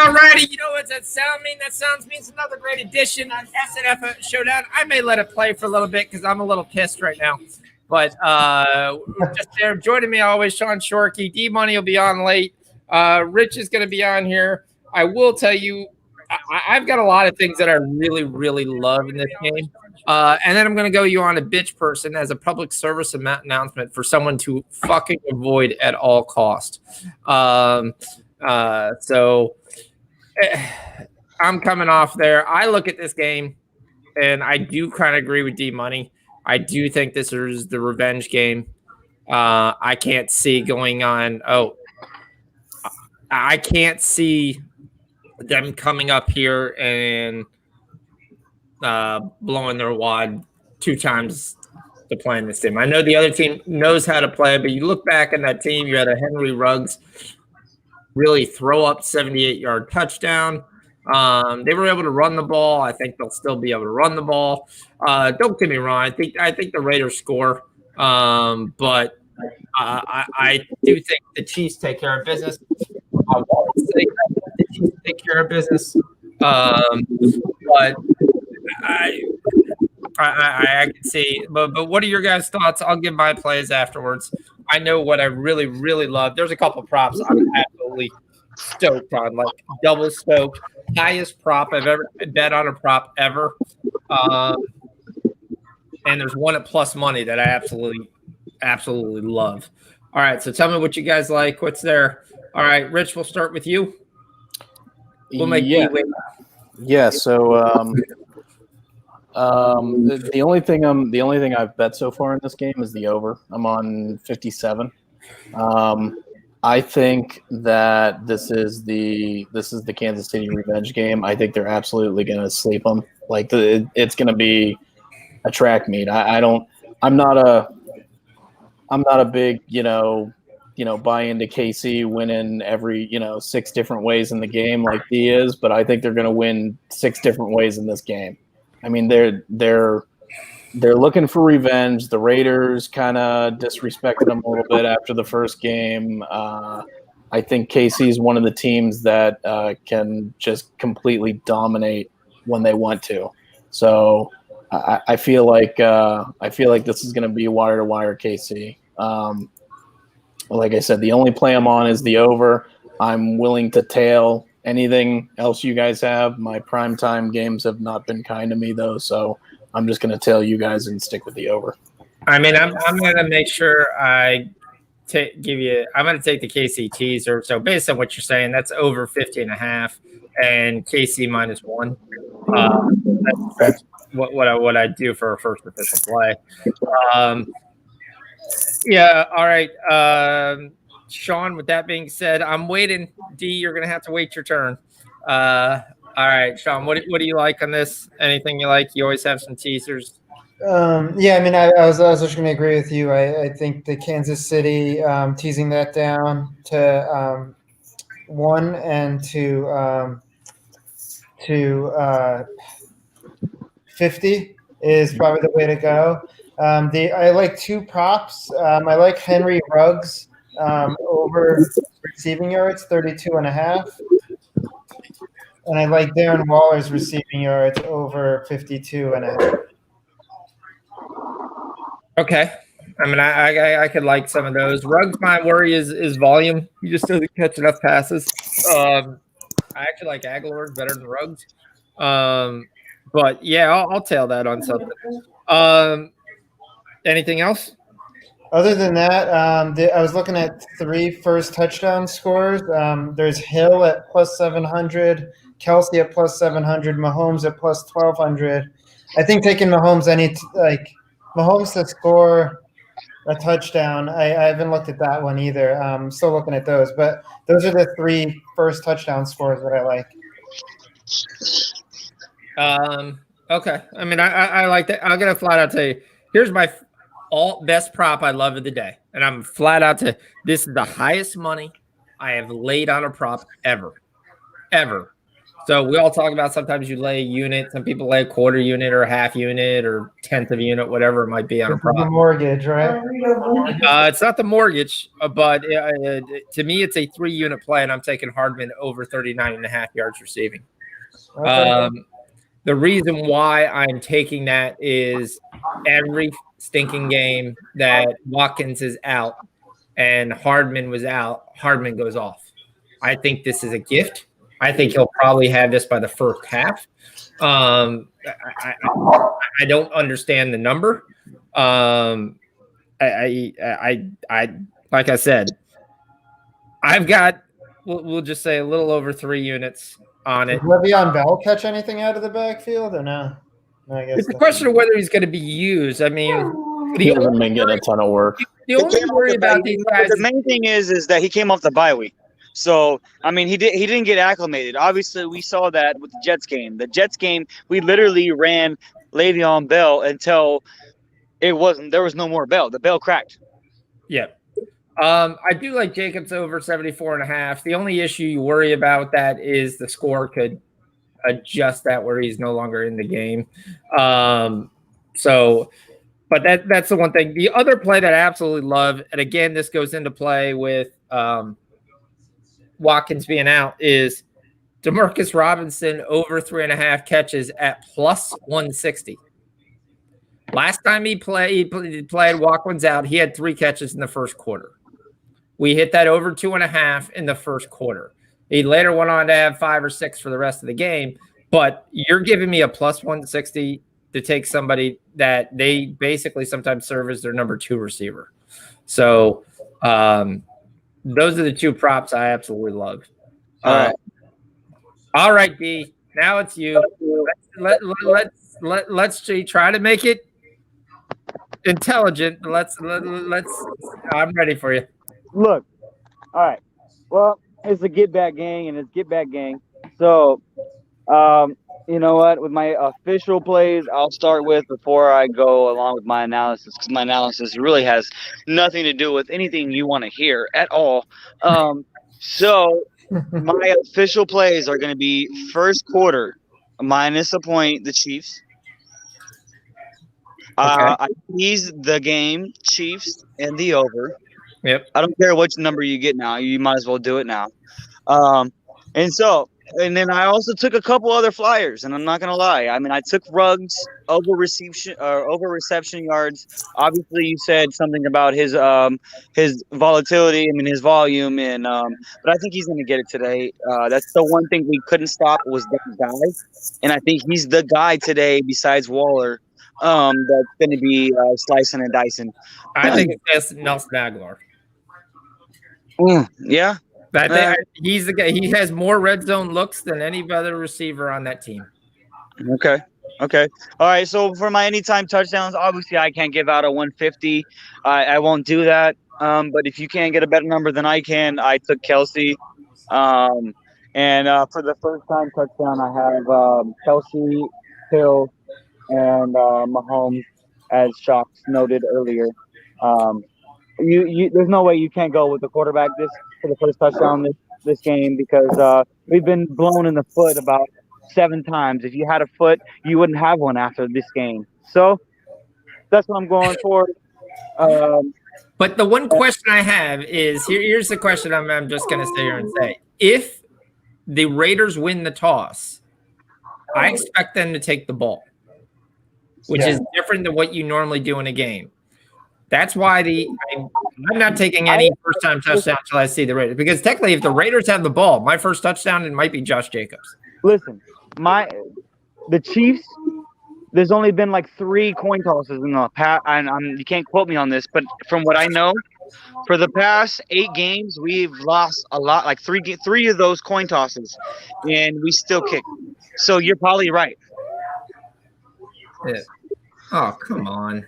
Alrighty. You know what that sound means? That sounds means another great edition on SNF Showdown. I may let it play for a little bit because I'm a little pissed right now. But just there, joining me always, Sean Shorkey. D-Money will be on late. Rich is going to be on here. I will tell you, I've got a lot of things that I really, really love in this game. And then I'm going to go you on a bitch person as a public service announcement for someone to fucking avoid at all cost. So I'm coming off there. I look at this game and I do kind of agree with D-Money. I do think this is the revenge game. I can't see going on. I can't see them coming up here and blowing their wad 2 times to play in this team. I know the other team knows how to play, but you look back in that team, you had a Henry Ruggs really throw up 78-yard touchdown. They were able to run the ball. I think they'll still be able to run the ball. Don't get me wrong. I think the Raiders score, but I do think the Chiefs take care of business. I want to say the Chiefs take care of business, but I can see. But what are your guys' thoughts? I'll give my plays afterwards. I know what I really, really love. There's a couple of props I'm absolutely stoked on, like double stoked. Highest prop I've ever bet on a prop ever. And there's one at plus money that I absolutely love. All right, so tell me what you guys like. What's there? All right, Rich, we'll start with you. We'll make Yeah. So the only thing I've bet so far in this game is the over. I'm on 57. I think that this is the Kansas City revenge game. I think they're absolutely going to sleep them. Like it's going to be a track meet. I'm not a big buy into KC winning every 6 different ways in the game like he is, but I think they're going to win 6 different ways in this game. I mean, they're looking for revenge. The Raiders kind of disrespected them a little bit after the first game. I think KC is one of the teams that can just completely dominate when they want to. So I feel like this is going to be wire to wire KC. Like I said, the only play I'm on is the over. I'm willing to tail anything else you guys have. My primetime games have not been kind to me though, so I'm just going to tell you guys and stick with the over. I mean, I'm going to make sure I I'm going to take the KC teaser. So based on what you're saying, that's over 50.5 and KC -1. That's what I do for a first official play. Yeah. All right. Sean, with that being said, I'm waiting. D, you're going to have to wait your turn. All right, Sean, what do you like on this? Anything you like? You always have some teasers. Yeah, I mean, I was just going to agree with you. I think the Kansas City teasing that down to 1 and to 50 is probably the way to go. I like 2 props. I like Henry Ruggs over receiving yards, 32.5. And I like Darren Waller's receiving yards over 52.5. Okay. I mean, I could like some of those. Ruggs, my worry is volume. He just doesn't catch enough passes. I actually like Aguilar better than Ruggs. But yeah, I'll tail that on something. Anything else? Other than that, I was looking at 3 first touchdown scores. There's Hill at plus 700, Kelsey at plus 700, Mahomes at plus 1,200. I think taking Mahomes Mahomes to score a touchdown. I haven't looked at that one either. I'm still looking at those, but those are the 3 first touchdown scores that I like. Okay. I mean, I like that. I'm gonna flat out tell you. Here's my best prop I love of the day, and I'm flat out to this is the highest money I have laid on a prop ever. So we all talk about sometimes you lay a unit. Some people lay a quarter unit or a half unit or tenth of a unit, whatever it might be on a The prop. mortgage, right? It's not the mortgage, but to me, it's a 3-unit play, and I'm taking Hardman over 39.5 yards receiving. Okay. The reason why I'm taking that is every stinking game that Watkins is out and Hardman was out, Hardman goes off. I think this is a gift. I think he'll probably have this by the first half. I don't understand the number. I like I said, I've got we'll just say a little over 3 units on it. Did Le'Veon Bell catch anything out of the backfield or no? No, I guess It's a question of whether he's going to be used. I mean, He hasn't been getting a ton of work. the only worry about these guys. The main thing is that he came off the bye week. So I mean, he didn't get acclimated. Obviously, we saw that with the Jets game. The Jets game, we literally ran Le'Veon Bell until there was no more Bell. The Bell cracked. Yeah. I do like Jacobs over 74.5. The only issue you worry about that is the score could adjust that where he's no longer in the game. But that's the one thing. The other play that I absolutely love, and again, this goes into play with Watkins being out, is Demarcus Robinson over 3.5 catches at plus 160. Last time he played Watkins out, he had 3 catches in the first quarter. We hit that over 2.5 in the first quarter. He later went on to have 5 or 6 for the rest of the game. But you're giving me a plus 160 to take somebody that they basically sometimes serve as their number 2 receiver. So those are the 2 props I absolutely love. All right, D. Now it's you. Let's try to make it intelligent. Let's. I'm ready for you. Look, all right. Well, it's a get back gang, and it's get back gang. So, you know what? With my official plays, I'll start with before I go along with my analysis, because my analysis really has nothing to do with anything you want to hear at all. So my official plays are going to be first quarter minus a point, the Chiefs. I tease the game, Chiefs and the over. Yep. I don't care which number you get now. You might as well do it now. And then I also took a couple other flyers, and I'm not gonna lie. I mean, I took Ruggs over reception yards. Obviously, you said something about his volatility. I mean, his volume, and but I think he's gonna get it today. That's the one thing we couldn't stop was that guy, and I think he's the guy today besides Waller. That's going to be slicing and dicing. I think it's Nelson Aguilar. Yeah. He's the guy. He has more red zone looks than any other receiver on that team. Okay. All right. So for my anytime touchdowns, obviously I can't give out a 150. I won't do that. But if you can't get a better number than I can, I took Kelsey. And for the first time touchdown, I have Kelsey, Hill, and Mahomes, as Shocks noted earlier. There's no way you can't go with the quarterback for the first touchdown this game, because we've been blown in the foot about 7 times. If you had a foot, you wouldn't have one after this game. So that's what I'm going for. But the one question I have is here's the question I'm just going to sit here and say. If the Raiders win the toss, I expect them to take the ball, which is different than what you normally do in a game. That's why I'm not taking any first-time touchdown until I see the Raiders. Because technically, if the Raiders have the ball, my first touchdown, it might be Josh Jacobs. Listen, the Chiefs, there's only been like 3 coin tosses in the past. And you can't quote me on this, but from what I know, for the past 8 games, we've lost a lot, like 3 of those coin tosses, and we still kick. So you're probably right. Yeah. Oh, come on.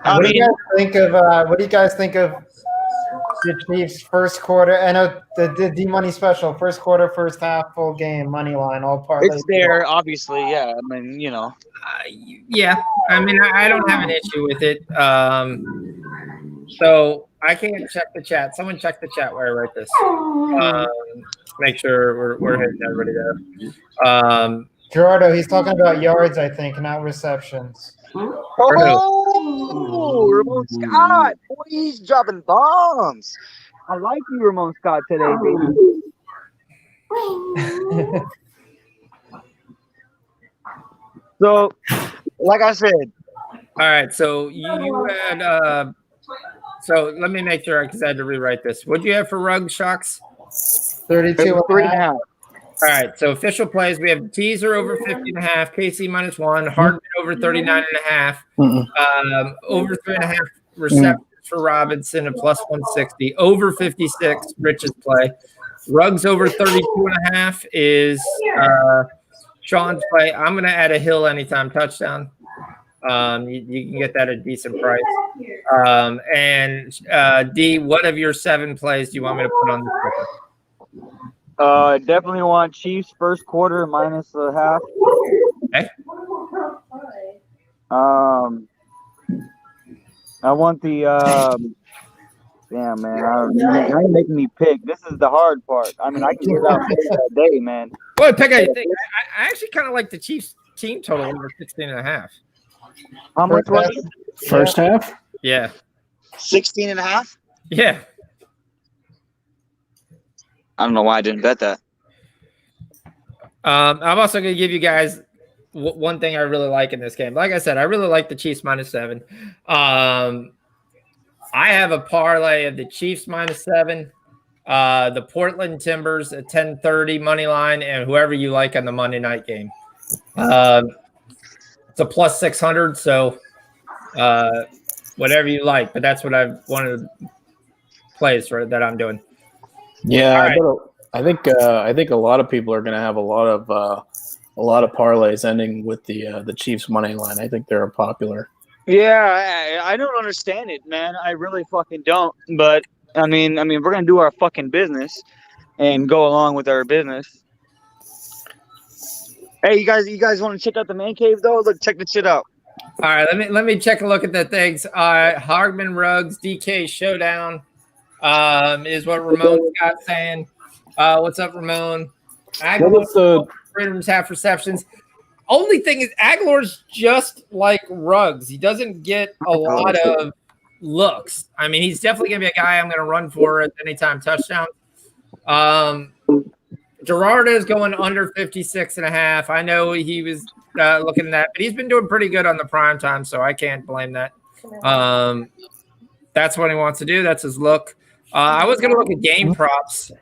What do you guys think of the Chiefs first quarter? I know the D-Money special, first quarter, first half, full game, money line, all parlay. It's there, obviously, yeah. I mean, you know. Yeah. I mean, I don't have an issue with it. So I can't check the chat. Someone check the chat while I write this. Make sure we're hitting everybody there. Gerardo, he's talking about yards, I think, not receptions. Oh, Ramon Scott. Boy, he's dropping bombs. I like you, Ramon Scott, today, baby. So, like I said. All right. So you had so let me make sure because I had to rewrite this. What'd you have for rug shocks? 32 3 and a half. All right, so official plays, we have teaser over 50.5, KC -1, Hardman over 39.5, over 3.5 receptions for Robinson, a +160, over 56, Rich's play. Ruggs over 32.5 is Sean's play. I'm going to add a Hill anytime touchdown. You can get that at a decent price. And D, what of your 7 plays do you want me to put on the ticket? Definitely want Chiefs first quarter -1/2. Okay. I want the damn man. Now you're making me pick. This is the hard part. I mean, I can get out that day, man. Well, pick out your thing. I actually kind of like the Chiefs team total over 16.5. How much was it? First half? Yeah. 16.5? Yeah. I don't know why I didn't bet that. I'm also going to give you guys one thing I really like in this game. Like I said, I really like the Chiefs -7. I have a parlay of the Chiefs -7, the Portland Timbers at 10:30 money line, and whoever you like on the Monday night game. It's a +600, so whatever you like. But that's what I've wanted to plays for that I'm doing. Yeah, Right. I think a lot of people are going to have a lot of parlays ending with the Chiefs money line. I think they're popular. Yeah, I don't understand it, man. I really fucking don't. But I mean, we're gonna do our fucking business and go along with our business. Hey, you guys want to check out the man cave though? Look, check this shit out. All right, let me check a look at the things. Hardman Ruggs DK showdown is what Ramon Scott saying. What's up, Ramon? Aguilar's half receptions. Only thing is Aguilar's just like Ruggs. He doesn't get a lot of looks. I mean, he's definitely gonna be a guy I'm gonna run for at anytime touchdown. Gerardo is going under 56.5. I know he was looking at that, but he's been doing pretty good on the prime time, so I can't blame that. That's what he wants to do. That's his look. I was going to look at game props.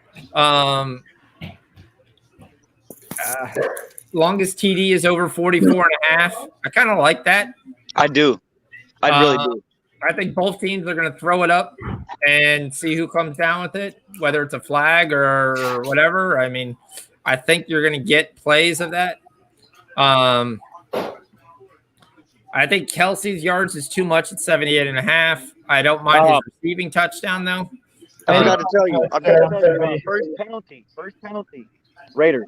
Longest TD is over 44.5. I kind of like that. I do. I really do. I think both teams are going to throw it up and see who comes down with it, whether it's a flag or whatever. I mean, I think you're going to get plays of that. I think Kelsey's yards is too much at 78.5. I don't mind his receiving touchdown, though. I got to tell you, first penalty. Raiders.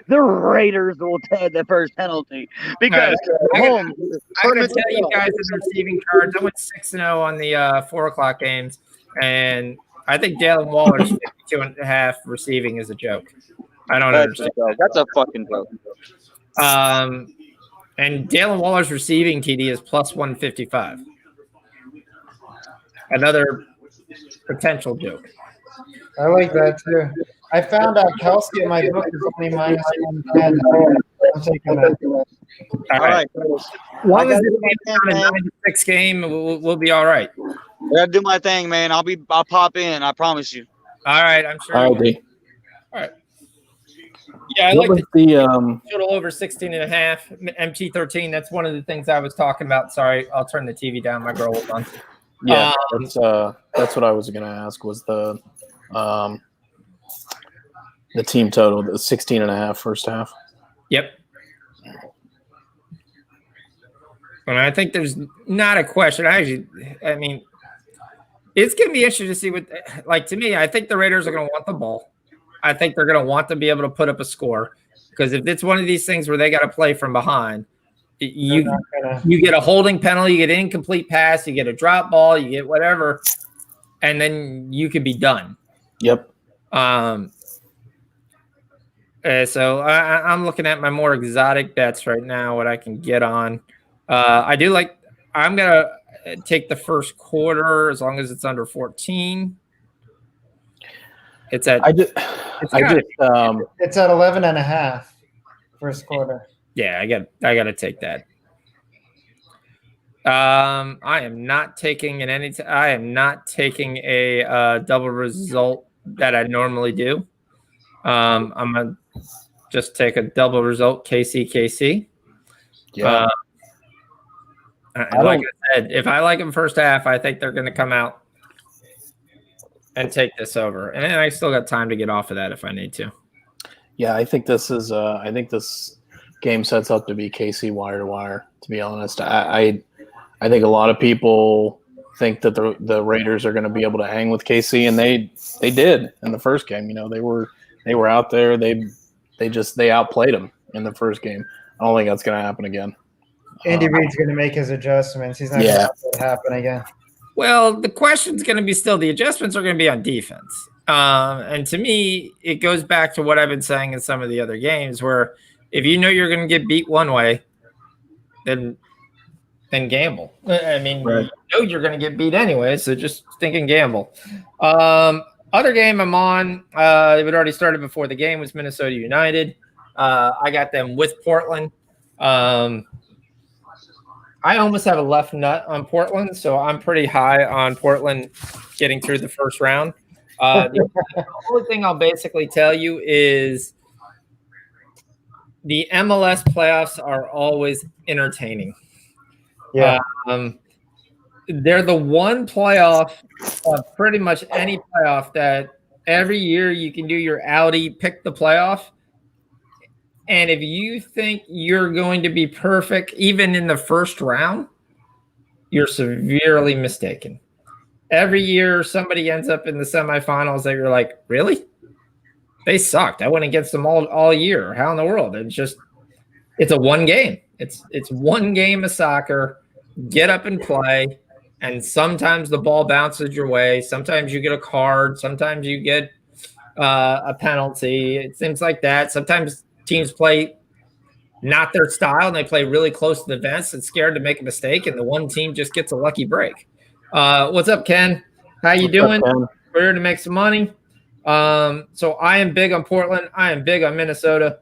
The Raiders will take the first penalty because I'm going to tell you guys the receiving cards. I went 6-0 on the 4:00 games, and I think Dalen Waller's 52.5 receiving is a joke. I don't understand. That's a fucking joke. And Dalen Waller's receiving TD is +155. Another potential joke. I like that too. I found out Kelsey in my book is only -110. I'm taking that. All right. As long as it's a 96 game, we'll be all right. I gotta do my thing, man. I'll pop in. I promise you. All right, I'm sure. All right, All right. Yeah, I what like was total over 16.5, MT13. That's one of the things I was talking about. Sorry, I'll turn the TV down. My girl was on. Yeah, that's what I was going to ask was the team total, the 16.5 first half. Yep. And I think there's not a question. I mean, it's going to be interesting to see what, like, to me, I think the Raiders are going to want the ball. I think they're going to want to be able to put up a score because if it's one of these things where they got to play from behind, You get a holding penalty, you get an incomplete pass, you get a drop ball, you get whatever, and then you could be done. Yep. So I'm looking at my more exotic bets right now, what I can get on. I'm going to take the first quarter as long as it's under 14. It's at it's at 11.5 first quarter. Yeah, I got to take that. I am not taking I am not taking a double result that I normally do. I'm gonna just take a double result KC. Yeah. And like I said, if I like them first half, I think they're going to come out and take this over. And I still got time to get off of that if I need to. Yeah, I think this is. I think this game sets up to be KC wire to wire. To be honest, I think a lot of people think that the Raiders are going to be able to hang with KC, and they did in the first game. You know, they were out there. They outplayed them in the first game. I don't think that's going to happen again. Andy Reid's going to make his adjustments. He's not going to let that happen again. Well, the question's going to be still the adjustments are going to be on defense. And to me, it goes back to what I've been saying in some of the other games where if you know you're going to get beat one way, then gamble. I mean, right. You know you're going to get beat anyway, so just think and gamble. Other game I'm on, it had already started before the game, was Minnesota United. I got them with Portland. I almost have a left nut on Portland, so I'm pretty high on Portland getting through the first round. The only thing I'll basically tell you is the MLS playoffs are always entertaining. Yeah. They're the one playoff, pretty much any playoff, that every year you can do your Audi pick the playoff. And if you think you're going to be perfect, even in the first round, you're severely mistaken. Every year, somebody ends up in the semifinals that you're like, really? They sucked. I went against them all year. How in the world? It's a one game. It's one game of soccer. Get up and play. And sometimes the ball bounces your way. Sometimes you get a card. Sometimes you get a penalty. It seems like that. Sometimes teams play not their style and they play really close to the vents and scared to make a mistake, and the one team just gets a lucky break. What's up, Ken? How you doing? We're here to make some money. So I am big on Portland. I am big on Minnesota.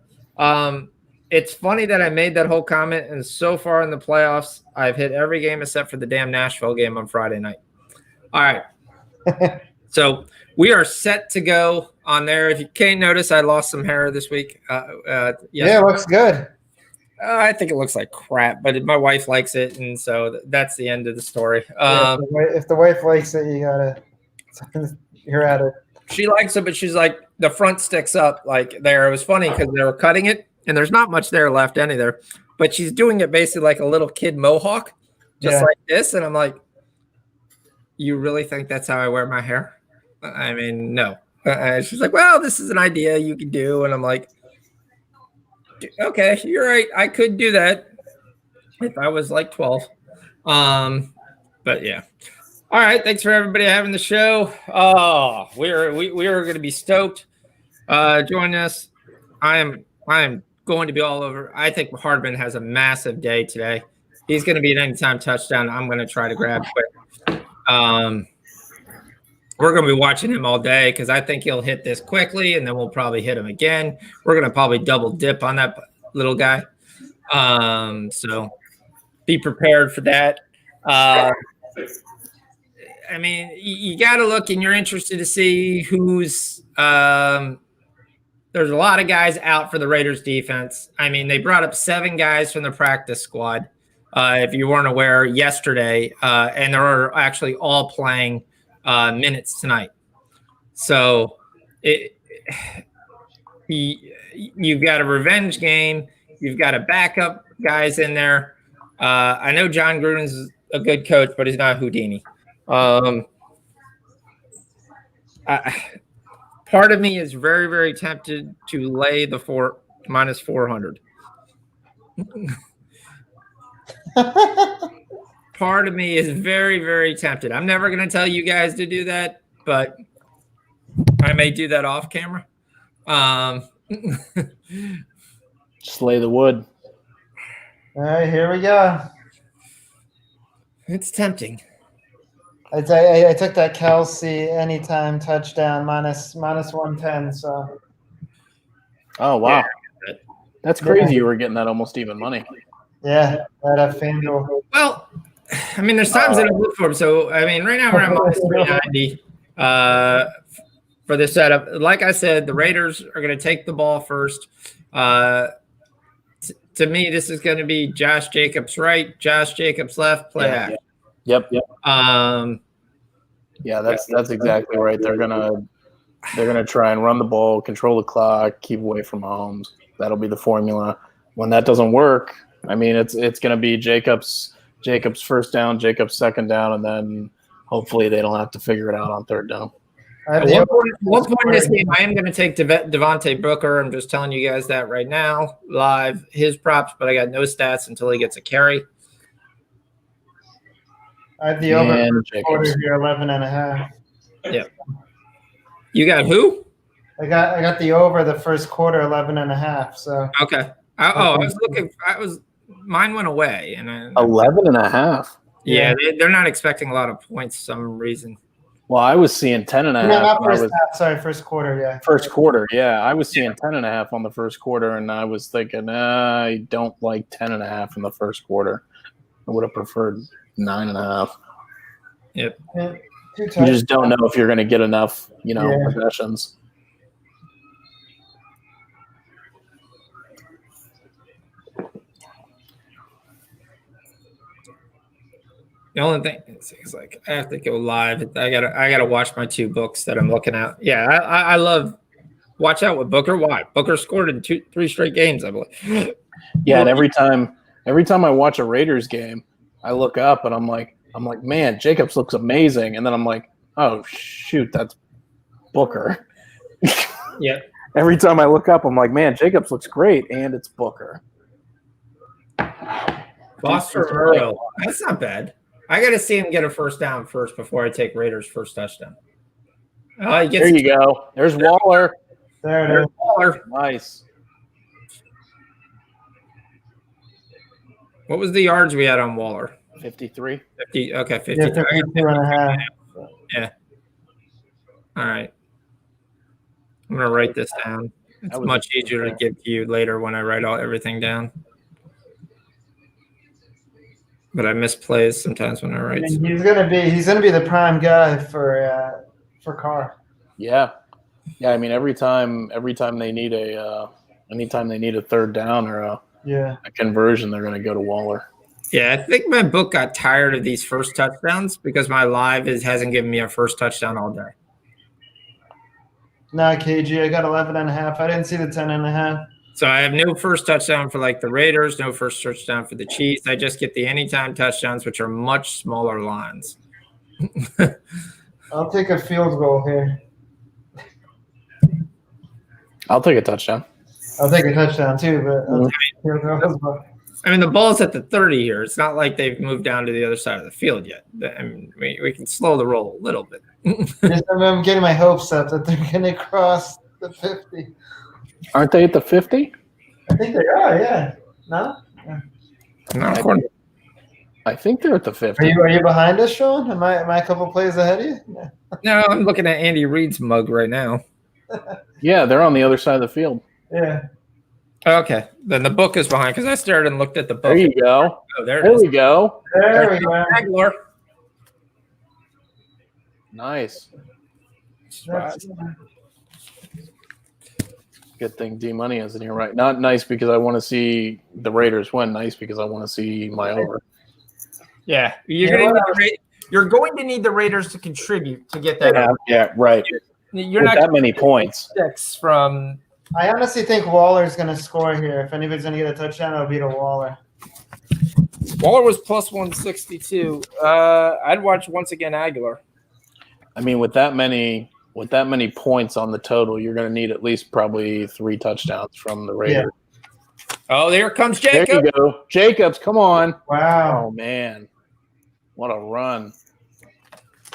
It's funny that I made that whole comment, and so far in the playoffs, I've hit every game except for the damn Nashville game on Friday night. All right. So we are set to go on there. If you can't notice, I lost some hair this week. Yeah, it looks good. I think it looks like crap, but my wife likes it, and so that's the end of the story. If the wife likes it, you're at it. She likes it, but she's like, the front sticks up like there. It was funny because they were cutting it, and there's not much there left either. But she's doing it basically like a little kid mohawk, just like this. And I'm like, you really think that's how I wear my hair? I mean, no. She's like, well, this is an idea you can do. And I'm like, okay, you're right. I could do that if I was like 12. But yeah. All right. Thanks for everybody having the show. Oh, we are going to be stoked. Join us. I am going to be all over. I think Hardman has a massive day today. He's going to be an anytime touchdown. I'm going to try to grab quick. We're going to be watching him all day because I think he'll hit this quickly, and then we'll probably hit him again. We're going to probably double dip on that little guy. So be prepared for that. I mean, you got to look, and you're interested to see who's there's a lot of guys out for the Raiders defense. I mean, they brought up 7 guys from the practice squad, if you weren't aware, yesterday, and they're actually all playing minutes tonight. So you've got a revenge game. You've got a backup guys in there. I know John Gruden's a good coach, but he's not Houdini. Part of me is very, very tempted to lay the minus 400. Part of me is very, very tempted. I'm never going to tell you guys to do that, but I may do that off camera. Slay the wood. All right, here we go. It's tempting. I took that Kelsey anytime touchdown minus 110. So Oh, wow. Yeah. That's crazy you were getting that almost even money. yeah, that FanDuel. Well, I mean, there's times that I look for them. So, I mean, right now we're at minus 390 for the setup. Like I said, the Raiders are going to take the ball first. To me, this is going to be Josh Jacobs right, Josh Jacobs left, play action. Yep. Yeah, that's exactly right. They're gonna try and run the ball, control the clock, keep away from Mahomes. That'll be the formula. When that doesn't work, I mean, it's gonna be Jacobs first down, Jacobs second down, and then hopefully they don't have to figure it out on third down. At one point in this game, I am going to take Devontae Booker. I'm just telling you guys that right now, live, his props, but I got no stats until he gets a carry. I have the over quarter here, 11.5. Yeah. You got who? I got the over the first quarter, 11.5. So okay. I was looking. Mine went away, and 11.5. Yeah, they're not expecting a lot of points for some reason. Well, I was seeing 10.5. No, not first half. Sorry, first quarter. Yeah. First quarter. Yeah, I was seeing 10.5 on the first quarter, and I was thinking, I don't like 10.5 in the first quarter. I would have preferred 9.5. Yep. You just don't know if you're going to get enough, possessions. The only thing is like I have to go live. I gotta watch my two books that I'm looking at. Yeah, I love. Watch out with Booker. Why? Booker scored in 3 straight games, I believe. Yeah, and every time I watch a Raiders game, I look up and I'm like, man, Jacobs looks amazing, and then I'm like, oh shoot, that's Booker. Yeah. Every time I look up, I'm like, man, Jacobs looks great, and it's Booker. Foster Earl. That's not bad. I got to see him get a first down first before I take Raiders' first touchdown. There you go. There's Waller. There's Waller. Nice. What was the yards we had on Waller? 53. 50. Okay, 53. Yeah, 52.5. Yeah. All right. I'm going to write this down. It's much easier to give to you later when I write everything down. But I miss plays sometimes when I write. I mean, he's gonna be the prime guy for Carr. Yeah. I mean, every time they need anytime they need a third down or a conversion, they're gonna go to Waller. Yeah, I think my book got tired of these first touchdowns because my live hasn't given me a first touchdown all day. Nah, KG, I got 11.5. I didn't see the 10.5. So I have no first touchdown for like the Raiders, no first touchdown for the Chiefs. I just get the anytime touchdowns, which are much smaller lines. I'll take a field goal here. I'll take a touchdown. I'll take a touchdown too, but I'll take a field goal as well. I mean, the ball's at the 30 here. It's not like they've moved down to the other side of the field yet. I mean, we can slow the roll a little bit. I'm getting my hopes up that they're going to cross the 50. Aren't they at the 50? I think they are, yeah. No? Yeah. No, I think they're at the 50. Are you behind us, Sean? Am I a couple plays ahead of you? Yeah. No, I'm looking at Andy Reid's mug right now. Yeah, they're on the other side of the field. Yeah. Okay, then the book is behind because I stared and looked at the book. There you go. Oh, there we go. There we go. Aguilar. Nice. That's, good thing D-Money isn't here, right? Not nice because I want to see the Raiders win. Nice because I want to see my over. Yeah, you're going to need the Raiders to contribute to get that. Yeah, right. You're with not that many points. 6 from. I honestly think Waller's going to score here. If anybody's going to get a touchdown, it'll be to Waller. Waller was plus 162. I'd watch once again Aguilar. I mean, with that many points on the total, you're going to need at least probably 3 touchdowns from the Raiders. Oh, there comes There Jacob. you go. Jacobs, come on. Wow. Oh, man. What a run.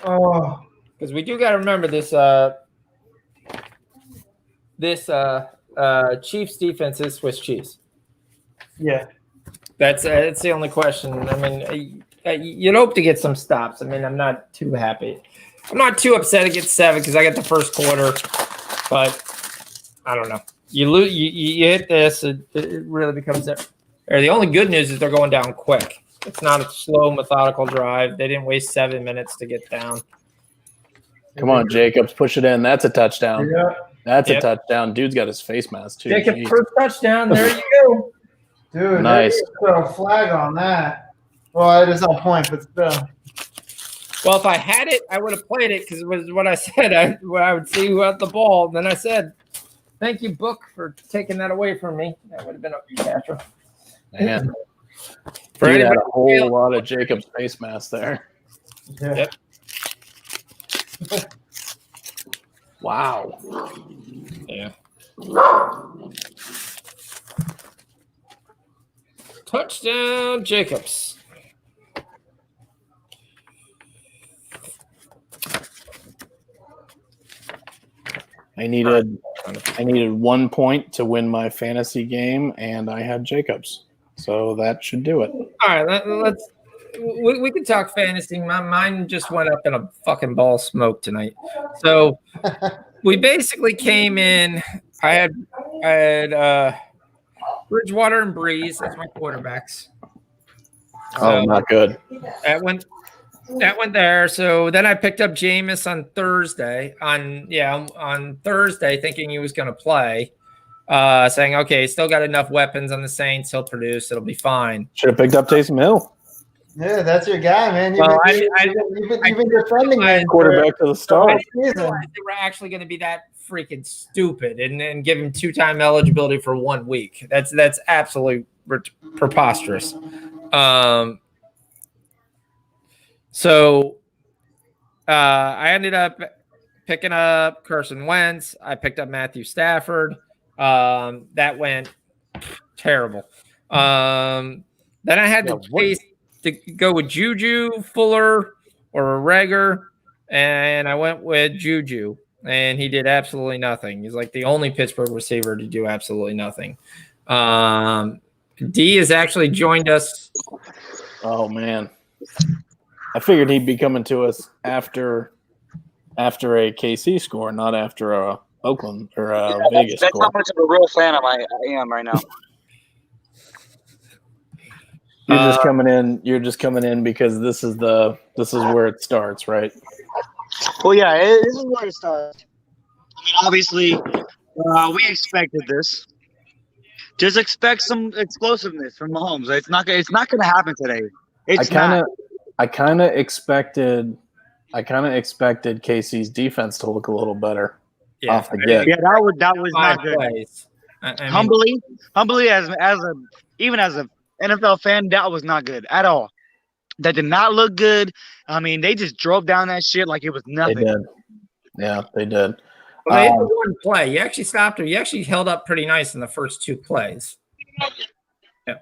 Oh, Because we do got to remember this. Chiefs defense is Swiss cheese. yeah. That's the only question. I mean, you'd hope to get some stops. I mean, I'm not too happy. I'm not too upset against 7 because I got the first quarter, but I don't know. You lose, you hit this, it really becomes there. The only good news is they're going down quick. It's not a slow, methodical drive. They didn't waste 7 minutes to get down. Come on, Jacobs. Push it in. That's a touchdown. Yeah. That's a touchdown. Dude's got his face mask, too. Jacob, Jeez. first touchdown. There you go. Dude, Nice. throw a flag on that. Well, it is on point, but still. Well, if I had it, I would have played it because it was what I said. I would see who had the ball. And then I said, thank you, Book, for taking that away from me. That would have been a catcher. Man. For Dude had anybody a whole lot of Jacobs face mask there. Yeah. Yep. Wow. Yeah. Touchdown, Jacobs. I needed 1 point to win my fantasy game, and I had Jacobs. So that should do it. All right, let's. We can talk fantasy. Mine just went up in a fucking ball of smoke tonight. So we basically came in. I had Bridgewater and Breeze as my quarterbacks. Oh, not good. That went there. So then I picked up Jameis on Thursday. On Thursday, thinking he was going to play. Saying, okay, still got enough weapons on the Saints. He'll produce. It'll be fine. Should have picked up Taysom Hill. Yeah, that's your guy, man. You've been defending him. Quarterback to the I start. didn't realize they were actually going to be that freaking stupid and give him 2-time eligibility for 1 week. That's absolutely preposterous. So I ended up picking up Carson Wentz. I picked up Matthew Stafford. That went terrible. Then I had the case to go with Juju, Fuller, or Rager, and I went with Juju, and he did absolutely nothing. He's like the only Pittsburgh receiver to do absolutely nothing. D has actually joined us. Oh, man. I figured he'd be coming to us after a KC score, not after a Oakland or a Vegas That's score. how much of a real fan I am right now. You're just coming in because this is where it starts, right? Well, yeah, this is where it starts. I mean, obviously, we expected this. Just expect some explosiveness from Mahomes. It's not going to happen today. I kind of expected KC's defense to look a little better off the get. Yeah, that was not good. Plays. Humbly, as an NFL fan, that was not good at all. That did not look good. I mean, they just drove down that shit like it was nothing. They did. Yeah, they did. Well, they had one play. You actually stopped her. You actually held up pretty nice in the first 2 plays. Yeah.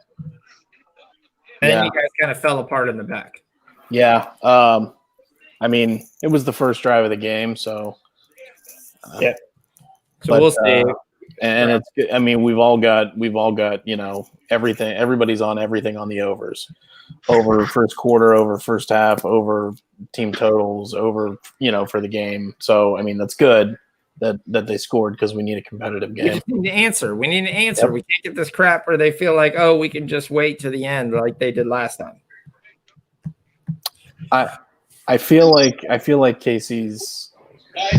And then you guys kind of fell apart in the back. Yeah. I mean, it was the first drive of the game, so yeah. So we'll see. And it's good. I mean, we've all got, everything. Everybody's on everything on the overs. Over first quarter, over first half, over team totals, over, for the game. So, I mean, that's good that they scored because we need a competitive game. We just need an answer. We need an answer. Yep. We can't get this crap where they feel like, oh, we can just wait to the end like they did last time. I feel like Casey's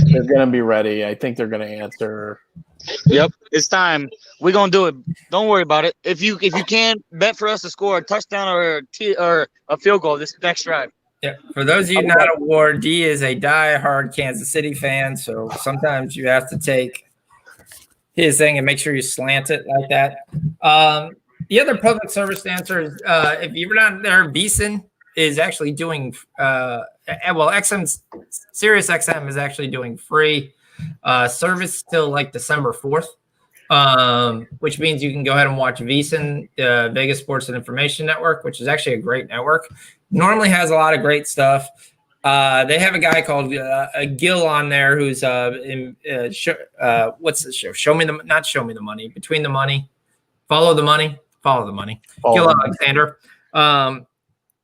they're gonna be ready. I think they're gonna answer. Yep, it's time. We're gonna do it. Don't worry about it. If you can bet for us to score a touchdown or a field goal this next drive. Yeah. For those of you not aware, D is a die-hard Kansas City fan, so sometimes you have to take his thing and make sure you slant it like that. The other public service answer is if you're not there, VEASAN is actually doing Sirius XM is actually doing free service till like December 4th. which means you can go ahead and watch VSiN, Vegas Sports and Information Network, which is actually a great network. Normally has a lot of great stuff. They have a guy called Gil on there who's what's the show? Show me the money. Between the money, follow the money. Gil Alexander.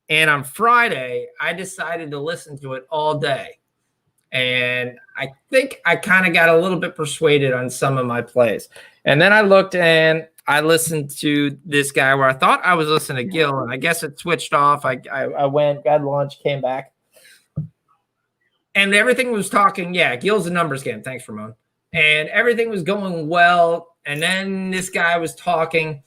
And on Friday, I decided to listen to it all day. And I think I kind of got a little bit persuaded on some of my plays. And then I looked and I listened to this guy where I thought I was listening to Gil, and I guess it switched off. I went, got lunch, came back. And everything was talking. Yeah, Gil's a numbers game. Thanks, Ramon. And everything was going well. And then this guy was talking.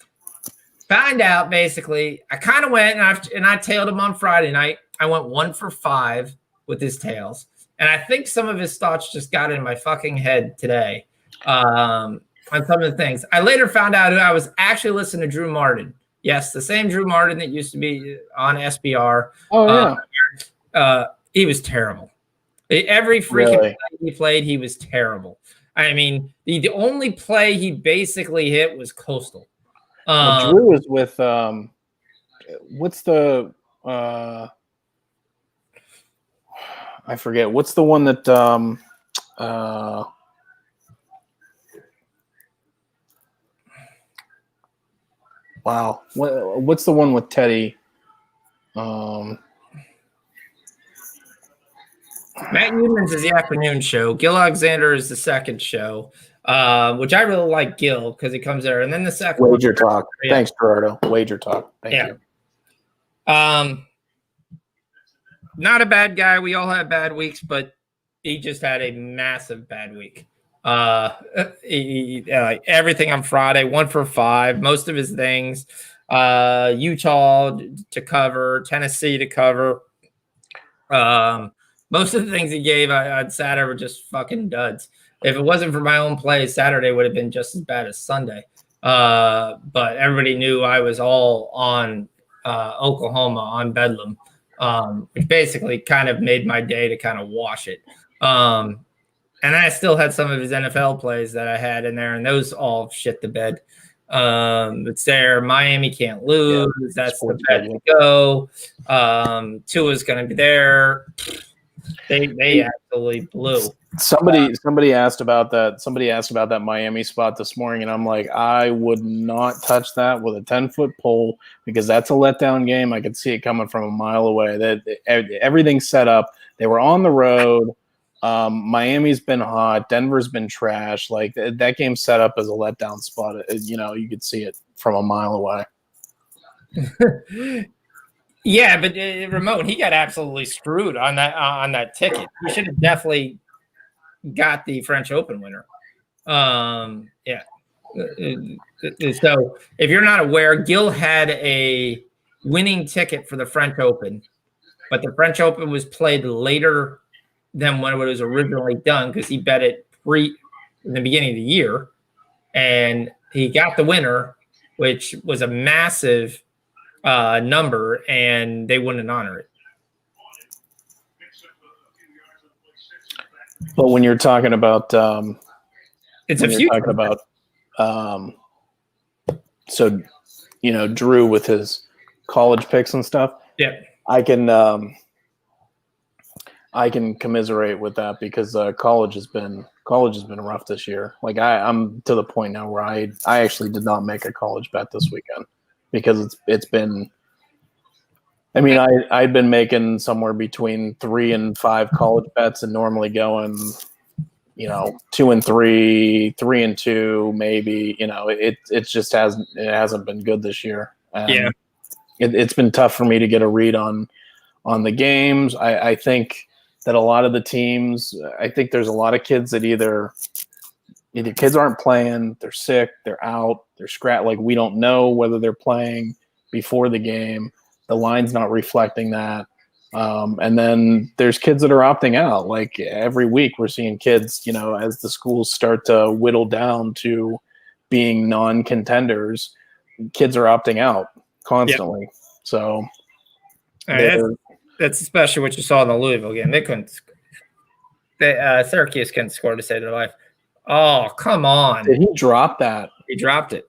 Found out, basically, I kind of went and I tailed him on Friday night. I went 1 for 5 with his tails. And I think some of his thoughts just got in my fucking head today on some of the things. I later found out who I was actually listening to Drew Martin. Yes, the same Drew Martin that used to be on SBR. Oh, yeah. He was terrible. Every freaking play he played, he was terrible. I mean, the only play he basically hit was Coastal. Drew is with what's the I forget. What's the one that wow. What's the one with Teddy? Matt Newman's is the afternoon show. Gil Alexander is the second show, which I really like Gil because he comes there. And then the second Wager Talk. Yeah. Thanks, Gerardo. Wager Talk. Thank you. Not a bad guy. We all have bad weeks, but he just had a massive bad week. Everything on Friday, 1 for 5. Most of his things, Utah to cover, Tennessee to cover. Most of the things he gave on Saturday were just fucking duds. If it wasn't for my own play, Saturday would have been just as bad as Sunday. But everybody knew I was all on Oklahoma on Bedlam, which basically kind of made my day to kind of wash it. And I still had some of his NFL plays that I had in there, and those all shit the bed. It's there. Miami can't lose. Yeah, that's the bet to go. Tua's going to be there. They absolutely blew. Somebody asked about that. Somebody asked about that Miami spot this morning, and I'm like, I would not touch that with a 10-foot pole because that's a letdown game. I could see it coming from a mile away. That everything's set up. They were on the road. Miami's been hot. Denver's been trash. Like that game's set up as a letdown spot. You could see it from a mile away. Yeah, but Ramon, he got absolutely screwed on that ticket. He should have definitely got the French Open winner. Yeah. So if you're not aware, Gil had a winning ticket for the French Open, but the French Open was played later than when it was originally done because he bet it in the beginning of the year, and he got the winner, which was a massive number, and they wouldn't honor it. But when you're talking about, it's a future. Talking about, so Drew with his college picks and stuff. Yeah, I can commiserate with that because college has been rough this year. Like I'm to the point now where I actually did not make a college bet this weekend because it's been. I mean, I'd been making somewhere between 3 and 5 college bets and normally going, 2 and 3, 3 and 2, maybe. It just hasn't been good this year. Yeah, it's been tough for me to get a read on the games. I think that a lot of the teams, I think there's a lot of kids that either kids aren't playing, they're sick, they're out, they're scratched. Like we don't know whether they're playing before the game. The line's not reflecting that. And then there's kids that are opting out. Like every week we're seeing kids, as the schools start to whittle down to being non-contenders, kids are opting out constantly. Yep. So that's especially what you saw in the Louisville game. They couldn't. Syracuse couldn't score to save their life. Oh, come on. Did he drop that? He dropped it.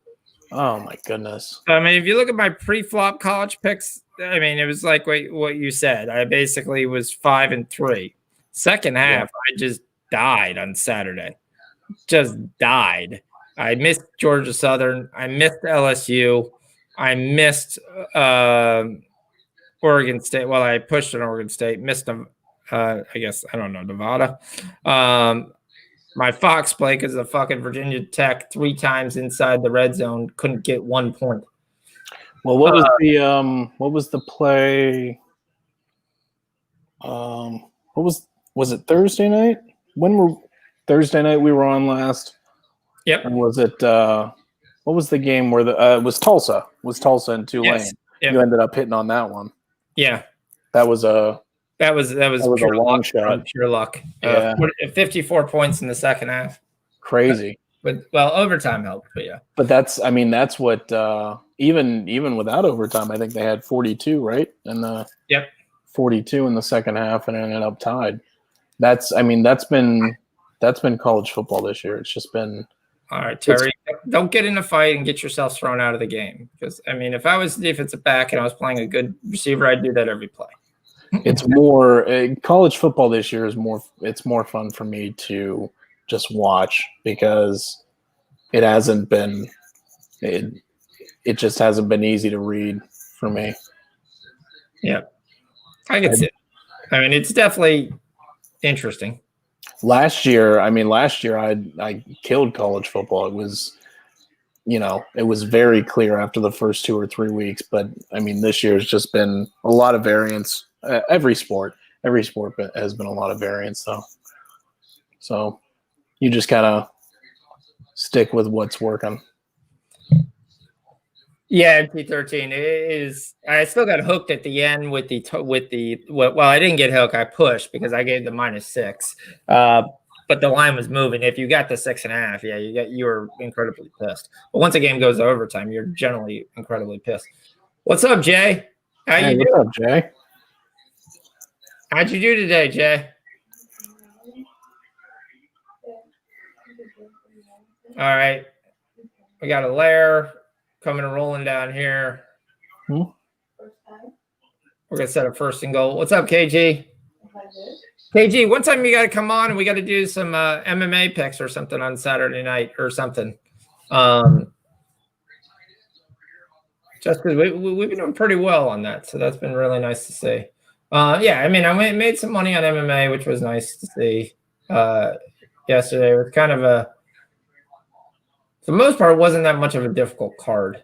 Oh my goodness. I mean, if you look at my pre-flop college picks, I mean, it was like what you said. I basically was 5-3. Second half, I just died on Saturday. Just died. I missed Georgia Southern. I missed LSU. I missed Oregon State. Well, I pushed on Oregon State. Missed them. I guess I don't know, Nevada. My Fox play because of fucking Virginia Tech 3 times inside the red zone couldn't get 1 point. Well, what was the play? Was it Thursday night? Thursday night we were on last? Yep. And was it what was the game where it was Tulsa? It was Tulsa and Tulane? Yes. Yep. You ended up hitting on that one. Yeah. That was a pure long luck, shot. Pure luck. Yeah. 54 points in the second half. Crazy. But overtime helped. But yeah. But that's what even without overtime, I think they had 42, right? And 42 in the second half, and ended up tied. That's been college football this year. It's just been. All right, Terry, don't get in a fight and get yourself thrown out of the game. Because I mean, if I was the defensive back and I was playing a good receiver, I'd do that every play. It's more college football this year is more. It's more fun for me to just watch because it hasn't been. It just hasn't been easy to read for me. Yeah, I can see it. I mean, it's definitely interesting. Last year, I killed college football. It was, it was very clear after the first 2 or 3 weeks. But I mean, this year has just been a lot of variance. Every sport has been a lot of variance, though. So you just gotta stick with what's working. Yeah, MP13 is. I still got hooked at the end with the. Well, I didn't get hooked. I pushed because I gave the -6. But the line was moving. If you got the 6.5, yeah, you were incredibly pissed. But once a game goes to overtime, you're generally incredibly pissed. What's up, Jay? How you doing? What's up, Jay? How'd you do today, Jay? All right, we got a lair coming and rolling down here. We're gonna set a first and goal. What's up, KG? KG, one time you got to come on and we got to do some MMA picks or something on Saturday night or something. Just because we've been doing pretty well on that, so that's been really nice to see. Yeah, I mean, I made some money on MMA, which was nice to see. Yesterday, it was kind of for the most part, it wasn't that much of a difficult card.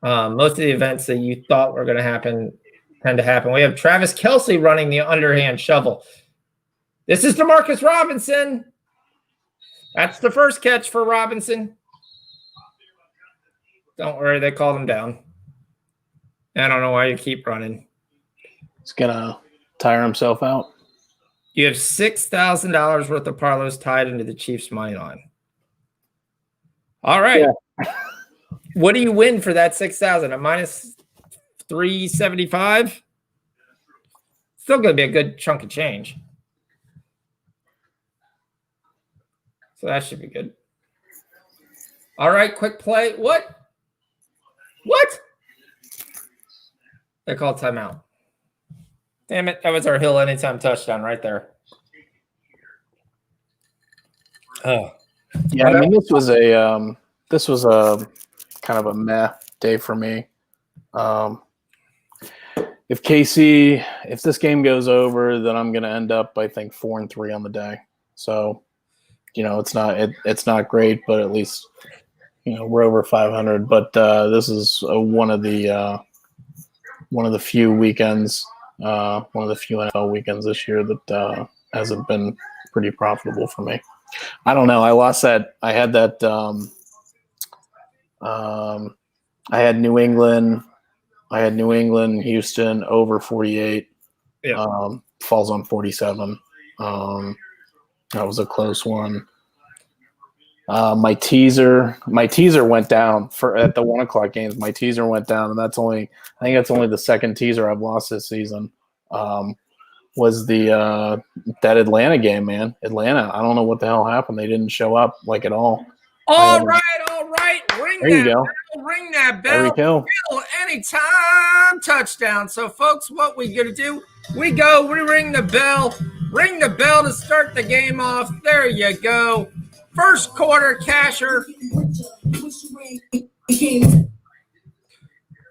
Most of the events that you thought were going to happen tend to happen. We have Travis Kelce running the underhand shovel. This is DeMarcus Robinson. That's the first catch for Robinson. Don't worry, they called him down. I don't know why you keep running. He's going to tire himself out. You have $6,000 worth of parlays tied into the Chiefs' money line. All right. Yeah. What do you win for that 6,000? A -375? Still going to be a good chunk of change. So that should be good. All right, quick play. What? They called timeout. Damn it. That was our Hill anytime touchdown right there. Oh. Yeah, I mean, this was a kind of a meh day for me. If this game goes over, then I'm going to end up, I think, 4-3 on the day. So, it's not great, but at least, we're over 500. But this is one of the few weekends, one of the few NFL weekends this year that hasn't been pretty profitable for me. I don't know. I lost that. I had that. I had New England. Houston over 48. Yeah. Falls on 47. That was a close one. My teaser went down at the 1 o'clock games. My teaser went down, and I think that's only the second teaser I've lost this season. was the that Atlanta game, man. Atlanta, I don't know what the hell happened. They didn't show up like at all. All right. Ring There you that go. bell. Ring that There we bell. go. Bill, anytime touchdown. So, folks, what we gonna do? We ring the bell. Ring the bell to start the game off. There you go. First quarter casher.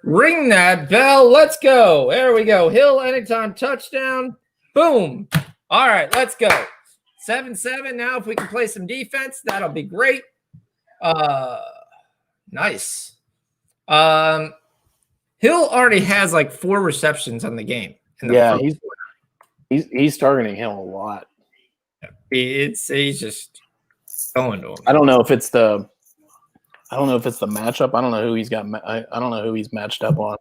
Ring that bell. Let's go. There we go. Hill, anytime touchdown. Boom. All right, let's go. 7-7. Now, if we can play some defense, that'll be great. Nice. Hill already has like 4 receptions on the game. Yeah, he's targeting Hill a lot. He's just going to him. I don't know if it's the matchup. I don't know who he's got. I don't know who he's matched up on.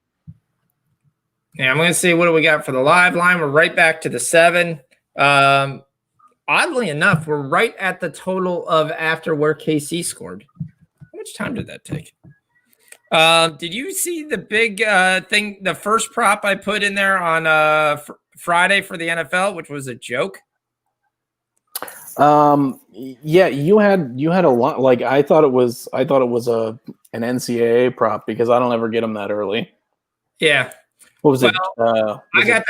Yeah, I'm going to see what do we got for the live line. We're right back to the 7. Oddly enough, we're right at the total of after where KC scored. How much time did that take? Did you see the big thing, the first prop I put in there on Friday for the NFL, which was a joke? Yeah, you had a lot. Like I thought it was an NCAA prop because I don't ever get them that early. Yeah. What was it? I got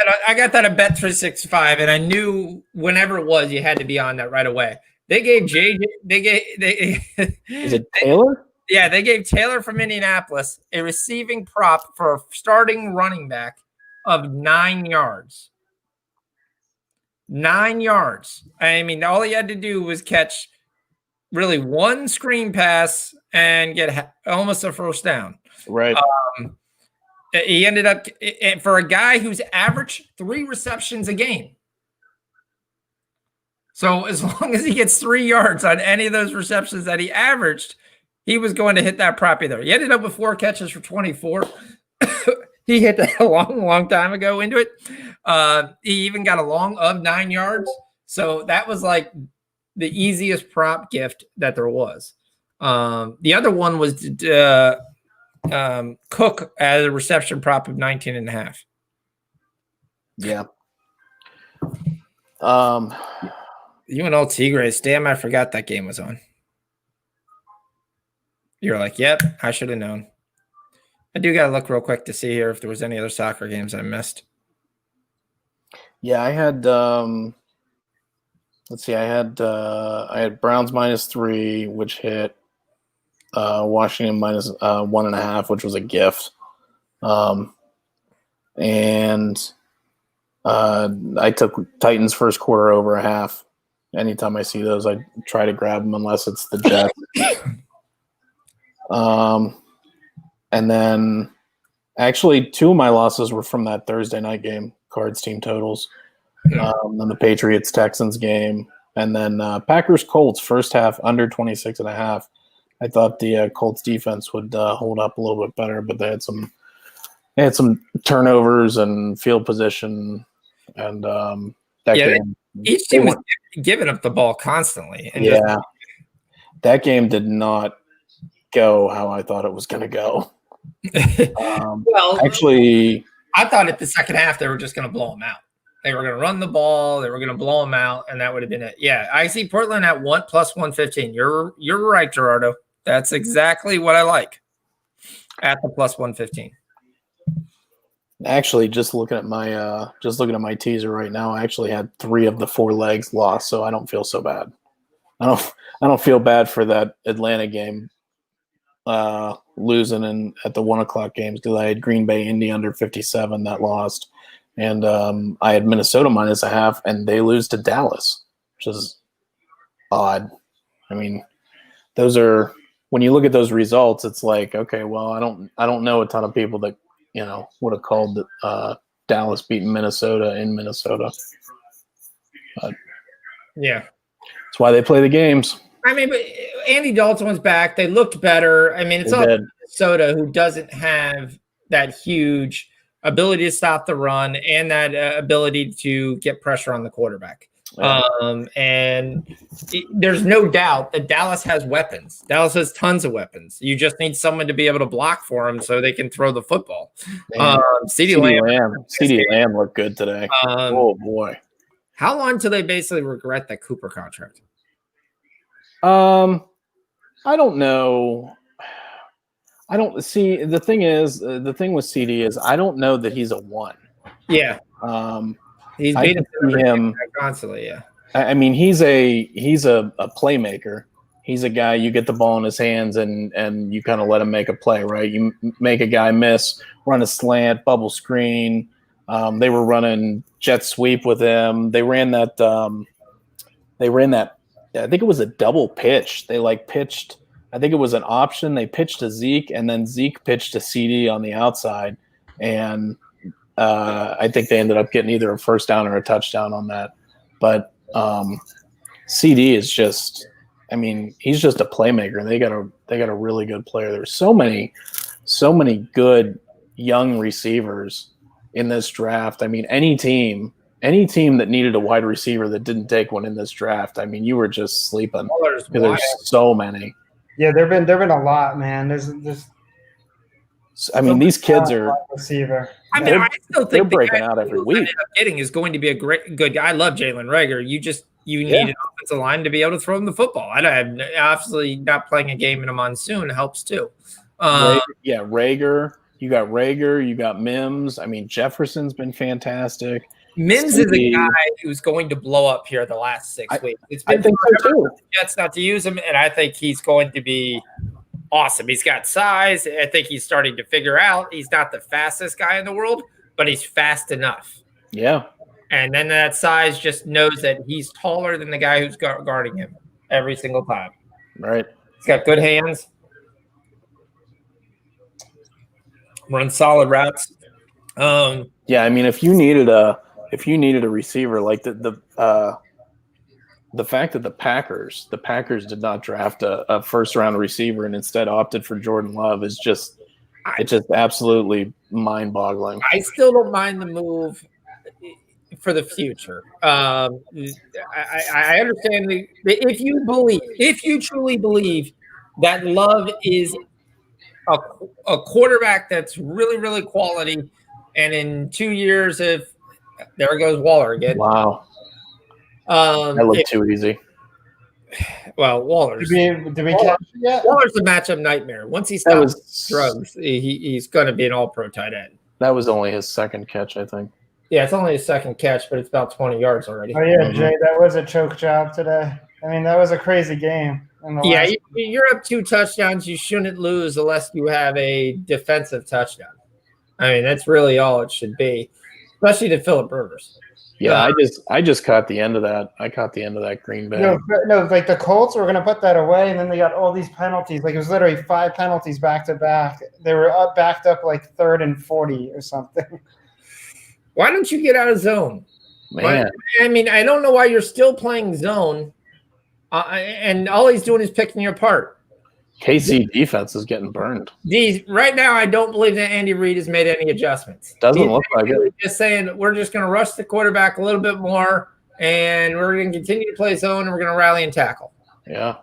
that at Bet365, and I knew whenever it was, you had to be on that right away. They gave JJ. Is it Taylor? Yeah, they gave Taylor from Indianapolis a receiving prop for a starting running back of 9 yards. 9 yards. I mean, all he had to do was catch really one screen pass and get almost a first down. Right. He ended up, for a guy who's averaged 3 receptions a game. So as long as he gets 3 yards on any of those receptions that he averaged, he was going to hit that prop either. He ended up with 4 catches for 24. He hit that a long time ago into it. He even got a long of 9 yards. So that was like the easiest prop gift that there was. The other one was Cook as a reception prop of 19.5. Yeah. UNL Tigres. Damn, I forgot that game was on. You're like, yep, I should have known. I do got to look real quick to see here if there was any other soccer games I missed. Yeah, I had let's see, I had Browns -3, which hit Washington -1.5, which was a gift. And I took Titans first quarter over a half. Anytime I see those, I try to grab them unless it's the Jets. And then actually 2 of my losses were from that Thursday night game, Cards team totals. Then the Patriots-Texans game. And then Packers-Colts first half under 26.5. I thought the Colts defense would hold up a little bit better, but they had some turnovers and field position. And game, each team was giving up the ball constantly. And that game did not go how I thought it was going to go. Actually, I thought at the second half they were just going to blow them out. They were going to run the ball, they were going to blow them out, and that would have been it. Yeah, I see Portland at +115. You're right, Gerardo. That's exactly what I like at the +115. Actually, just looking at my teaser right now, I actually had 3 of the 4 legs lost, so I don't feel so bad. I don't feel bad for that Atlanta game losing at the 1:00 games because I had Green Bay Indy under 57 that lost, and I had Minnesota -0.5, and they lose to Dallas, which is odd. I mean, those are when you look at those results, it's like, okay, well, I don't know a ton of people that would have called Dallas beating Minnesota in Minnesota. But yeah, that's why they play the games. I mean, but Andy Dalton was back. They looked better. I mean, it's all Minnesota who doesn't have that huge ability to stop the run and that ability to get pressure on the quarterback. Yeah. There's no doubt that Dallas has weapons. Dallas has tons of weapons. You just need someone to be able to block for them so they can throw the football. CeeDee Lamb looked good today. Oh boy. How long till they basically regret that Cooper contract? I don't know. I don't see. The thing with CD is I don't know that he's a one. Yeah. He's beating him constantly. Yeah. I mean, he's a playmaker. He's a guy you get the ball in his hands and you kind of let him make a play, right? You make a guy miss, run a slant, bubble screen. They were running jet sweep with him. They ran that. I think it was a double pitch. They pitched. I think it was an option. They pitched to Zeke, and then Zeke pitched to CD on the outside, and I think they ended up getting either a first down or a touchdown on that. But CD is just. I mean, he's just a playmaker. They got a really good player. There's so many good young receivers in this draft. I mean, any team that needed a wide receiver that didn't take one in this draft, I mean, you were just sleeping. There's so many. Yeah, there've been a lot, man. There's I mean, these kids are receiver. I mean, I still think they're breaking out every week. Getting is going to be a good guy. I love Jalen Reagor. You need an offensive line to be able to throw him the football. Obviously, not playing a game in a monsoon helps too. Reagor. You got Reagor. You got Mims. I mean, Jefferson's been fantastic. Mims is a guy who's going to blow up here the last 6 weeks. It's been I think so too. Jets not to use him, and I think he's going to be awesome. He's got size. I think he's starting to figure out he's not the fastest guy in the world, but he's fast enough. Yeah. And then that size just knows that he's taller than the guy who's guarding him every single time. Right. He's got good hands. Runs solid routes. Yeah, I mean, if you needed a receiver like the fact that the Packers did not draft a first round receiver and instead opted for Jordan Love is just absolutely mind boggling. I still don't mind the move for the future. I understand if you truly believe that Love is a quarterback that's really, really quality, and in 2 years, if there goes Waller again. Wow. That looked too easy. Well, Waller's. Did we catch it yet? Waller's a matchup nightmare. Once he stops drugs, he's going to be an all-pro tight end. That was only his second catch, I think. Yeah, it's only his second catch, but it's about 20 yards already. Oh, yeah, Jay, that was a choke job today. I mean, that was a crazy game. Yeah, you're up 2 touchdowns. You shouldn't lose unless you have a defensive touchdown. I mean, that's really all it should be, especially to Phillip Rivers. Yeah, I just caught the end of that. I caught the end of that Green Bay. No, like the Colts were going to put that away, and then they got all these penalties. Like it was literally 5 penalties back to back. They were backed up like 3rd and 40 or something. Why don't you get out of zone? Man. I mean, I don't know why you're still playing zone, and all he's doing is picking you apart. KC defense is getting burned. Right now, I don't believe that Andy Reid has made any adjustments. Doesn't look like it. Just saying, we're just going to rush the quarterback a little bit more, and we're going to continue to play zone, and we're going to rally and tackle. Yeah.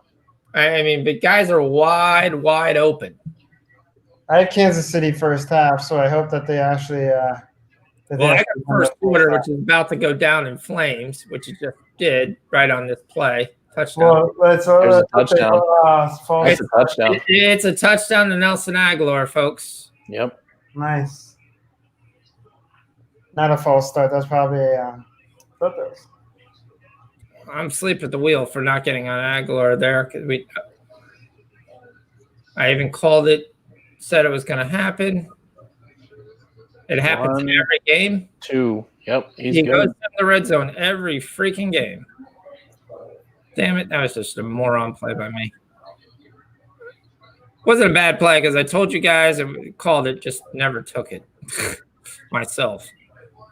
I mean, but guys are wide open. I have Kansas City first half, so I hope that they actually I got first quarter, which is about to go down in flames, which it just did right on this play. Touchdown. Well, There's a touchdown. It's a touchdown. It's a touchdown to Nelson Aguilar, folks. Yep. Nice. Not a false start. That's probably Clippers. I'm asleep at the wheel for not getting on Aguilar there because I even called it, said it was going to happen. It happens in every game. 2. Yep. He goes in the red zone every freaking game. Damn it. That was just a moron play by me. Wasn't a bad play because I told you guys and called it, just never took it myself.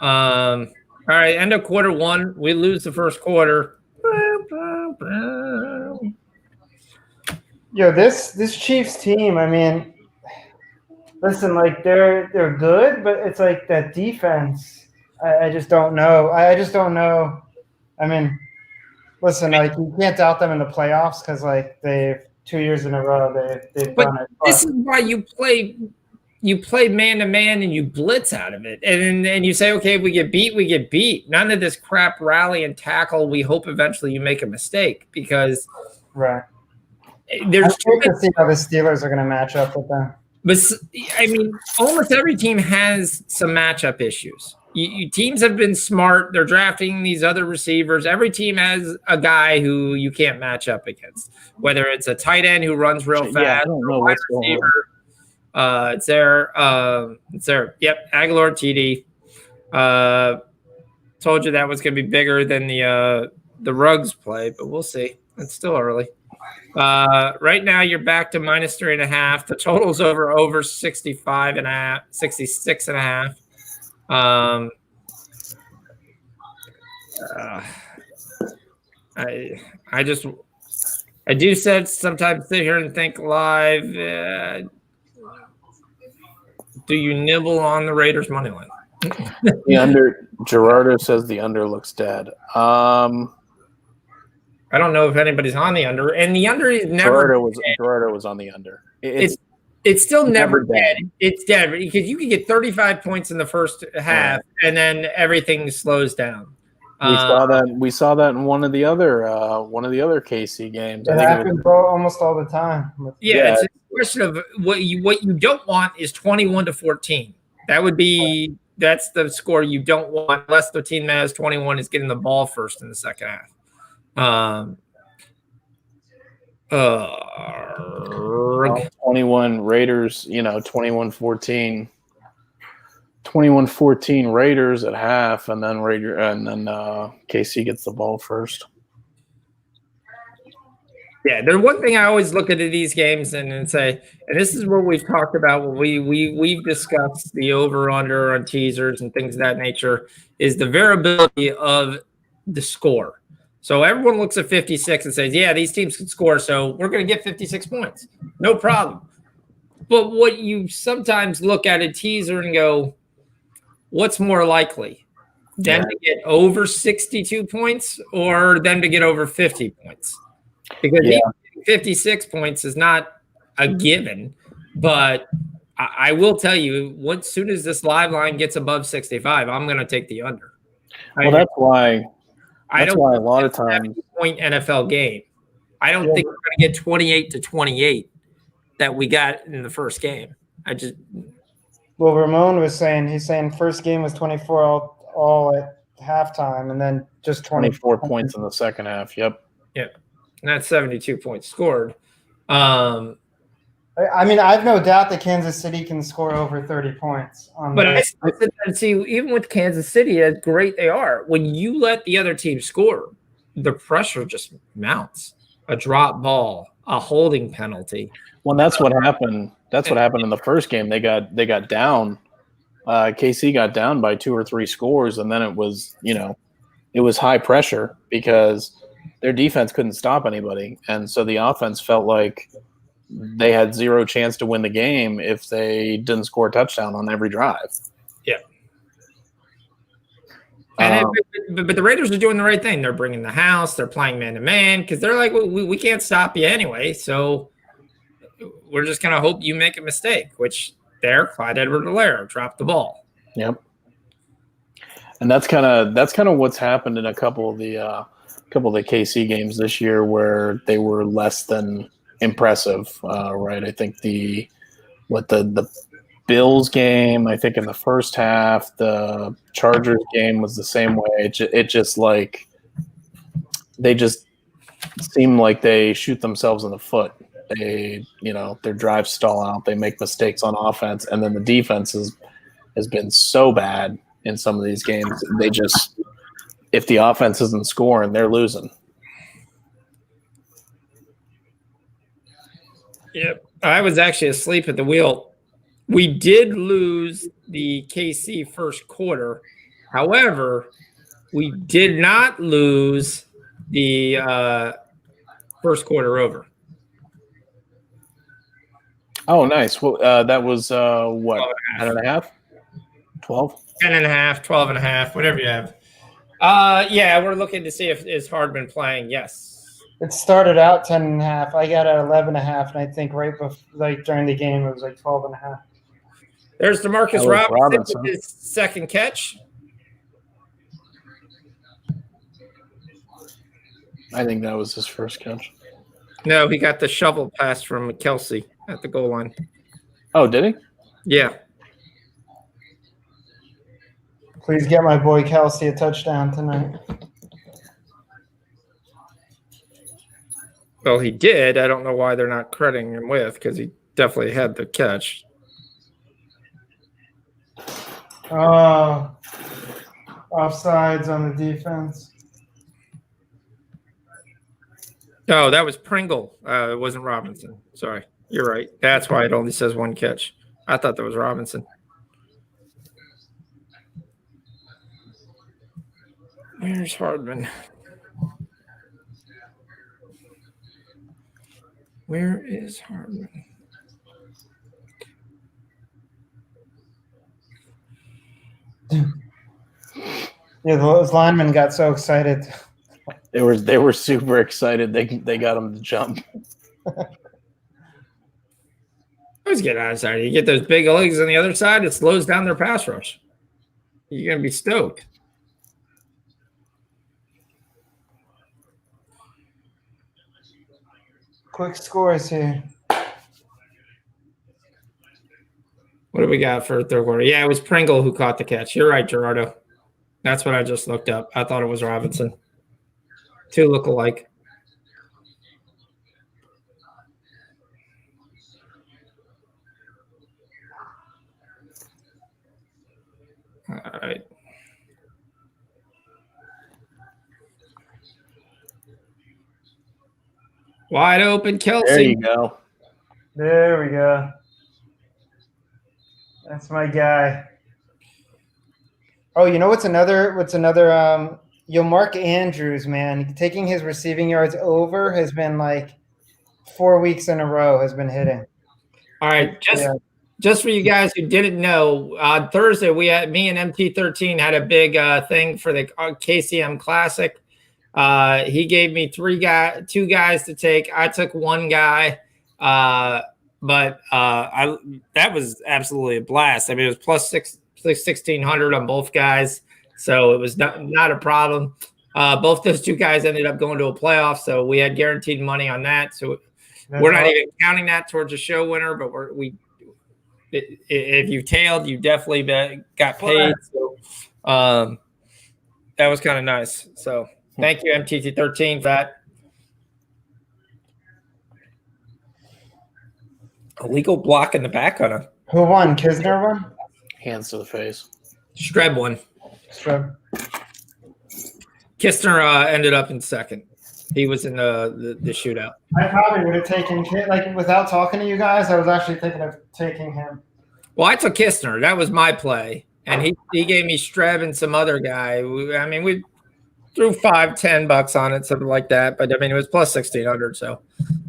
All right. End of quarter 1. We lose the first quarter. Yo, this Chiefs team, I mean, listen, like they're good, but it's like that defense. I just don't know. I just don't know. I mean, Listen, like you can't doubt them in the playoffs because like they've 2 years in a row they've But done it. this is why you play man to man and you blitz out of it. And you say, okay, if we get beat, we get beat. None of this crap rally and tackle. We hope eventually you make a mistake because Right. there's I'm curious to see how the Steelers are going to match up with them. But I mean, almost every team has some matchup issues. Teams have been smart. They're drafting these other receivers. Every team has a guy who you can't match up against, whether it's a tight end who runs real fast, I don't know what's going on. It's there. It's there. Yep, Aguilar TD. Told you that was going to be bigger than the Ruggs play, but we'll see. It's still early. Right now you're back to -3.5. The total's over 65.5, 66.5. I do sometimes sit here and think live. Do you nibble on the Raiders money line? The under. Gerardo says the under looks dead. I don't know if anybody's on the under, and the under is never. Gerardo was on the under. It's still never dead. dead. It's dead because you can get 35 points in the first half, and then everything slows down. We saw that in one of the other KC games. It happens almost all the time. It's a question of what you don't want is 21-14. That's the score you don't want unless the team that has 21 is getting the ball first in the second half. 21 Raiders, 21-14. 21-14 Raiders at half, and then KC gets the ball first. Yeah, there's one thing I always look at these games and say, and this is what we've talked about when we've discussed the over/under on teasers and things of that nature, is the variability of the score. So everyone looks at 56 and says, yeah, these teams can score, so we're going to get 56 points. No problem. But what you sometimes look at a teaser and go, what's more likely? Them to get over 62 points or them to get over 50 points? Because 56 points is not a given, but I will tell you, as soon as this live line gets above 65, I'm going to take the under. Well, that's why a lot of times point NFL game. I don't think we're going to get 28-28 that we got in the first game. Well, Ramon was saying he's saying first game was 24 all at halftime, and then just 24 points in the second half. Yep. And that's 72 points scored. I mean, I have no doubt that Kansas City can score over 30 points. But see, even with Kansas City, as great they are, when you let the other team score, the pressure just mounts. A drop ball, a holding penalty. Well, that's what happened. That's what happened in the first game. They got down. KC got down by 2 or 3 scores, and then it was high pressure because their defense couldn't stop anybody, and so the offense felt like they had zero chance to win the game if they didn't score a touchdown on every drive. Yeah. But the Raiders are doing the right thing. They're bringing the house. They're playing man-to-man because they're like, we can't stop you anyway, so we're just going to hope you make a mistake, which Clyde Edwards-Helaire dropped the ball. Yep. And that's kind of what's happened in a couple of the KC games this year where they were less than impressive, right? I think the Bills game, I think in the first half, the Chargers game was the same way. It just like they just seem like they shoot themselves in the foot. Their drives stall out. They make mistakes on offense, and then the defense has been so bad in some of these games. They just, if the offense isn't scoring, they're losing. Yep. I was actually asleep at the wheel. We did lose the KC first quarter. However, we did not lose the first quarter over. Oh, nice. Well, that was what, 10.5? 12? 10.5, 12.5, whatever you have. Yeah, we're looking to see if is Hardman playing. Yes. It started out 10.5. I got at 11.5, and I think right before, like during the game, it was like 12.5. There's DeMarcus Alex Robinson with his second catch. I think that was his first catch. No, he got the shovel pass from Kelsey at the goal line. Oh, did he? Yeah. Please get my boy Kelsey a touchdown tonight. Well, he did. I don't know why they're not crediting him with because he definitely had the catch. Oh, offsides on the defense. No, that was Pringle. It wasn't Robinson. Sorry. You're right. That's why it only says one catch. I thought that was Robinson. Where's Hardman? Where is Hardman? Yeah, those linemen got so excited. They were super excited. They got him to jump. Always get outside. You get those big legs on the other side, it slows down their pass rush. You're gonna be stoked. Quick scores here. What do we got for third quarter? Yeah, it was Pringle who caught the catch. You're right, Gerardo. That's what I just looked up. I thought it was Robinson. Two look alike. All right. Wide open, Kelsey. There you go. There we go. That's my guy. Oh, you know what's another Mark Andrews, man, taking his receiving yards over has been like 4 weeks in a row has been hitting. All right, just for you guys who didn't know, on Thursday me and MT13 had a big thing for the KCM Classic. He gave me two guys to take. I took one guy, but that was absolutely a blast. I mean, it was plus 1,600 on both guys, so it was not a problem. Both those two guys ended up going to a playoff, so we had guaranteed money on that. So we're not even counting that towards a show winner, but if you tailed, you definitely got paid. So that was kind of nice. So thank you, MTT13, for that. Illegal block in the back on him. Who won? Kisner won? Hands to the face. Streb won. Streb. Kistner ended up in second. He was in the shootout. I probably would have taken without talking to you guys. I was actually thinking of taking him. Well, I took Kistner. That was my play, and he gave me Streb and some other guy. We threw $5-10 on it, something like that. But I mean, it was plus 1,600. So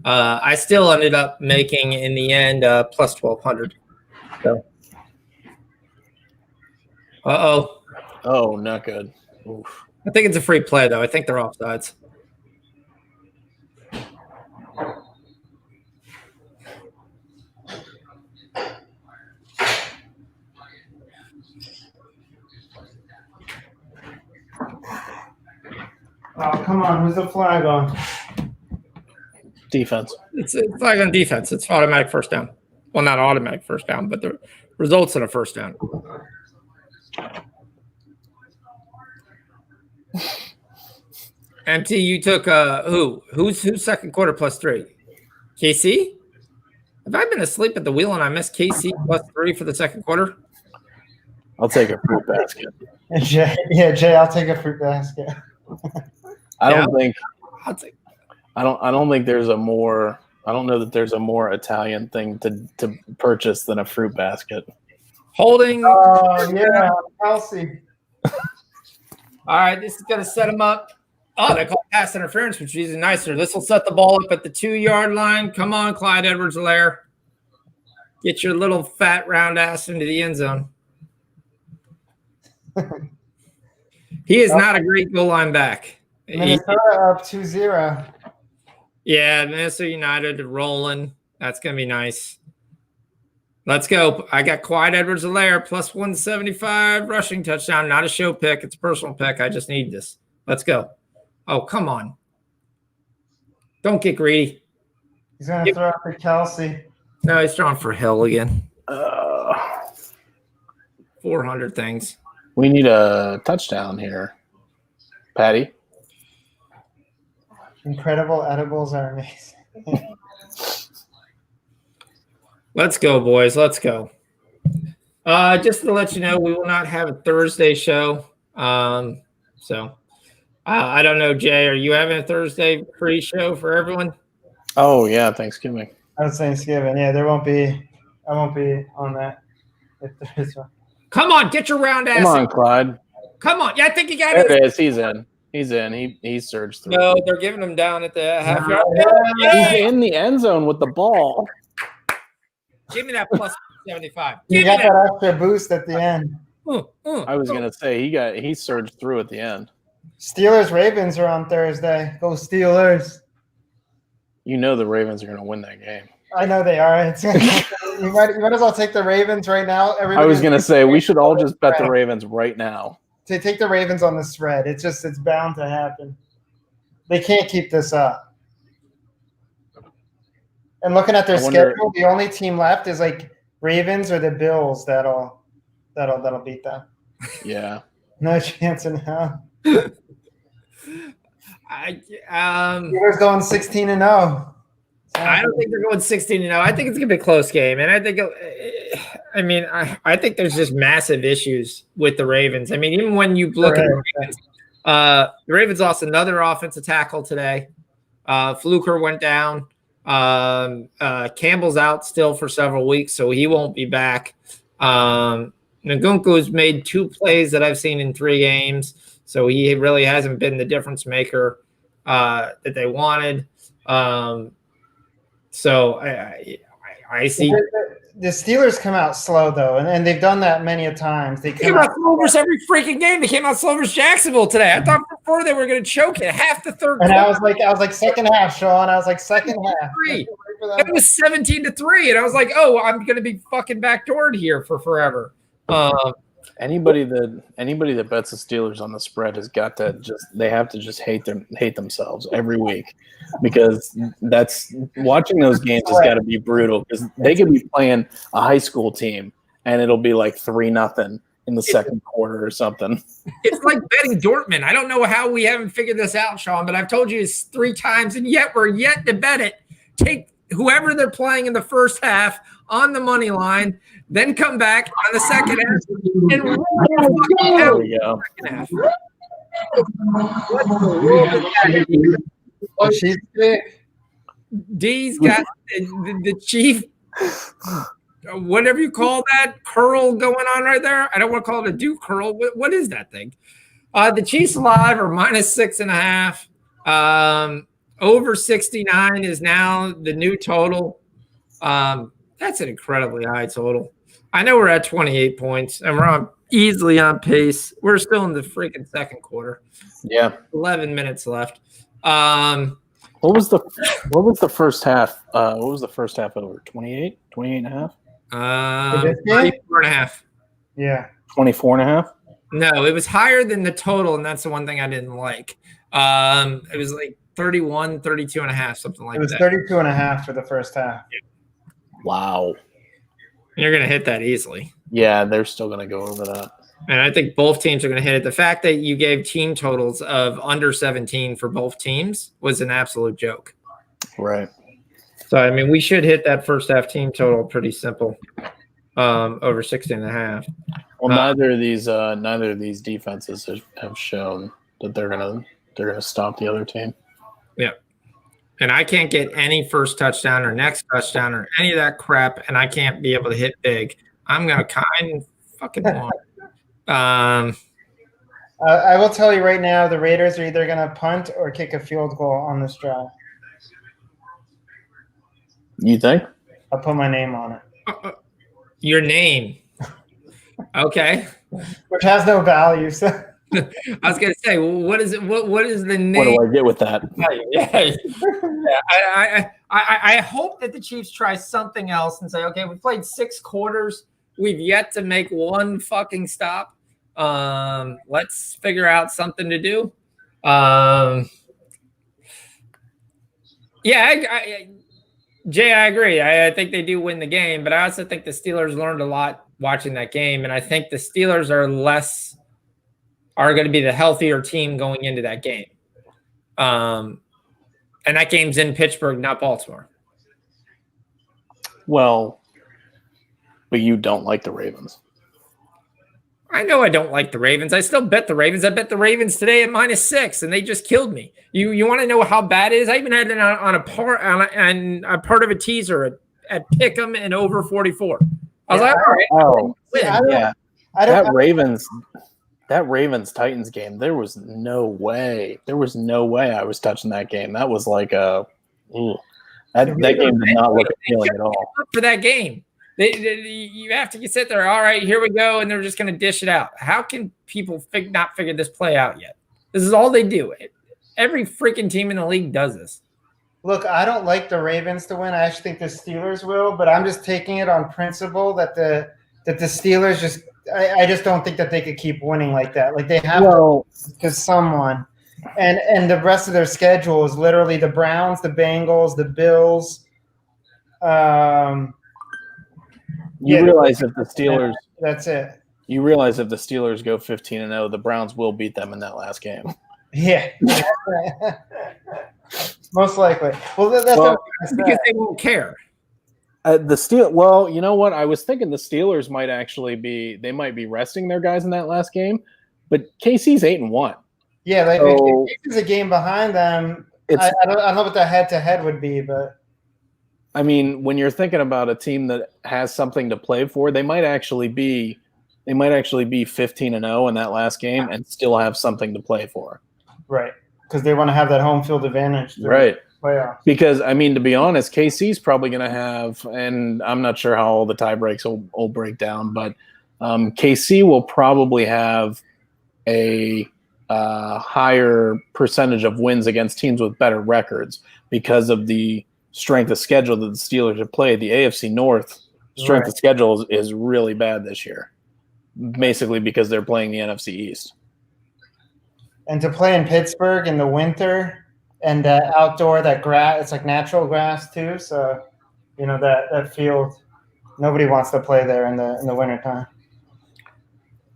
I still ended up making in the end plus 1,200. So. Oh, not good. Oof. I think it's a free play, though. I think they're offsides. Oh, come on. Who's the flag on? Defense. It's a flag on defense. It's automatic first down. Well, not automatic first down, but the results in a first down. MT, you took who? Who's second quarter plus 3? KC? Have I been asleep at the wheel and I missed KC plus 3 for the second quarter? I'll take a fruit basket. Jay, I'll take a fruit basket. I don't think there's a more. I don't know that there's a more Italian thing to purchase than a fruit basket. Holding. Oh yeah, Kelsey. All right, this is going to set him up. Oh, they call pass interference, which is even nicer. This will set the ball up at the 2-yard line. Come on, Clyde Edwards-Helaire. Get your little fat round ass into the end zone. He is not a great goal line back. Minnesota up 2-0. Yeah, Minnesota United rolling. That's going to be nice. Let's go. I got Clyde Edwards-Helaire plus 175 rushing touchdown. Not a show pick. It's a personal pick. I just need this. Let's go. Oh, come on. Don't get greedy. He's going to throw out for Kelsey. No, he's throwing for Hill again. 400 things. We need a touchdown here. Patty? Incredible edibles are amazing. Let's go, boys. Let's go. Just to let you know, we will not have a Thursday show. So I don't know, Jay. Are you having a Thursday pre-show for everyone? Oh, yeah, Thanksgiving. That's Thanksgiving. Yeah, I won't be on that if there is one. Come on, get your round ass. Come on, in. Clyde. Come on. Yeah, I think you got There it. it is. He's in. He's in. He surged through. No, they're giving him down at the half yard. He's in the end zone with the ball. Give me that plus 75. You Give got me that. that extra boost at the end. I was gonna say he surged through at the end. Steelers Ravens are on Thursday. Go Steelers. You know the Ravens are gonna win that game. I know they are. You might as well take the Ravens right now. I was gonna say we should all just bet the Ravens right now. To take the Ravens on the spread. It's bound to happen. They can't keep this up. And looking at their schedule, the only team left is like Ravens or the Bills that'll beat them. Yeah. No chance in hell. Steelers going 16-0. I don't think they're going 16-0. I think it's gonna be a close game, and I think, I think there's just massive issues with the Ravens. I mean, even when you look at the Ravens lost another offensive tackle today. Fluker went down. Campbell's out still for several weeks, so he won't be back. Nkunku's made 2 plays that I've seen in 3 games, so he really hasn't been the difference maker that they wanted. So I see. The Steelers come out slow, though, and they've done that many a times. They came out slow versus every freaking game. They came out slow versus Jacksonville today. I thought before they were going to choke it half the third and quarter. I was like second half, Sean. I was like second half. It was 17-3, and I was like, oh, I'm going to be fucking backdoored here for forever. Anybody that bets the Steelers on the spread has got to they have to just hate themselves every week, because that's watching those games has got to be brutal, because they could be playing a high school team and it'll be like 3-0 in the second quarter or something. It's like betting Dortmund. I don't know how we haven't figured this out, Sean, but I've told you this 3 times, and yet we're yet to bet it. Take whoever they're playing in the first half on the money line, then come back on the second half and roll there we go. Oh, she's sick. D's got the chief, whatever you call that, curl going on right there. I don't want to call it a Duke curl. What is that thing? The Chiefs live are -6.5. Over 69 is now the new total. That's an incredibly high total. I know we're at 28 points, and we're easily on pace. We're still in the freaking second quarter. Yeah. 11 minutes left. What was the first half? What was the first half over? 28? 28.5? 34.5. Yeah. 24.5? No, it was higher than the total, and that's the one thing I didn't like. It was like 31, 32.5, something like that. It was 32.5 for the first half. Wow. You're going to hit that easily. Yeah, they're still going to go over that. And I think both teams are going to hit it. The fact that you gave team totals of under 17 for both teams was an absolute joke. Right. So, I mean, we should hit that first half team total pretty simple, over 16.5. Well, neither of these defenses have shown that they're gonna stop the other team. Yeah. And I can't get any first touchdown or next touchdown or any of that crap, and I can't be able to hit big. I'm going to kind of fucking want. I will tell you right now, the Raiders are either going to punt or kick a field goal on this drive. You think? I'll put my name on it. Your name. Okay. Which has no value. So. I was gonna say, what is it? What is the name? What do I get with that? Yeah. I hope that the Chiefs try something else and say, okay, we played 6 quarters. We've yet to make one fucking stop. Let's figure out something to do. Jay, I agree. I think they do win the game, but I also think the Steelers learned a lot watching that game, and I think the Steelers are going to be the healthier team going into that game. And that game's in Pittsburgh, not Baltimore. Well, but you don't like the Ravens. I know I don't like the Ravens. I still bet the Ravens. I bet the Ravens today at -6, and they just killed me. You want to know how bad it is? I even had it on a part of a teaser at Pick'em and over 44. I was like, all right. Oh, yeah. That Ravens Titans game, there was no way. There was no way I was touching that game. That was like that game did not look appealing at all. For that game, you have to sit there. All right, here we go, and they're just going to dish it out. How can people not figure this play out yet? This is all they do. Every freaking team in the league does this. Look, I don't like the Ravens to win. I actually think the Steelers will, but I'm just taking it on principle that the Steelers just. I just don't think that they could keep winning like that. Like they have to someone, and the rest of their schedule is literally the Browns, the Bengals, the Bills. You realize if the Steelers. That's it. You realize if the Steelers go 15-0, the Browns will beat them in that last game. Yeah. Most likely. Well, that's because they won't care. Well, you know what? I was thinking the Steelers might actually be resting their guys in that last game, but KC's 8-1. Yeah, KC's a game behind them. I don't know what the head-to-head would be, but I mean, when you're thinking about a team that has something to play for, they might actually be 15-0 in that last game and still have something to play for. Right, because they want to have that home field advantage. Right. Playoffs. Because, I mean, to be honest, KC's probably going to have, and I'm not sure how all the tie breaks will break down, but KC will probably have a higher percentage of wins against teams with better records because of the strength of schedule that the Steelers have played. The AFC North strength of schedule is really bad this year, basically because they're playing the NFC East. And to play in Pittsburgh in the winter and outdoor, that grass, it's like natural grass too. So, that field, nobody wants to play there in the wintertime.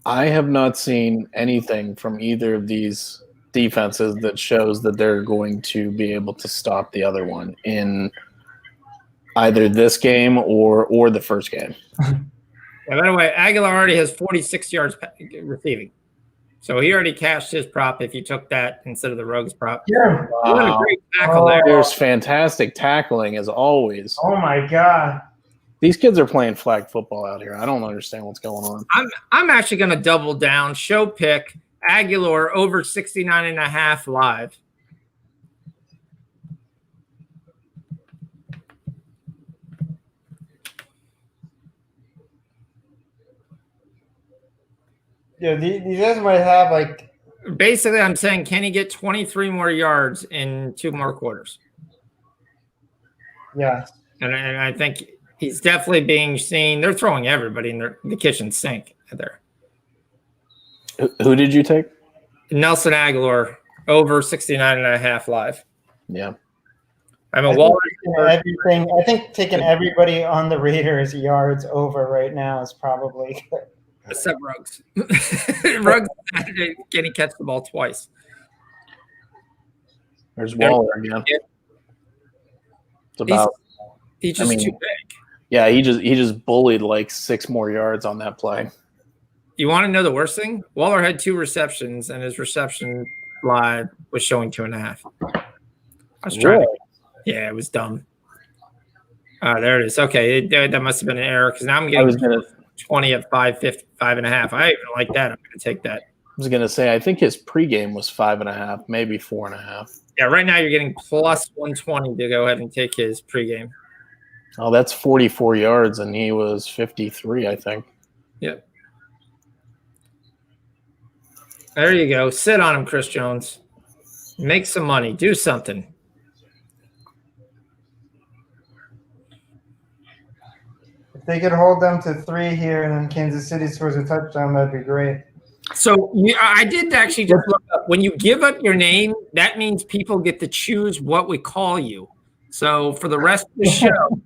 I have not seen anything from either of these defenses that shows that they're going to be able to stop the other one in either this game or the first game. Yeah, by the way, Aguilar already has 46 yards receiving. So he already cashed his prop if you took that instead of the Ruggs prop. Yeah. What a great tackle there. There's fantastic tackling as always. Oh, my God. These kids are playing flag football out here. I don't understand what's going on. I'm actually going to double down. Show pick Aguilar over 69.5 live. Yeah, these guys might have like. Basically, I'm saying, can he get 23 more yards in 2 more quarters? Yeah. And I think he's definitely being seen. They're throwing everybody in the kitchen sink there. Who did you take? Nelson Aguilar over 69.5 live. Yeah. I'm a Waller. Everything. I think taking everybody on the Raiders yards over right now is probably good. Except Ruggs. Ruggs, can he catch the ball twice? There's Waller again. It's about. He's just too big. Yeah, he just bullied like 6 more yards on that play. You want to know the worst thing? Waller had 2 receptions, and his reception live was showing 2.5. I was trying. Yeah, it was dumb. There it is. Okay, that must have been an error because now I'm getting 20 at 5.50, 5.5. I even like that. I'm going to take that. I was going to say, I think his pregame was 5.5, maybe 4.5. Yeah, right now you're getting plus 120 to go ahead and take his pregame. Oh, that's 44 yards, and he was 53, I think. Yep. There you go. Sit on him, Chris Jones. Make some money. Do something. If they could hold them to 3 here and then Kansas City scores a touchdown, that'd be great. So I did actually just look up. When you give up your name, that means people get to choose what we call you. So for the rest of the show,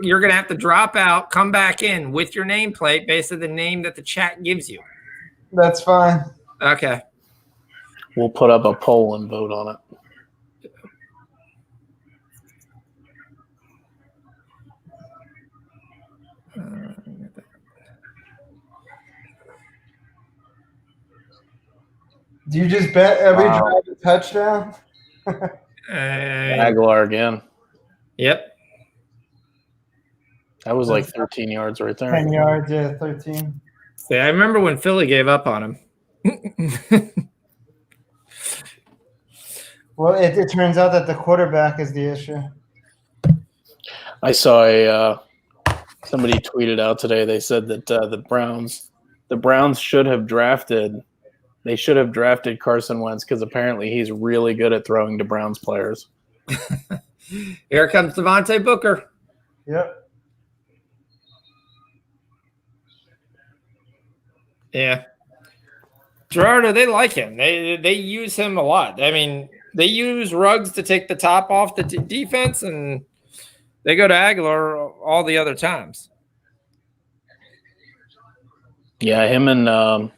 you're going to have to drop out, come back in with your nameplate based on the name that the chat gives you. That's fine. Okay. We'll put up a poll and vote on it. Do you just bet every drive a touchdown? Aguilar again. Yep. That was like 13 yards right there. 10 yards, yeah, 13. See, I remember when Philly gave up on him. Well, it turns out that the quarterback is the issue. I saw somebody tweeted out today. They said that the Browns should have drafted. They should have drafted Carson Wentz because apparently he's really good at throwing to Browns players. Here comes Devontae Booker. Yep. Yeah. Gerardo, they like him. They use him a lot. I mean, they use Ruggs to take the top off the defense, and they go to Aguilar all the other times. Yeah, him and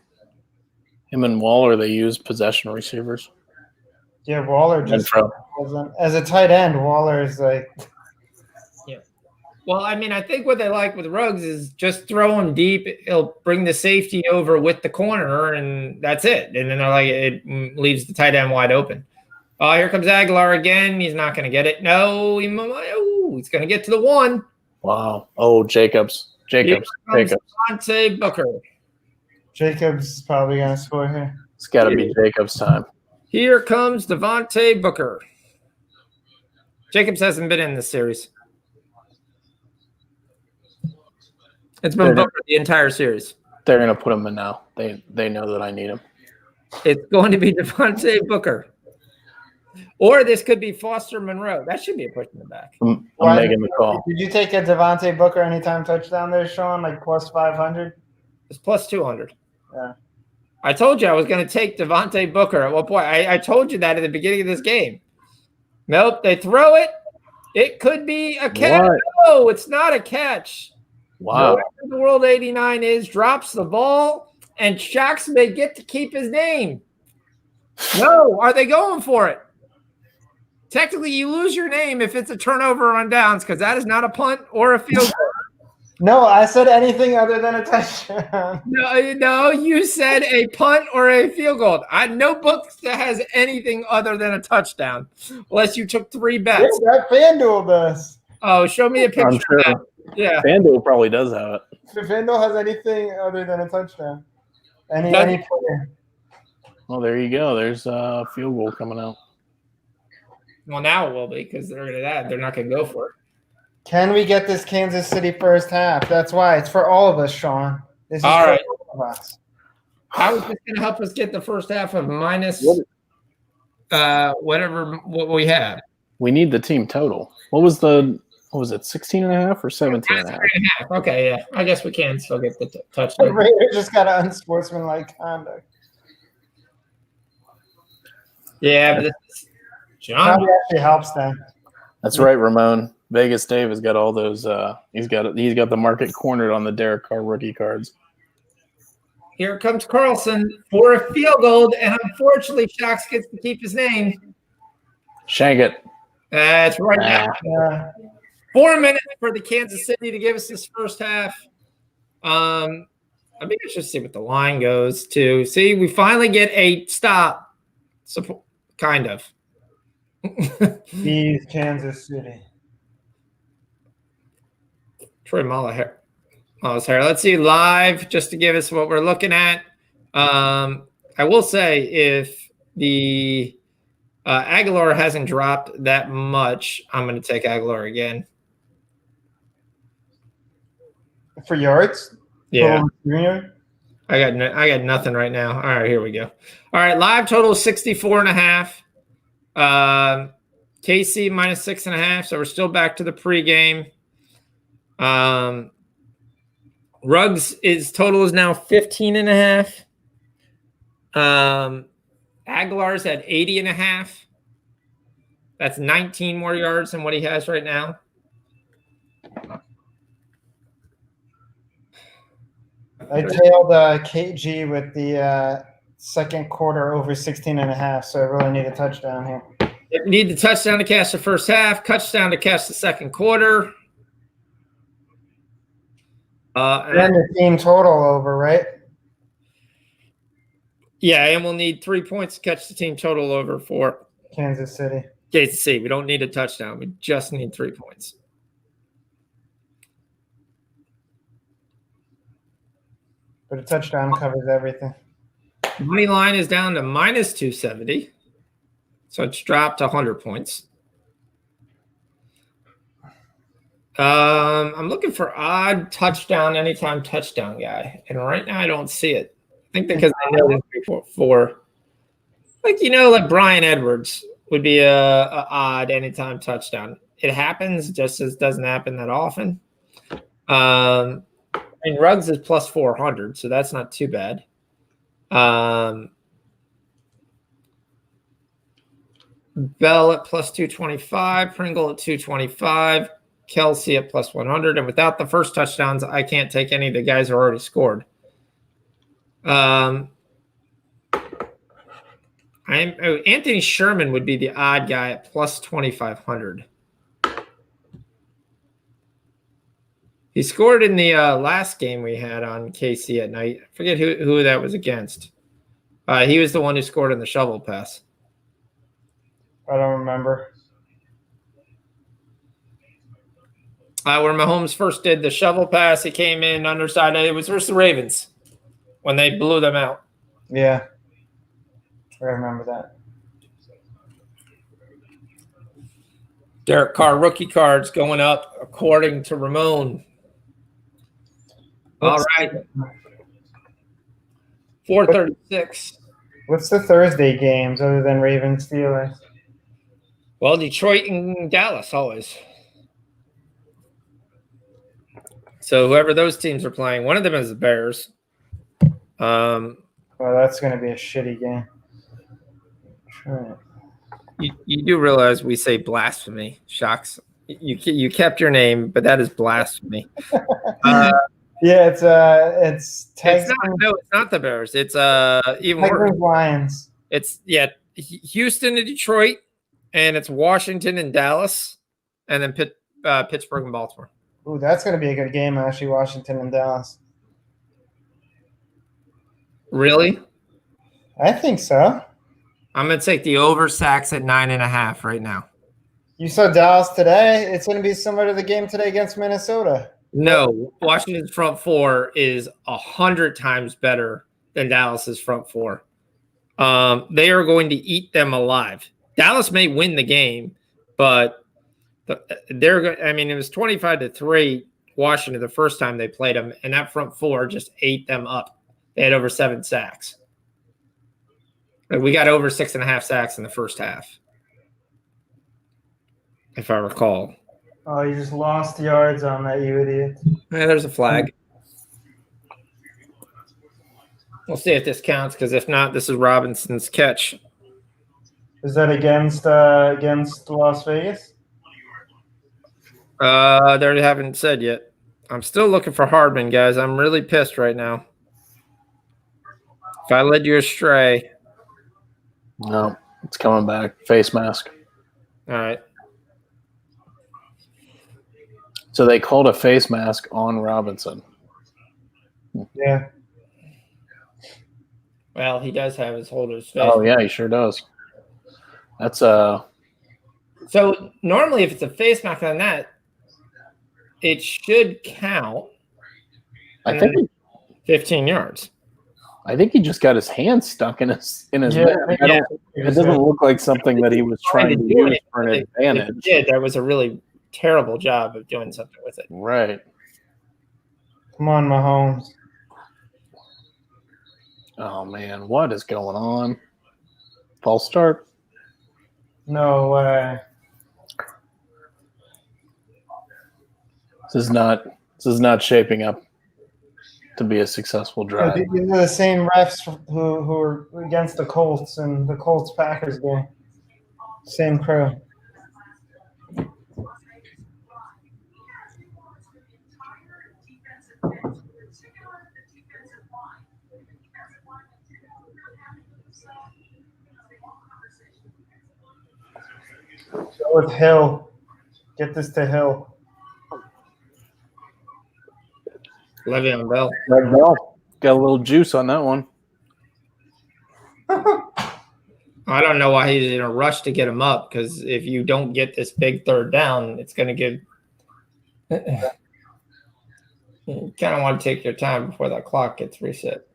Waller, they use possession receivers. Yeah, Waller just as a tight end. Waller is like. Yeah. Well, I mean, I think what they like with Ruggs is just throw him deep. He'll bring the safety over with the corner, and that's it. And then they're like, it leaves the tight end wide open. Oh, here comes Aguilar again. He's not going to get it. No, he's going to get to the 1. Wow. Oh, Jacobs. Devontae Booker. Jacobs is probably going to score here. It's got to be Jacobs' time. Here comes Devontae Booker. Jacobs hasn't been in this series. It's been Booker the entire series. They're going to put him in now. They know that I need him. It's going to be Devontae Booker. Or this could be Foster Monroe. That should be a push in the back. I'm making the call. Did you take a Devontae Booker anytime touchdown there, Sean? Like plus 500? It's plus 200. Yeah. I told you I was going to take Devontae Booker at one point. I told you that at the beginning of this game. Nope, they throw it. It could be a catch. What? No, it's not a catch. Wow. Whoever the World 89 is drops the ball, and Shocks may get to keep his name. No, are they going for it? Technically, you lose your name if it's a turnover on downs because that is not a punt or a field goal. No, I said anything other than a touchdown. No, you said a punt or a field goal. No book that has anything other than a touchdown, unless you took 3 bets. Yeah, that FanDuel does. Oh, show me a picture I'm of sure. that. Yeah. FanDuel probably does have it. If FanDuel has anything other than a touchdown. Any player. Well, there you go. There's a field goal coming out. Well, now it will be because they're not going to go for it. Can we get this Kansas City first half? That's why. It's for all of us, Sean. This is All for right. all of us. How is this going to help us get the first half of minus what we have? We need the team total. What was it, 16 and a half or 17 and a half? Okay, yeah. I guess we can still get the touchdown. The Raiders just got an unsportsmanlike conduct. Yeah, but this is John. Probably actually helps them. That's right, Ramon. Vegas Dave has got all those. He's got the market cornered on the Derek Carr rookie cards. Here comes Carlson for a field goal, and unfortunately, Shocks gets to keep his name. Shank it. That's right now. Yeah. 4 minutes for the Kansas City to give us this first half. I mean, let's just see what the line goes to. See, we finally get a stop. So, kind of. He's Kansas City. Troy Muller's hair. Let's see live just to give us what we're looking at. I will say if the Aguilar hasn't dropped that much, I'm going to take Aguilar again. For yards? Yeah. Junior? I got nothing right now. All right, here we go. All right, live total 64.5. KC minus 6.5. So we're still back to the pregame. Ruggs total is now 15.5. Aguilar's at 80.5. That's 19 more yards than what he has right now. I tailed KG with the second quarter over 16.5, so I really need a touchdown here. Need the touchdown to cash the first half, touchdown to cash the second quarter. And the team total over, right? Yeah, and we'll need 3 points to catch the team total over for Kansas City. Kansas City. We don't need a touchdown. We just need 3 points. But a touchdown covers everything. Money line is down to minus 270. So it's dropped 100 points. I'm looking for odd touchdown, anytime touchdown guy. And right now I don't see it. I think because I know this before. Like, like Brian Edwards would be a odd anytime touchdown. It happens, just as doesn't happen that often. Ruggs is plus 400, so that's not too bad. Bell at plus 225, Pringle at 225, Kelsey at plus 100. And without the first touchdowns, I can't take any of the guys who already scored. Anthony Sherman would be the odd guy at plus 2,500. He scored in the last game we had on KC at night. I forget who that was against. He was the one who scored in the shovel pass. I don't remember. Where Mahomes first did the shovel pass, he came in underside. It was versus the Ravens when they blew them out. Yeah. I remember that. Derek Carr rookie cards going up according to Ramon. All right. 436. What's the Thursday games other than Ravens Steelers? Well, Detroit and Dallas always. So whoever those teams are playing, one of them is the Bears. Well, that's going to be a shitty game. Sure. You do realize we say blasphemy, Shocks. You kept your name, but that is blasphemy. Yeah, it's Texans. It's not the Bears. It's even Texans, worse. Lions. It's Houston and Detroit, and it's Washington and Dallas, and then Pittsburgh and Baltimore. Ooh, that's going to be a good game, actually, Washington and Dallas. Really? I think so. I'm going to take the over sacks at 9.5 right now. You saw Dallas today. It's going to be similar to the game today against Minnesota. No, Washington's front four is 100 times better than Dallas's front four. They are going to eat them alive. Dallas may win the game, but it was 25-3 Washington the first time they played them, and that front four just ate them up. They had over 7 sacks. We got over 6.5 sacks in the first half, if I recall. Oh, you just lost yards on that, you idiot. Yeah, there's a flag. We'll see if this counts, because if not, this is Robinson's catch. Is that against Las Vegas? They haven't said yet. I'm still looking for Hardman, guys. I'm really pissed right now. If I led you astray. No, it's coming back. Face mask. All right. So they called a face mask on Robinson. Yeah. Well, he does have his holder's face. Oh, yeah, he sure does. That's So normally if it's a face mask on that, it should count. I think 15 yards. I think he just got his hand stuck in his neck. It doesn't look like something that he was trying to use for an advantage. Yeah, that was a really terrible job of doing something with it. Right. Come on, Mahomes. Oh man, what is going on? False start. No way. This is not shaping up to be a successful drive. These are the same refs who were against the Colts and the Colts Packers game. Same crew. Go with Hill. Get this to Hill. Le'Veon Bell. Got a little juice on that one. I don't know why he's in a rush to get him up, because if you don't get this big third down, it's going to give. You kind of want to take your time before that clock gets reset.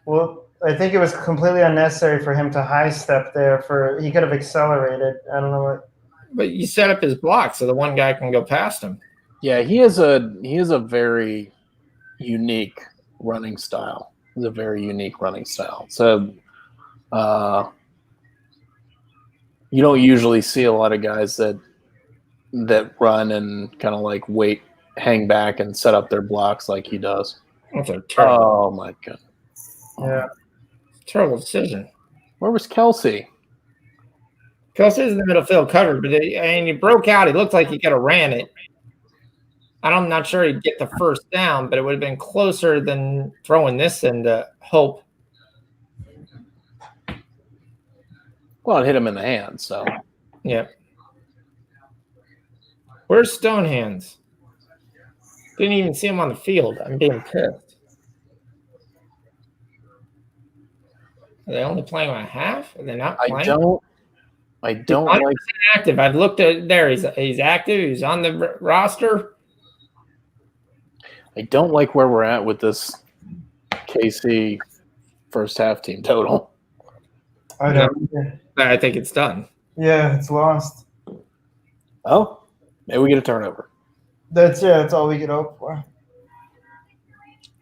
Well, I think it was completely unnecessary for him to high step there. He could have accelerated. I don't know what. But you set up his block so the one guy can go past him. Yeah, he is a very unique running style. He's a very unique running style. So you don't usually see a lot of guys that run and kind of like wait, hang back, and set up their blocks like he does. That's a terrible, Oh my god! Yeah. terrible decision. Where was Kelsey? Kelsey's in the middle field covered, but he broke out. He looked like he could have ran it. I'm not sure he'd get the first down, but it would have been closer than throwing this into Hope. Well, it hit him in the hand. So Yeah. Where's Stonehands? Didn't even see him on the field. I'm being pissed. Are they only playing on a half? Are they not playing? I don't like active. I've looked at there. He's active. He's on the roster. I don't like where we're at with this KC first half team total. I don't. I think it's done. Yeah, it's lost. Oh, maybe we get a turnover. That's all we could hope for.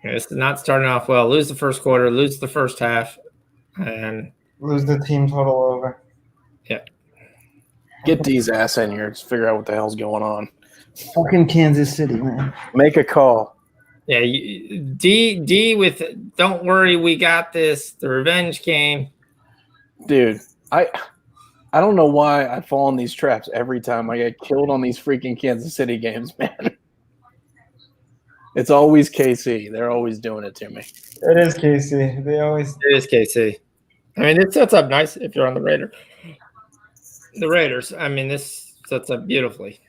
It's not starting off well. Lose the first quarter, lose the first half, and Lose the team total over. yeah. Get D's ass in here. Just figure out what the hell's going on. Fucking Kansas City, man. Make a call. Yeah, D with don't worry, we got this. The revenge game. Dude, I don't know why I fall in these traps every time I get killed on these freaking Kansas City games, man. It's always KC. They're always doing it to me. It is KC. They always. It is KC. I mean, it sets up nice if you're on the Raiders. The Raiders. I mean, this sets up beautifully.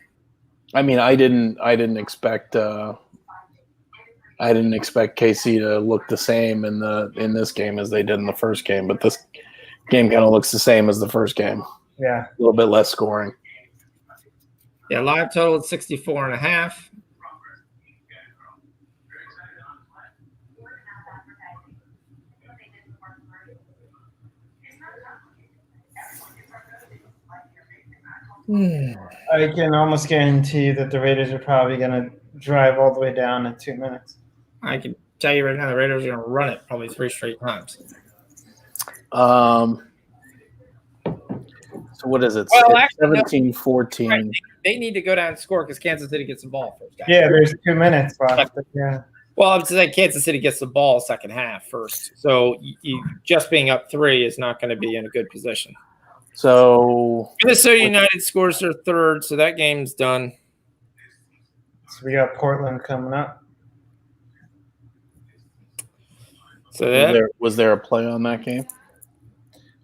I mean, I didn't expect KC to look the same in this game as they did in the first game, but this game kind of looks the same as the first game. Yeah. A little bit less scoring. Yeah, live total at 64.5. I can almost guarantee that the Raiders are probably going to drive all the way down in 2 minutes. I can tell you right now, the Raiders are going to run it probably 3 straight times. So what is it? Well, actually, 17-14. Right. They need to go down and score because Kansas City gets the ball first. Guys. Yeah, there's 2 minutes left. Yeah. Well, I'm saying Kansas City gets the ball second half first. So you just being up 3 is not going to be in a good position. So Minnesota United scores their third, so that game's done. So we got Portland coming up. So that was there a play on that game?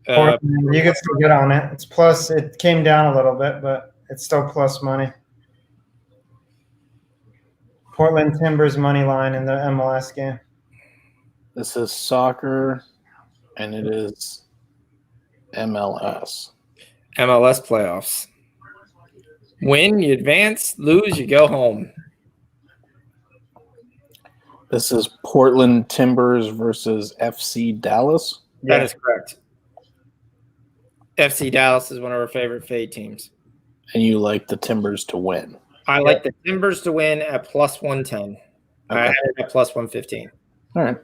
Portland, you can still get on it. It's plus. It came down a little bit, but it's still plus money. Portland Timbers money line in the MLS game. This is soccer, and it is MLS. MLS playoffs. Win, you advance. Lose, you go home. This is Portland Timbers versus FC Dallas. That is correct. FC Dallas is one of our favorite fade teams. And you like the Timbers to win. I like the Timbers to win at plus 110. I had it at plus 115. All right.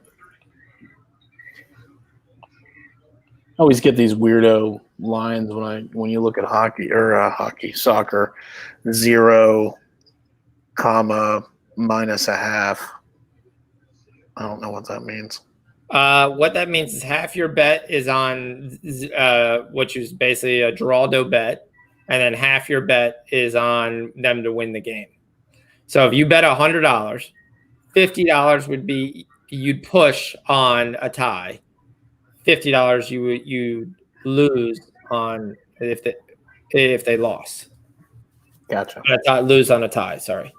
always get these weirdo lines when you look at soccer, 0, comma, minus a half. I don't know what that means. What that means is half your bet is on which is basically a draw no bet, and then half your bet is on them to win the game. So if you bet $100, $50 would be you'd push on a tie. $50 you lose on if they lost. Gotcha. Lose on a tie. Sorry.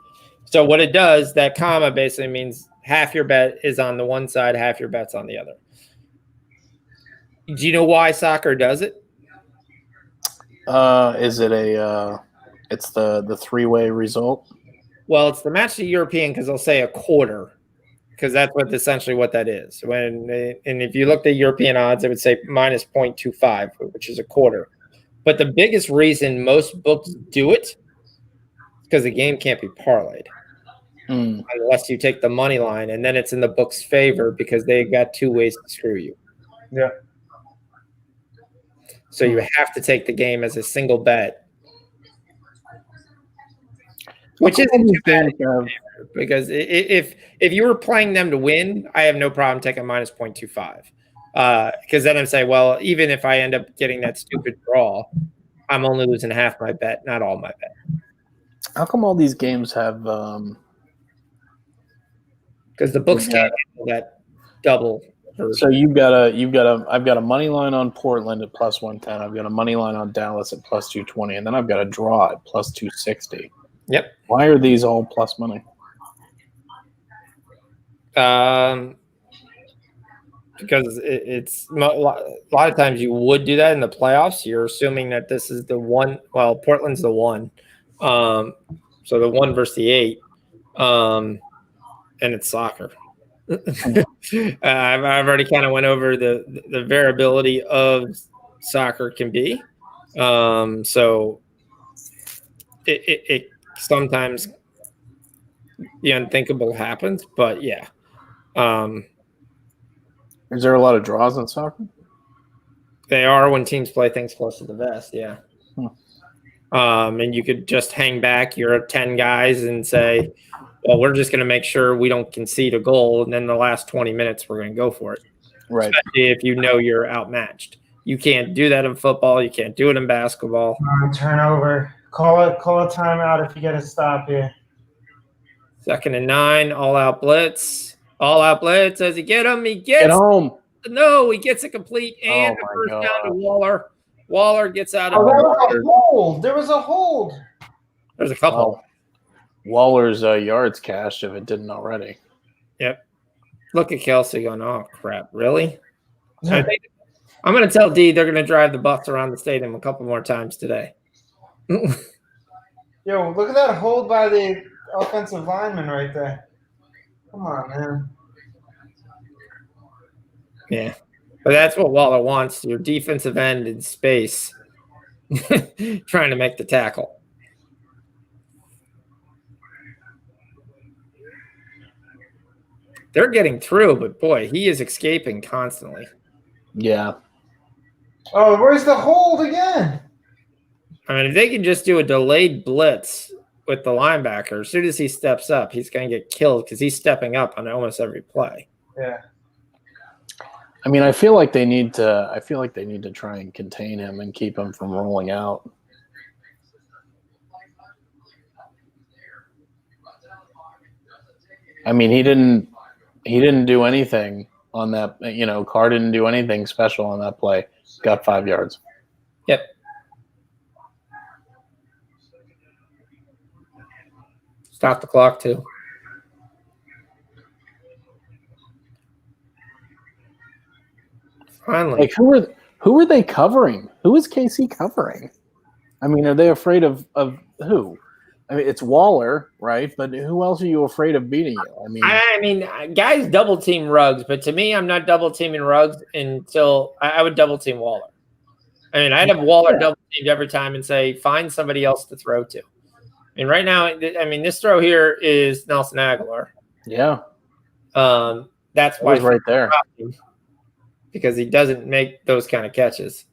So what it does, that comma basically means half your bet is on the one side, half your bet's on the other. Do you know why soccer does it? Is it it's the three-way result? Well, it's the match to European because they'll say a quarter, because that's essentially what that is. And if you looked at European odds, it would say minus 0.25, which is a quarter. But the biggest reason most books do it is because the game can't be parlayed unless you take the money line, and then it's in the book's favor because they got two ways to screw you. Yeah. So you have to take the game as a single bet, which isn't too bad because if you were playing them to win, I have no problem taking minus 0.25 because then I'm saying, well, even if I end up getting that stupid draw, I'm only losing half my bet, not all my bet. How come all these games have? Because the books can't handle that double. So I've got a money line on Portland at plus 110. I've got a money line on Dallas at plus 220, and then I've got a draw at plus 260. Yep. Why are these all plus money? Because it's a lot of times you would do that in the playoffs. You're assuming that this is the one. Well, Portland's the one. So the 1 versus the 8, and it's soccer. I've already kind of went over the variability of soccer can be. So it sometimes the unthinkable happens, but yeah. Is there a lot of draws in soccer? They are when teams play things close to the vest, yeah. And you could just hang back your 10 guys and say, well, we're just going to make sure we don't concede a goal, and then the last 20 minutes we're going to go for it. Right. Especially if you know you're outmatched. You can't do that in football. You can't do it in basketball. Turnover. Call a timeout if you get a stop here. 2nd and 9, all-out blitz. All-out blitz. Does he get him? He gets home. No, he gets a complete and a first down to Waller. Waller gets out of There was a hold. There's a couple. Wow. Waller's yards cashed if it didn't already. Yep. Look at Kelsey going, oh, crap. Really? I'm going to tell D they're going to drive the bus around the stadium a couple more times today. Yo, look at that hold by the offensive lineman right there. Come on, man. Yeah. But that's what Waller wants, your defensive end in space trying to make the tackle. They're getting through, but boy, he is escaping constantly. Yeah. Oh, where's the hold again? I mean, if they can just do a delayed blitz with the linebacker, as soon as he steps up, he's going to get killed because he's stepping up on almost every play. Yeah. I mean, I feel like they need to try and contain him and keep him from rolling out. I mean, he didn't do anything on that. Carr didn't do anything special on that play. Got 5 yards. Yep. Stop the clock too. Finally. Like who are they covering? Who is KC covering? I mean, are they afraid of who? I mean, it's Waller, right? But who else are you afraid of beating you? I mean, guys double team Ruggs, but to me, I'm not double teaming Ruggs until I would double team Waller. I mean, I'd have Waller double teamed every time and say, find somebody else to throw to. I mean, right now, this throw here is Nelson Aguilar. Yeah. That's why right there. because he doesn't make those kind of catches.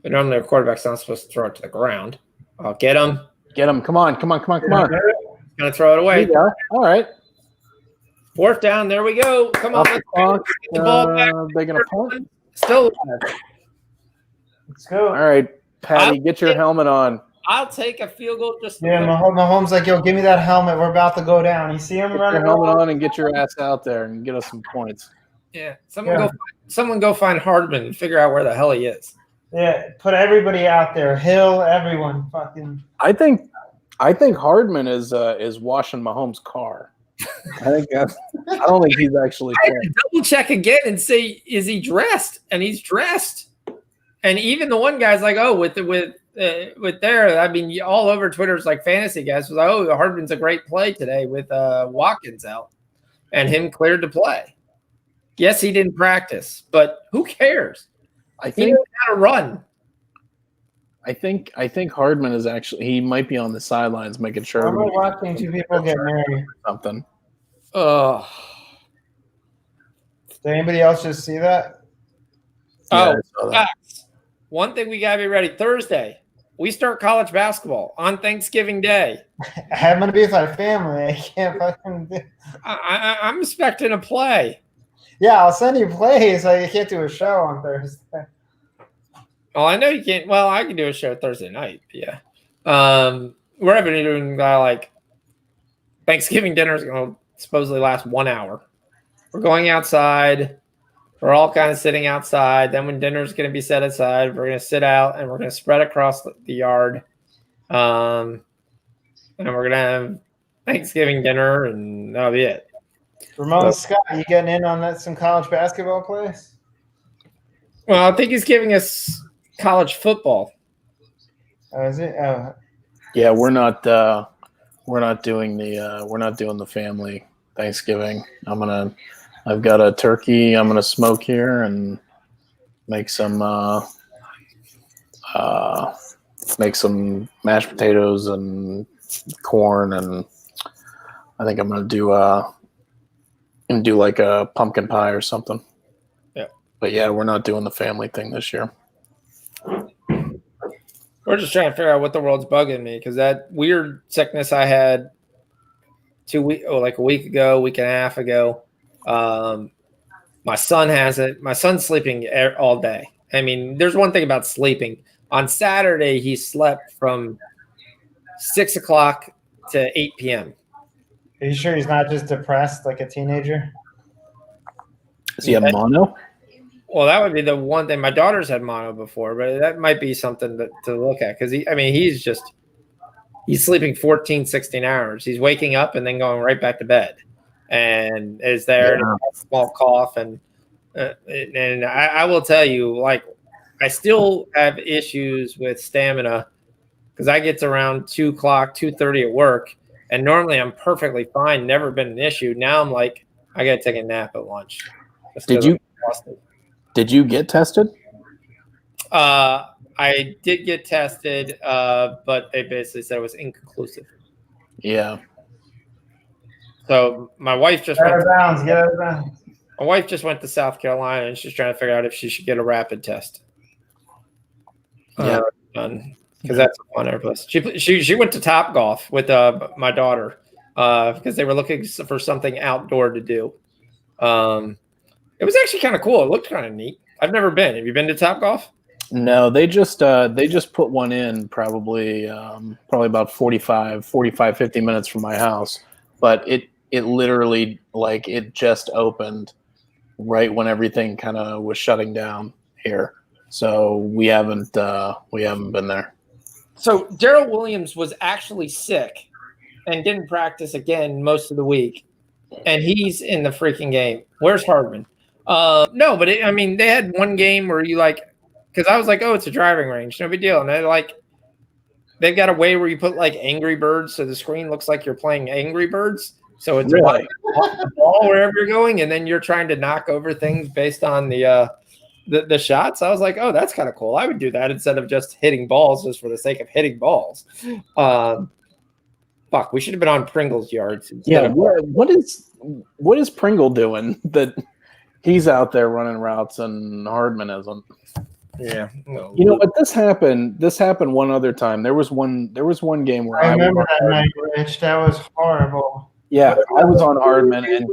But normally a quarterback's not supposed to throw it to the ground. I'll get him. Get him. Come on. Going to throw it away. There you go. All right. 4th down. There we go. Come on. Let's Clock. get the ball back. They're going to punt. Still alive. Let's go. All right, Patty, get your helmet on. I'll take a field goal just Yeah, Mahomes like, yo, give me that helmet. We're about to go down. You see him Get running your helmet around? on and get your ass out there and get us some points. Yeah. Someone go find Hardman and figure out where the hell he is. Yeah, put everybody out there. Hill, everyone. Fucking. I think Hardman is washing Mahomes' car. I don't think he's actually I had to double check again and say, is he dressed? And he's dressed. And even the one guy's like, oh, with there, I mean, all over Twitter's like fantasy guys was like, oh, Hardman's a great play today with Watkins out and him cleared to play. Yes, he didn't practice, but who cares? I He think knows how to run. I think Hardman is he might be on the sidelines making sure I'm watching 2 people get married. something. Oh, Did anybody else just see that? Yeah, oh, I saw that. facts. One thing we gotta be ready. Thursday, we start college basketball on Thanksgiving Day. I'm gonna be with my family. I can't fucking do. I'm expecting a play. Yeah, I'll send you plays. So you can't do a show on Thursday. Oh, I know you can't. Well, I can do a show Thursday night. But yeah, we're having doing like Thanksgiving dinner is going to supposedly last 1 hour. We're going outside. We're all kind of sitting outside. Then when dinner is going to be set aside, we're going to sit out and we're going to spread across the yard. And we're going to have Thanksgiving dinner, and that'll be it. Ramon Scott, you getting in on some college basketball plays? Well, I think he's giving us college football. Oh, is it? Oh, Yeah, we're not doing the family Thanksgiving. I've got a turkey I'm gonna smoke here and make some mashed potatoes and corn, and I think I'm gonna do like a pumpkin pie or something. Yeah. But yeah, we're not doing the family thing this year. We're just trying to figure out what the world's bugging me, because that weird sickness I had a week ago, week and a half ago. My son has it. My son's sleeping all day. I mean, there's one thing about sleeping. On Saturday, he slept from 6 o'clock to 8 p.m. are you sure he's not just depressed like a teenager? Does he have mono? Well, that would be the one thing. My daughter's had mono before, but that might be something to look at, because he's sleeping 14, 16 hours. He's waking up and then going right back to bed, and is there and a small cough. And I will tell you, like, I still have issues with stamina, because I get to around 2 o'clock, 2:30 at work, and normally I'm perfectly fine, never been an issue. Now I'm like, I got to take a nap at lunch. Did you get tested? I did get tested, but they basically said it was inconclusive. Yeah. So my wife just Get out of bounds. My wife just went to South Carolina, and she's trying to figure out if she should get a rapid test. Yeah. Because that's a fun airplane. She went to Topgolf with my daughter because they were looking for something outdoor to do. It was actually kind of cool. It looked kind of neat. I've never been. Have you been to Topgolf? No, they just put one in probably about 50 minutes from my house, but it literally, like, it just opened right when everything kind of was shutting down here. So we haven't been there. So Daryl Williams was actually sick and didn't practice again most of the week, and he's in the freaking game. Where's Hardman? No, but they had one game where because I was like, oh, it's a driving range, no big deal. And they've got a way where you put like Angry Birds, so the screen looks like you're playing Angry Birds. So it's really the ball wherever you're going, and then you're trying to knock over things based on the shots. I was like, oh, that's kind of cool. I would do that instead of just hitting balls just for the sake of hitting balls. Fuck, we should have been on Pringle's yards. Yeah, what is Pringle doing that he's out there running routes and Hardman isn't? Yeah. You know what? This happened one other time. There was one game where I remember was that on night, Rich. That was horrible. Yeah, I was on Hardman, and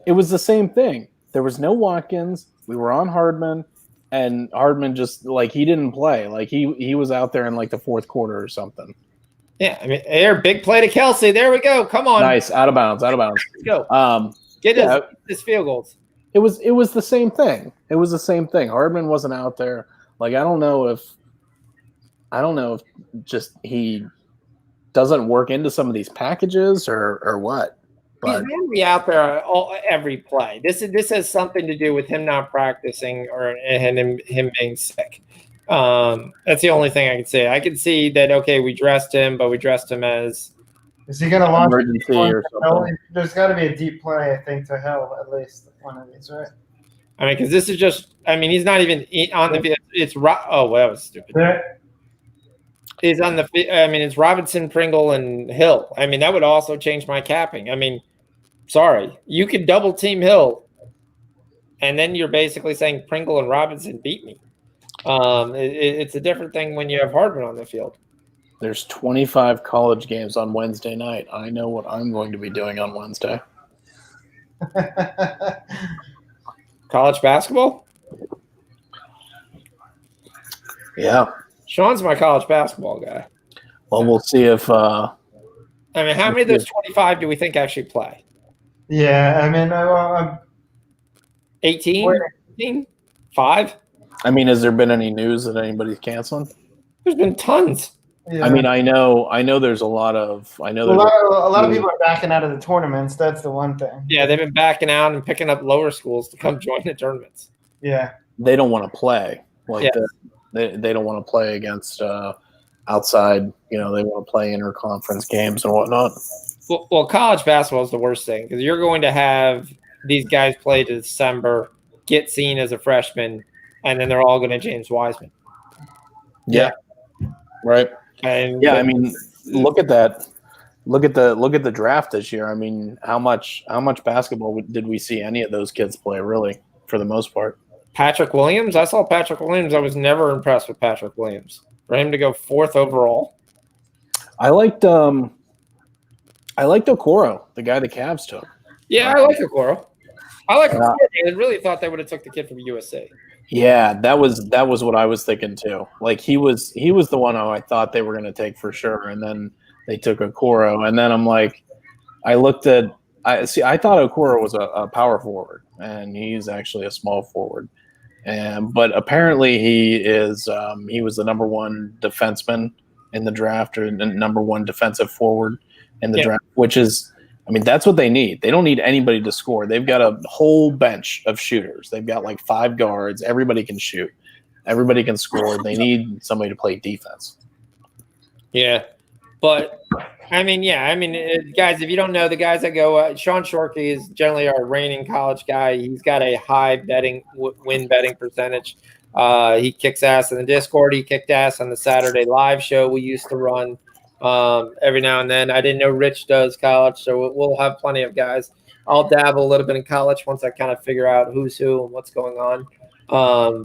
it was the same thing. There was no Watkins. We were on Hardman, and Hardman just like he didn't play. Like he was out there in like the fourth quarter or something. Yeah, I mean, here, big play to Kelsey. There we go. Come on. Nice, out of bounds. Let's go. Get his field goals. It was the same thing. It was the same thing. Hardman wasn't out there. Like I don't know if just he doesn't work into some of these packages or what. But he's going to be out there every play. This has something to do with him not practicing and him being sick. That's the only thing I can say. I can see that. Okay, we dressed him, but we dressed him as. Is he going to launch emergency or something? There's got to be a deep play, I think, to Hill at least one of these, right? I mean, because this is just. I mean, he's not even on the field. It's oh, well, that was stupid. Yeah. He's on the. I mean, it's Robinson, Pringle, and Hill. I mean, that would also change my capping. I mean, sorry, you could double team Hill, and then you're basically saying Pringle and Robinson beat me. It's a different thing when you have Hardman on the field. There's 25 college games on Wednesday night. I know what I'm going to be doing on Wednesday. College basketball? Yeah. Sean's my college basketball guy. Well, we'll see if. I mean, how many of those 25 do we think actually play? Yeah, I mean, 18? 18? 5? I mean, has there been any news that anybody's canceling? There's been tons. yeah. I mean, I know. There's a lot of. a lot of people are backing out of the tournaments. That's the one thing. Yeah, they've been backing out and picking up lower schools to come join the tournaments. Yeah. They don't want to play. Like Yes. they don't want to play against outside. You know, they want to play interconference games and whatnot. Well, college basketball is the worst thing because you're going to have these guys play to December, get seen as a freshman, and then they're all going to James Wiseman. Yeah. Right. And Yeah, I mean, look at that. Look at the draft this year. I mean, how much basketball did we see any of those kids play? Really, for the most part. Patrick Williams. I saw Patrick Williams. I was never impressed with Patrick Williams. For him to go 4th overall. I liked Okoro, the guy the Cavs took. Yeah, I like Okoro. I really thought they would have took the kid from USA. Yeah, that was what I was thinking too. Like he was the one who I thought they were going to take for sure, and then they took Okoro, and then I'm like, I thought Okoro was a power forward, and he's actually a small forward, but apparently he was the number 1 defenseman in the draft, or the number 1 defensive forward in the draft, which is. I mean, that's what they need. They don't need anybody to score. They've got a whole bench of shooters. They've got like 5 guards. Everybody can shoot. Everybody can score. They need somebody to play defense. Yeah. But, guys, if you don't know, the guys that go Sean Shorkey is generally our reigning college guy. He's got a high win betting percentage. He kicks ass in the Discord. He kicked ass on the Saturday live show we used to run. Every now and then. I didn't know Rich does college, so we'll have plenty of guys. I'll dabble a little bit in college once I kind of figure out who's who and what's going on.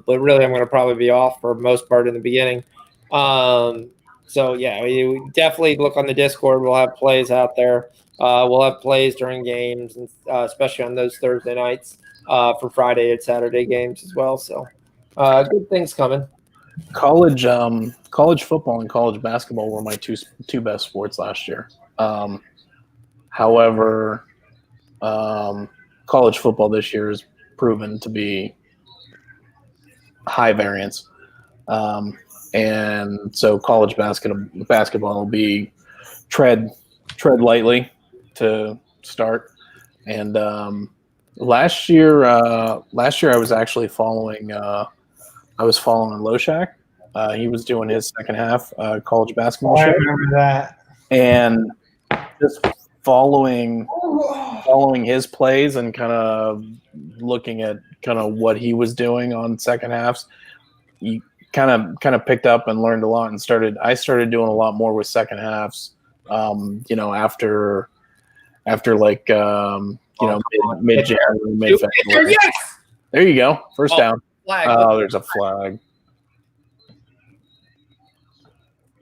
But really, I'm going to probably be off for most part in the beginning. So, yeah, we definitely look on the Discord. We'll have plays out there. We'll have plays during games, and especially on those Thursday nights for Friday and Saturday games as well. So, good things coming. College football and college basketball were my two best sports last year. However, college football this year has proven to be high variance, and so college basketball will be tread lightly to start. And last year I was actually following. I was following Loshak. He was doing his second half college basketball show. I remember that. And just following his plays and kind of looking at kind of what he was doing on second halves, you kind of picked up and learned a lot and I started doing a lot more with second halves After like mid January, mid February. Yes! There you go, first down. Flag. Oh, there's a flag.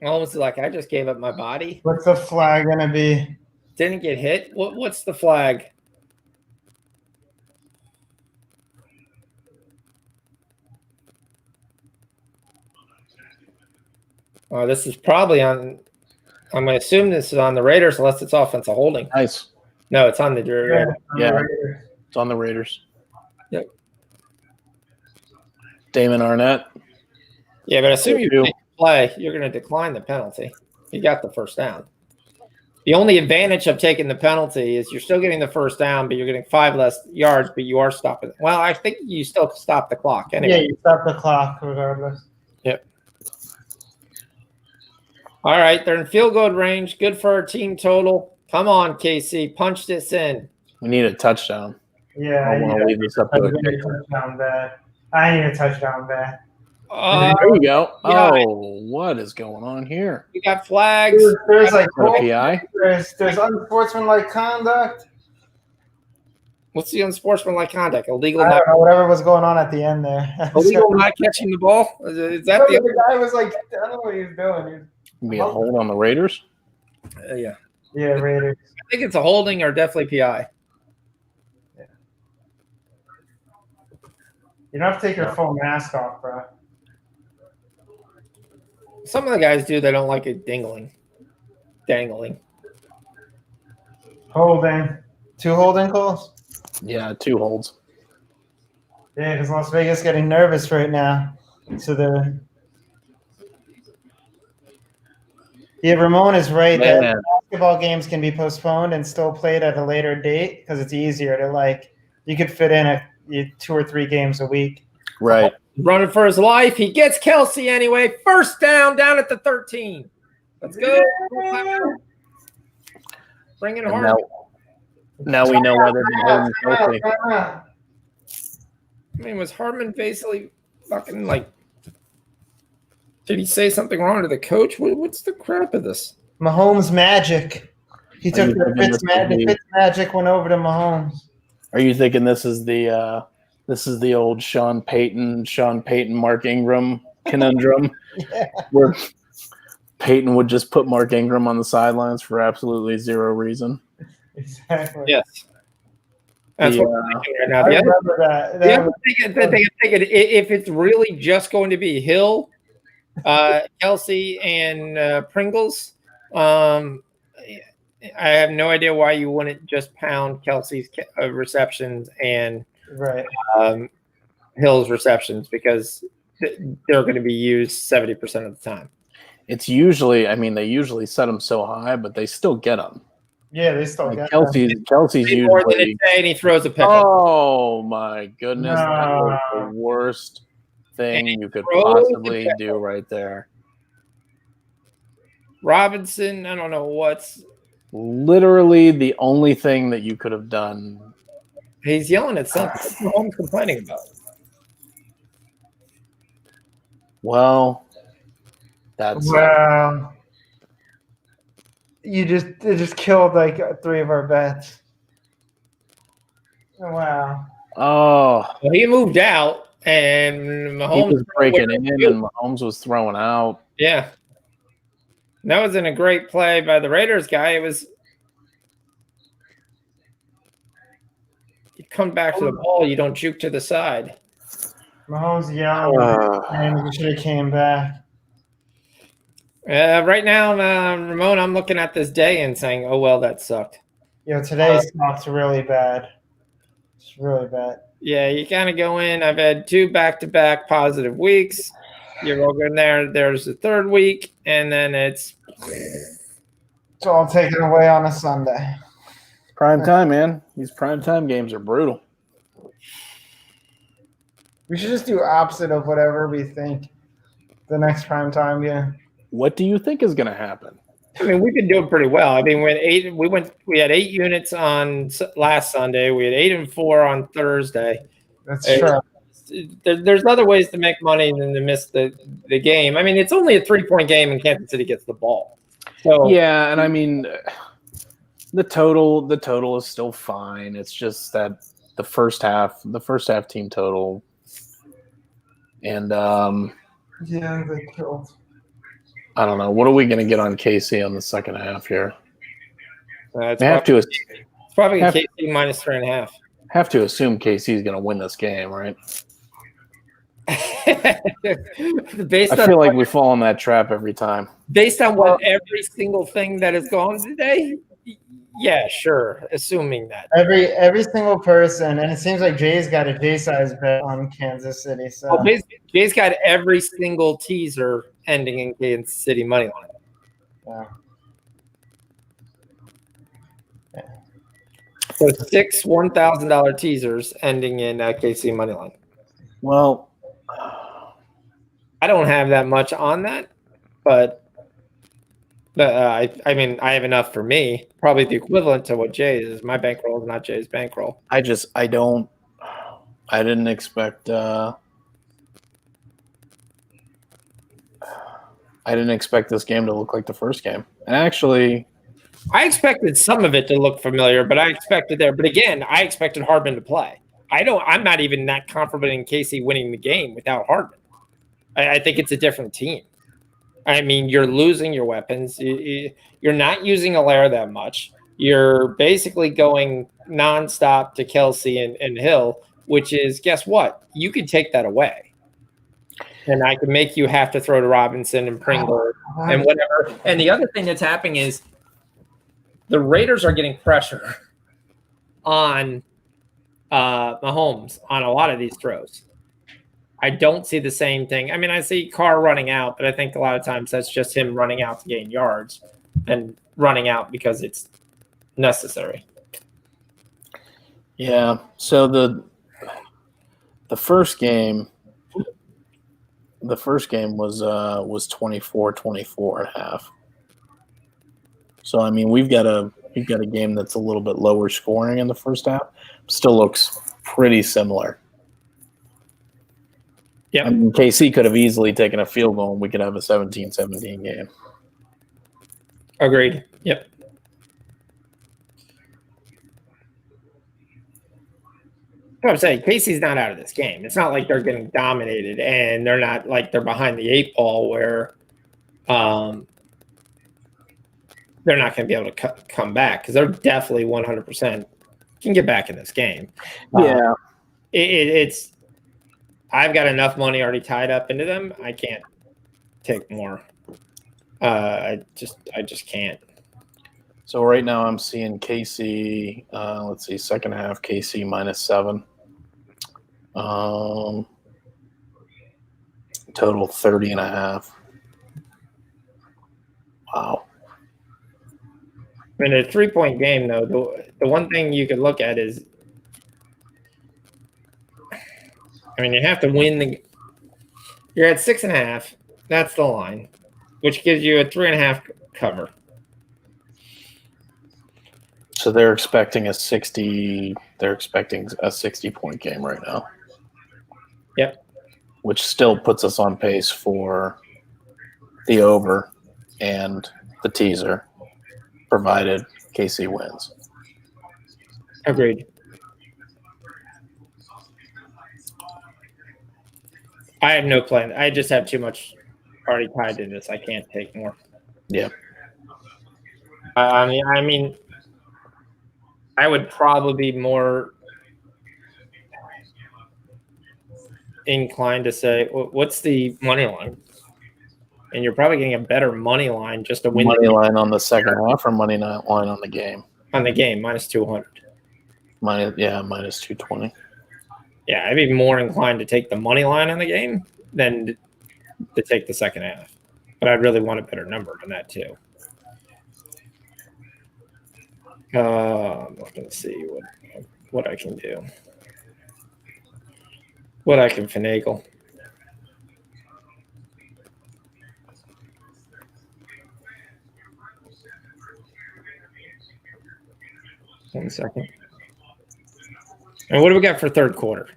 Almost like I just gave up my body. What's the flag going to be? Didn't get hit. What's the flag? Oh, this is probably on. I'm going to assume this is on the Raiders unless it's offensive holding. Nice. No, it's on the Raiders. Yeah, it's on the Raiders. Yep. Damon Arnett. Yeah, but assume you play, you're going to decline the penalty. You got the first down. The only advantage of taking the penalty is you're still getting the first down, but you're getting 5 less yards, but you are stopping. Well, I think you still stop the clock anyway. Yeah, you stop the clock regardless. Yep. All right, they're in field goal range. Good for our team total. Come on, KC, punch this in. We need a touchdown. Yeah, I want to leave this up to I a need a touchdown bet. I need a touchdown bet. There you go. Yeah. Oh, what is going on here? We got flags. There's like PI. there's unsportsmanlike conduct. What's the unsportsmanlike conduct? Illegal I not, don't know, whatever was going on at the end there. illegal not catching the ball? Is that the guy was like, I don't know what he was doing. Be a hold on the Raiders. Yeah. Yeah, Raiders. I think it's a holding or definitely PI. Yeah. You don't have to take your full mask off, bro. Some of the guys do. They don't like it dangling. Holding. 2 holding calls? Yeah, 2 holds. Yeah, because Las Vegas is getting nervous right now. So Ramon is right that basketball games can be postponed and still played at a later date because it's easier to you could fit in 2 or 3 games a week. Right. Running for his life. He gets Kelsey anyway. First down at the 13. Let's go. Bring it hard. Now we know why they've been holding Kelsey. I mean, was Hartman basically fucking did he say something wrong to the coach? What's the crap of this? Mahomes magic. He took the Fitz magic, went over to Mahomes. Are you thinking this is the old Sean Payton, Mark Ingram conundrum, where Payton would just put Mark Ingram on the sidelines for absolutely 0 reason? Exactly. Yes. That's what I'm thinking right now. I remember that. If it's really just going to be Hill, Kelsey, and Pringles, I have no idea why you wouldn't just pound Kelsey's receptions and Hill's receptions, because they're going to be used 70% of the time. It's usually, they usually set them so high, but they still get them. Yeah, they still get Kelsey's usually more than a day, and he throws a pick. Oh my goodness, that was the worst thing you could possibly do right there. Robinson, I don't know what's literally the only thing that you could have done. He's yelling at something. What's Mahomes complaining about? Well, that's you just killed 3 of our bets. Wow. Oh, well, he moved out, and Mahomes he was breaking in, and Mahomes was throwing out. Yeah, that wasn't a great play by the Raiders guy. It was. You come back to the ball, you don't juke to the side. Mahomes yelling, and we should have came back. Right now, Ramon, I'm looking at this day and saying, "Oh well, that sucked." Yeah, today's sucks really bad. It's really bad. Yeah, you kind of go in. I've had 2 back-to-back positive weeks. You're all good there. There's the 3rd week, and then it's all taken away on a Sunday. Prime time, man. These prime time games are brutal. We should just do opposite of whatever we think the next prime time game. What do you think is going to happen? I mean, we've been doing pretty well. I mean, we had 8 units on last Sunday. We had 8 and 4 on Thursday. That's true. There's other ways to make money than to miss the game. I mean, it's only a 3-point game, and Kansas City gets the ball. So Yeah, and I mean, the total is still fine. It's just that the first half team total, and Yeah, they killed. I don't know. What are we going to get on KC on the second half here? it's I have probably, to it's probably have- KC minus 3.5. have to assume KC is going to win this game, right? based I on feel like we fall in that trap every time. based on what every single thing that has gone today. Yeah, sure. Assuming that. Every single person, and it seems like Jay's got a J size bet on Kansas City. So Well, Jay's got every single teaser ending in Kansas City money line. yeah. So 6 $1,000 teasers ending in KC money line. Well, I don't have that much on that, but I mean, I have enough for me. Probably the equivalent to what Jay's is. My bankroll is not Jay's bankroll. I didn't expect. I didn't expect this game to look like the first game. And actually, I expected some of it to look familiar, but I expected there. But again, I expected Hardman to play. I'm not even that confident in KC winning the game without Hardman. I think it's a different team. I mean, you're losing your weapons. You're not using Allaire that much. You're basically going nonstop to Kelsey and Hill, which is, guess what? You could take that away. And I could make you have to throw to Robinson and Pringle and whatever. And the other thing that's happening is the Raiders are getting pressure on Mahomes on a lot of these throws. I don't see the same thing. I mean, I see Carr running out, but I think a lot of times that's just him running out to gain yards and running out because it's necessary. yeah. So the first game was 24-24 at half. So I mean, we've got a game that's a little bit lower scoring in the first half. Still looks pretty similar. Yeah, I mean, KC could have easily taken a field goal and we could have a 17-17 game. agreed. Yep. I'm saying Casey's not out of this game. It's not like they're getting dominated, and they're not like they're behind the 8 ball where they're not going to be able to come back because they're definitely 100% can get back in this game. Yeah. It's I've got enough money already tied up into them. I can't take more. I just can't. So right now I'm seeing KC, let's see, second half KC -7. Total 30.5. Wow. In a 3-point game, though, the one thing you could look at is, I mean, you have to win you're at 6.5. That's the line, which gives you a 3.5 cover. So they're expecting a 60. They're expecting a 60-point game right now. Yep. Which still puts us on pace for the over and the teaser, provided KC wins. Agreed. I have no plan. I just have too much already tied to this. I can't take more. Yeah. I mean, I would probably be more inclined to say, what's the money line? And you're probably getting a better money line just to win Money the line on the second half or money line on the game? on the game, -200. -220. Yeah, I'd be more inclined to take the money line on the game than to take the second half. But I really want a better number than that too. I'm looking to see what I can do, what I can finagle. One second. And what do we got for third quarter?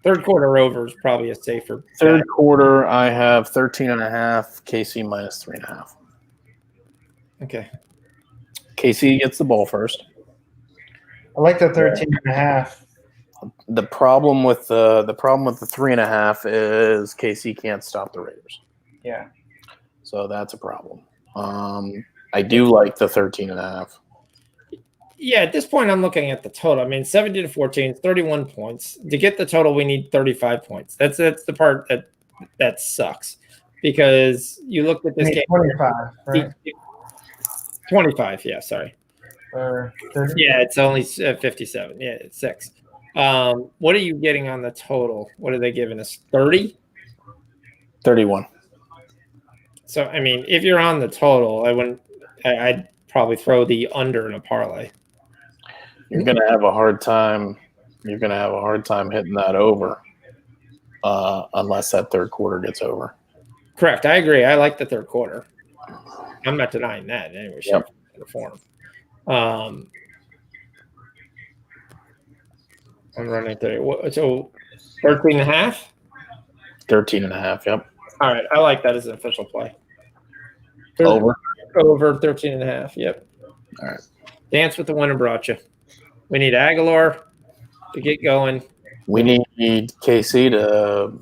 Third quarter over is probably a safer. Third quarter, I have 13.5. KC -3.5. Okay. KC gets the ball first. I like the 13.5. The problem with the 3.5 is KC can't stop the Raiders. Yeah. So that's a problem. I do like the 13.5. Yeah, at this point, I'm looking at the total. I mean, 70-14, 31 points. To get the total, we need 35 points. That's the part that sucks, because you looked at this game. 25, right? 25, yeah, sorry. Or 30? Yeah, it's only 57. Yeah, it's 6. What are you getting on the total? What are they giving us? 30? 31. So, I mean, if you're on the total, I'd probably throw the under in a parlay. You're gonna have a hard time. You're gonna have a hard time hitting that over, unless that third quarter gets over. Correct. I agree. I like the third quarter. I'm not denying that in any way, shape, or form. I'm running 30. So 13.5? 13.5. Yep. All right. I like that as an official play. Over. Over 13.5. Yep. All right. Dance with the winner brought you. We need Aguilar to get going. We need KC to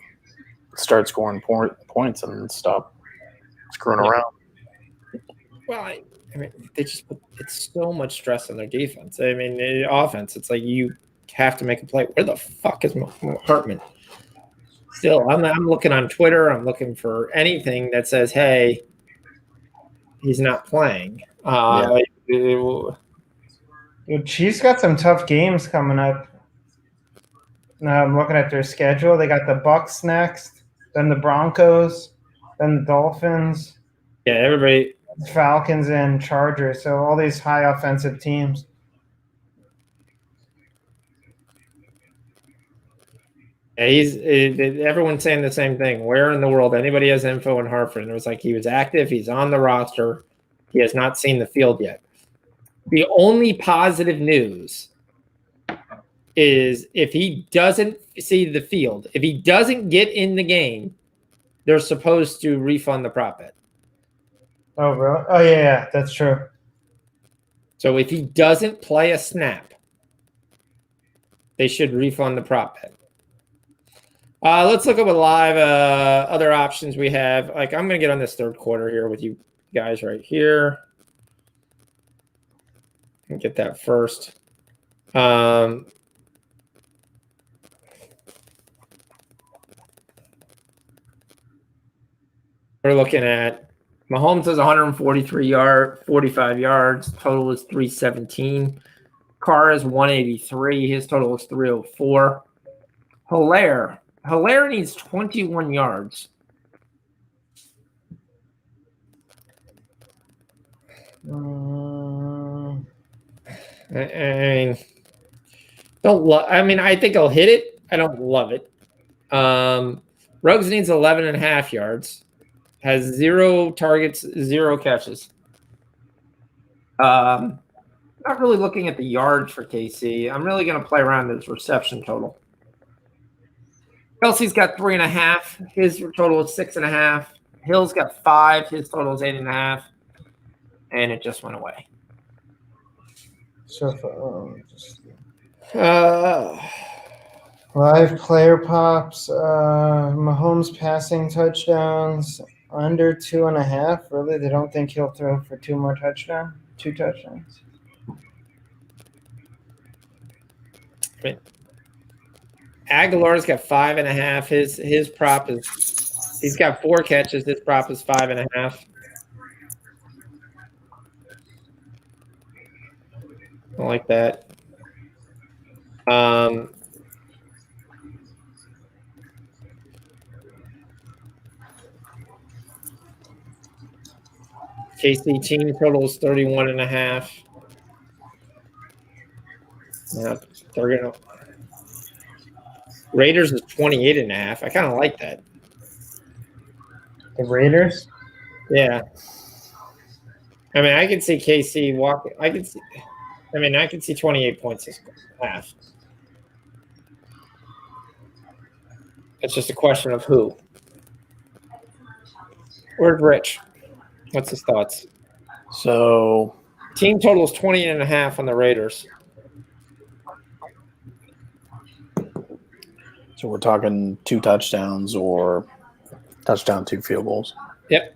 start scoring points and stop screwing around. Well, I mean, they just put it's so much stress on their defense. I mean, offense, it's like you have to make a play. Where the fuck is Hartman? Still, I'm looking on Twitter. I'm looking for anything that says, "Hey, he's not playing." Dude, Chiefs got some tough games coming up. Now I'm looking at their schedule. They got the Bucks next, then the Broncos, then the Dolphins, Yeah, everybody. Falcons, and Chargers. So all these high offensive teams. Yeah, everyone's saying the same thing. Where in the world anybody has info on Hartford? And it was like he was active. He's on the roster. He has not seen the field yet. The only positive news is if he doesn't see the field, if he doesn't get in the game, they're supposed to refund the prop bet. Oh, really? Oh, yeah, that's true. So if he doesn't play a snap, they should refund the prop bet. Let's look at what live other options we have. Like, I'm going to get on this third quarter here with you guys right here. And get that first. We're looking at Mahomes has 45 yards. Total is 317. Carr is 183. His total is 304. Hilaire needs 21 yards. I think he'll hit it. I don't love it. Ruggs needs 11.5 yards. Has 0 targets, 0 catches. Not really looking at the yards for KC. I'm really going to play around this reception total. Kelsey's got 3.5. His total is 6.5. Hill's got 5. His total is 8.5. And it just went away. So live player pops, Mahomes passing touchdowns under 2.5. Really, they don't think he'll throw for 2 touchdowns. I mean, Aguilar's got 5.5. His prop is he's got 4 catches. His prop is 5.5. I like that. KC team total is 31.5. Yeah, they're gonna. Raiders is 28.5. I kind of like that. The Raiders? Yeah. I mean, I can see KC walking. I can see 28 points this half. It's just a question of who. Where's Rich? What's his thoughts? So Team total is 20.5 on the Raiders. So we're talking 2 touchdowns or touchdown, 2 field goals. Yep.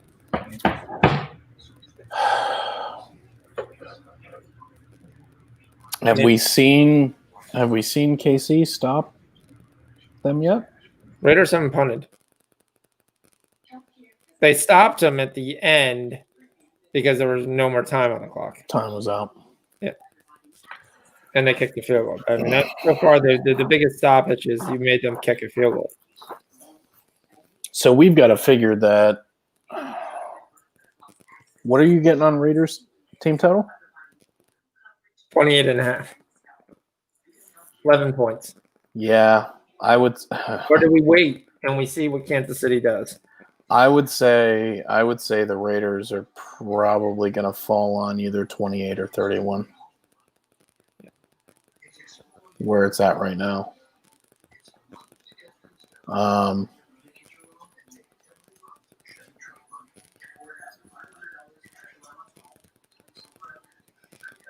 Have we seen KC stop them yet? Raiders haven't punted. They stopped them at the end because there was no more time on the clock. Time was out. Yeah. And they kicked the field goal. I mean, that's so far the biggest stoppage is you made them kick a field goal. So we've got to figure that. What are you getting on Raiders team total? 28.5. 11 points. Yeah, I would. Or do we wait and we see what Kansas City does? I would say the Raiders are probably going to fall on either 28 or 31. Where it's at right now.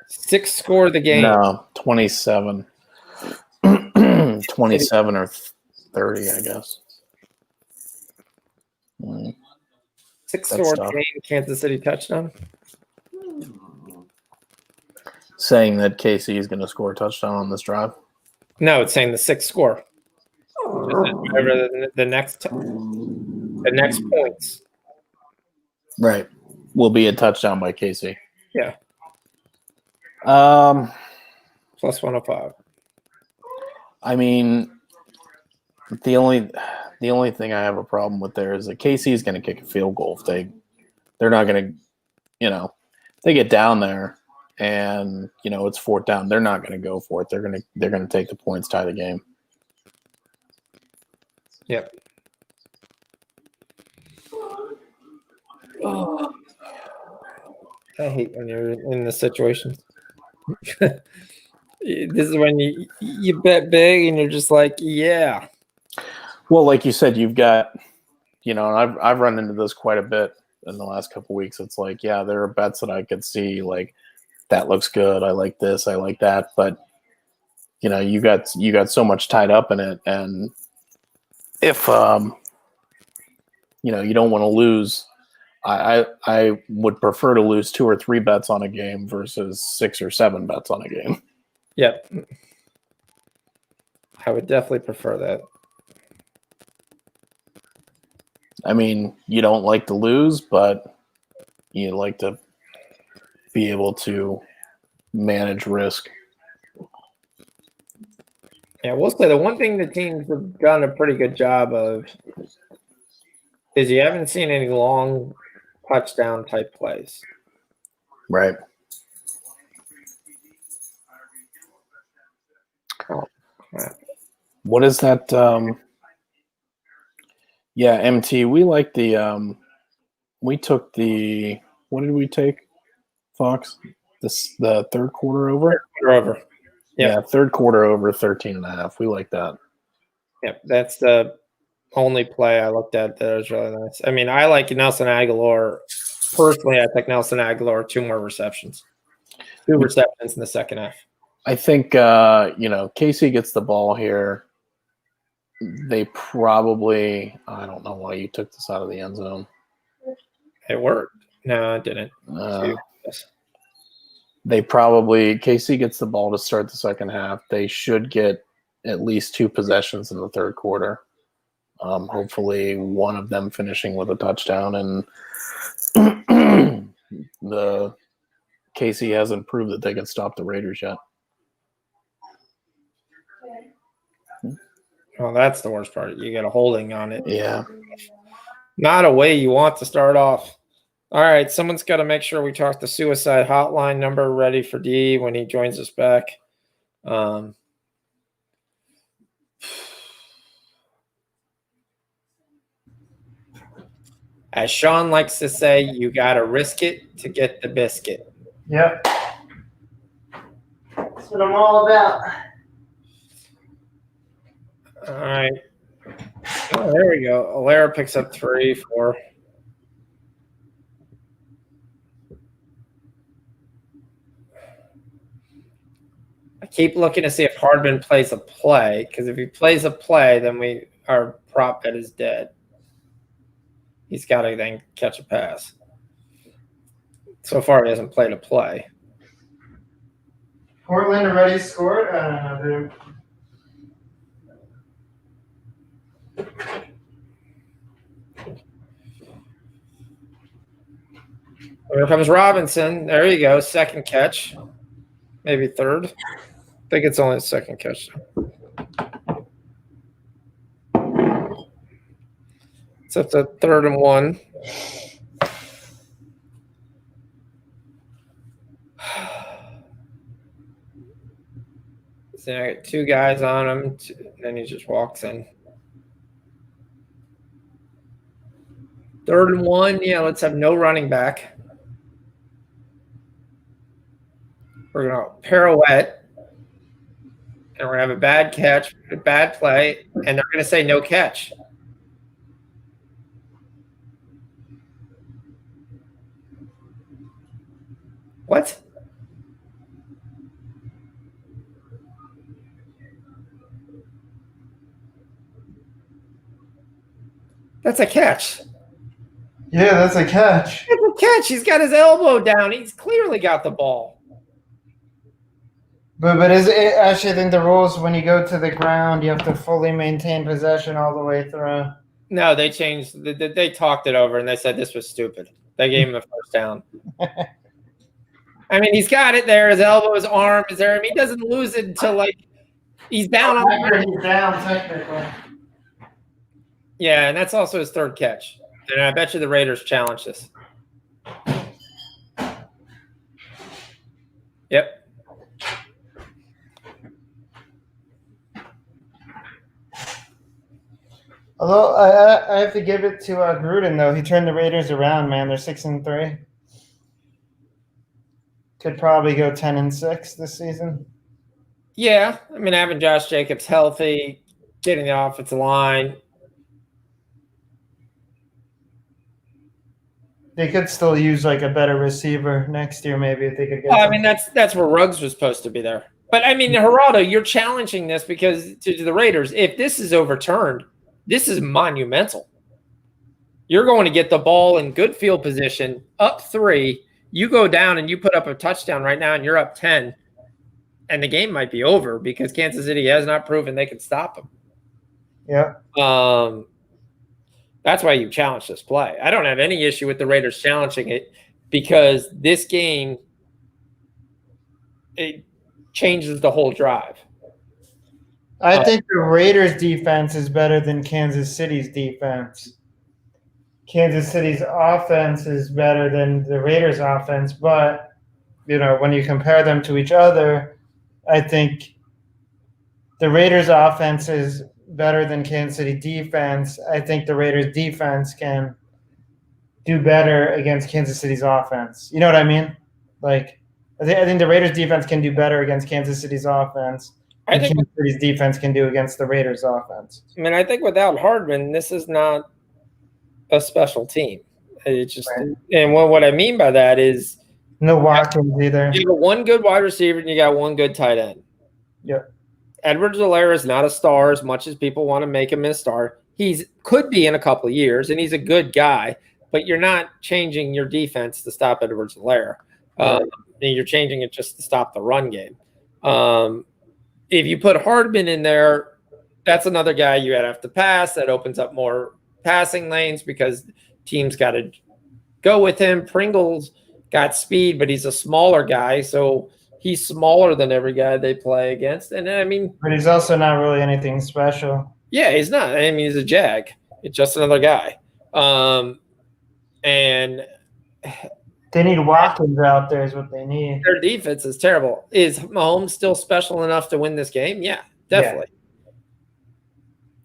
Six score of the game. No, 27. 27 or 30, I guess. Six That's score of tough. the game, Kansas City touchdown. Saying that KC is going to score a touchdown on this drive. No, it's saying the sixth score. Whatever the next points. Right. Will be a touchdown by KC. Yeah. Plus 105. I mean, the only thing I have a problem with there is that KC is going to kick a field goal if they're not going to, they get down there and it's 4th down. They're not going to go for it. They're going to take the points, tie the game. Yep. Oh. I hate when you're in this situation. This is when you bet big and you're just like, yeah. Well, like you said, you've got, and I've run into this quite a bit in the last couple of weeks. It's like, yeah, there are bets that I could see like that looks good. I like this. I like that. But you got so much tied up in it, and if you don't want to lose, I would prefer to lose 2 or 3 bets on a game versus 6 or 7 bets on a game. Yep. I would definitely prefer that. I mean, you don't like to lose, but you like to be able to manage risk. Yeah, we'll say the one thing the teams have done a pretty good job of is you haven't seen any long touchdown type plays. Right. Oh, crap. What is that? Yeah, MT. We like the. We took the. What did we take? Fox. The third quarter over. Third quarter over. Yep. Yeah, third quarter over 13.5. We like that. Yep, that's the only play I looked at that was really nice. I mean, I like Nelson Aguilar. Personally, I think Nelson Aguilar 2 more receptions. 2 receptions in the second half. I think KC gets the ball here. They probably. I don't know why you took this out of the end zone. It worked. No, it didn't. They probably KC gets the ball to start the second half. They should get at least 2 possessions in the third quarter. Hopefully, one of them finishing with a touchdown. And the KC hasn't proved that they can stop the Raiders yet. Oh, that's the worst part. You get a holding on it. Yeah. Not a way you want to start off. All right, someone's got to make sure we talk the suicide hotline number ready for D when he joins us back. As Sean likes to say, you got to risk it to get the biscuit. Yep. That's what I'm all about. All right. Oh, there we go. Alara picks up 3, 4. I keep looking to see if Hardman plays a play, because if he plays a play, then our prop bet is dead. He's got to then catch a pass. So far, he hasn't played a play. Portland already scored. I don't know. Here comes Robinson. There you go. Second catch. Maybe third. I think it's only a second catch. So it's a 3rd and 1. So I got 2 guys on him. Then he just walks in. 3rd and 1. Yeah, let's have no running back. We're going to pirouette. And we're going to have a bad catch, a bad play, and they're going to say no catch. What? That's a catch. Yeah, that's a catch. It's a catch. He's got his elbow down. He's clearly got the ball. But is it actually? I think the rules when you go to the ground, you have to fully maintain possession all the way through. No, they changed. They talked it over, and they said this was stupid. They gave him the first down. I mean, he's got it there. His elbow, his arm is there. I mean, he doesn't lose it until he's down on the He's down technically. Yeah, and that's also his 3rd catch. And I bet you the Raiders challenge this. Yep. Although I have to give it to Gruden though, he turned the Raiders around. Man, they're 6-3. Could probably go 10-6 this season. Yeah, I mean, having Josh Jacobs healthy, getting the offensive line. They could still use like a better receiver next year, maybe if they could get. Well, I mean, that's where Ruggs was supposed to be there. But I mean, Geraldo, you're challenging this because to the Raiders, if this is overturned, this is monumental. You're going to get the ball in good field position, up 3. You go down and you put up a touchdown right now, and you're up 10, and the game might be over because Kansas City has not proven they can stop them. Yeah. That's why you challenge this play. I don't have any issue with the Raiders challenging it because this game, it changes the whole drive. I think the Raiders' defense is better than Kansas City's defense. Kansas City's offense is better than the Raiders' offense, but when you compare them to each other, I think the Raiders' offense is better than Kansas City defense. I think the Raiders' defense can do better against Kansas City's offense. You know what I mean? Like, I think the Raiders' defense can do better against Kansas City's offense. I think Kansas City's defense can do against the Raiders' offense. I mean, I think without Hardman, this is not a special team. It's just, right. And what I mean by that is no Watkins either. You got one good wide receiver and you got one good tight end. Yep. Edwards-Helaire is not a star as much as people want to make him a star. He could be in a couple of years, and he's a good guy, but you're not changing your defense to stop Edwards-Helaire. You're changing it just to stop the run game. If you put Hardman in there, that's another guy you have to pass. That opens up more passing lanes because teams got to go with him. Pringle's got speed, but he's a smaller guy, so he's smaller than every guy they play against. And I mean, but he's also not really anything special. Yeah, he's not. I mean, he's a jag. It's just another guy. And they need Watkins out there is what they need. Their defense is terrible. Is Mahomes still special enough to win this game? Yeah, definitely. Yeah.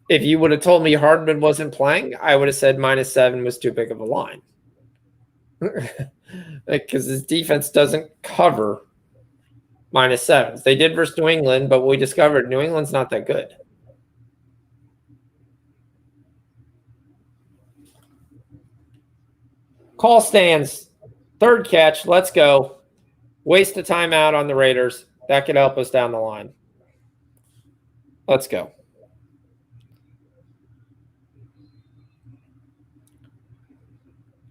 If you would have told me Hardman wasn't playing, I would have said -7 was too big of a line. Because his defense doesn't cover -7s. They did versus New England, but we discovered New England's not that good. Call stands. 3rd catch. Let's go. Waste of timeout on the Raiders. That could help us down the line. Let's go.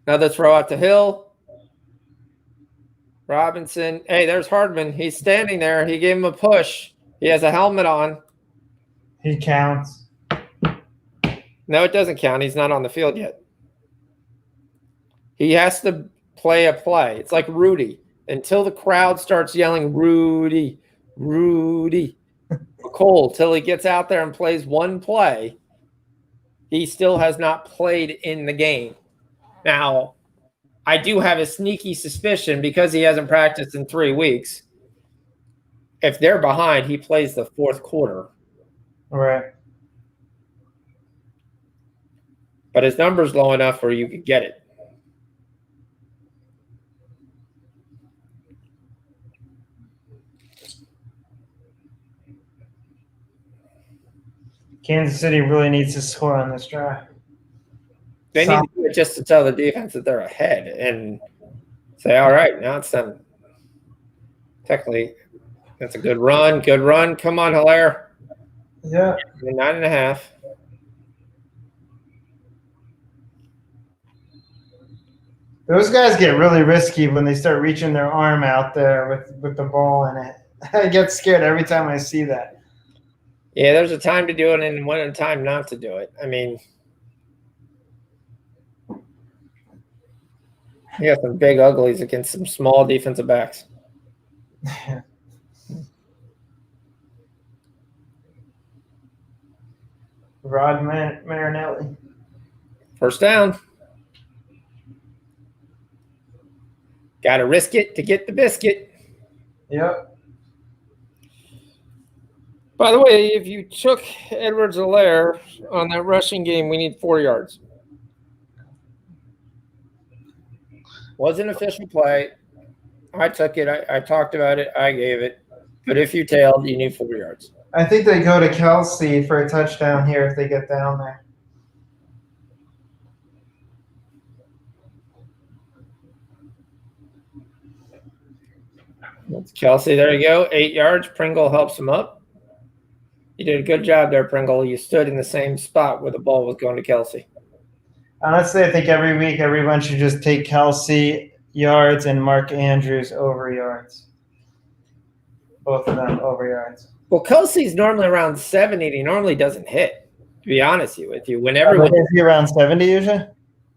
Another throw out to Hill. Robinson. Hey, there's Hardman. He's standing there. He gave him a push. He has a helmet on. He counts. No, it doesn't count. He's not on the field yet. He has to play a play. It's like Rudy. Until the crowd starts yelling, Rudy, Rudy, Cole, till he gets out there and plays one play, he still has not played in the game. Now, I do have a sneaky suspicion because he hasn't practiced in 3 weeks. If they're behind, he plays the fourth quarter. Right. But his number's low enough where you could get it. Kansas City really needs to score on this drive. They need to do it just to tell the defense that they're ahead and say, all right, now it's done. Technically, that's a good run. Good run. Come on, Hilaire. Yeah. 9.5. Those guys get really risky when they start reaching their arm out there with the ball in it. I get scared every time I see that. Yeah, there's a time to do it and one a time not to do it. I mean, you got some big uglies against some small defensive backs. Rod Marinelli. First down. Got to risk it to get the biscuit. Yep. By the way, if you took Edwards-Helaire on that rushing game, we need 4 yards. Wasn't official play. I took it. I talked about it. I gave it. But if you tailed, you need 4 yards. I think they go to Kelsey for a touchdown here if they get down there. That's Kelsey. There you go. 8 yards. Pringle helps him up. You did a good job there, Pringle. You stood in the same spot where the ball was going to Kelsey. Honestly, I think every week everyone should just take Kelsey yards and Mark Andrews over yards. Both of them over yards. Well, Kelsey's normally around 70. He normally doesn't hit, to be honest with you. Is he around 70 usually?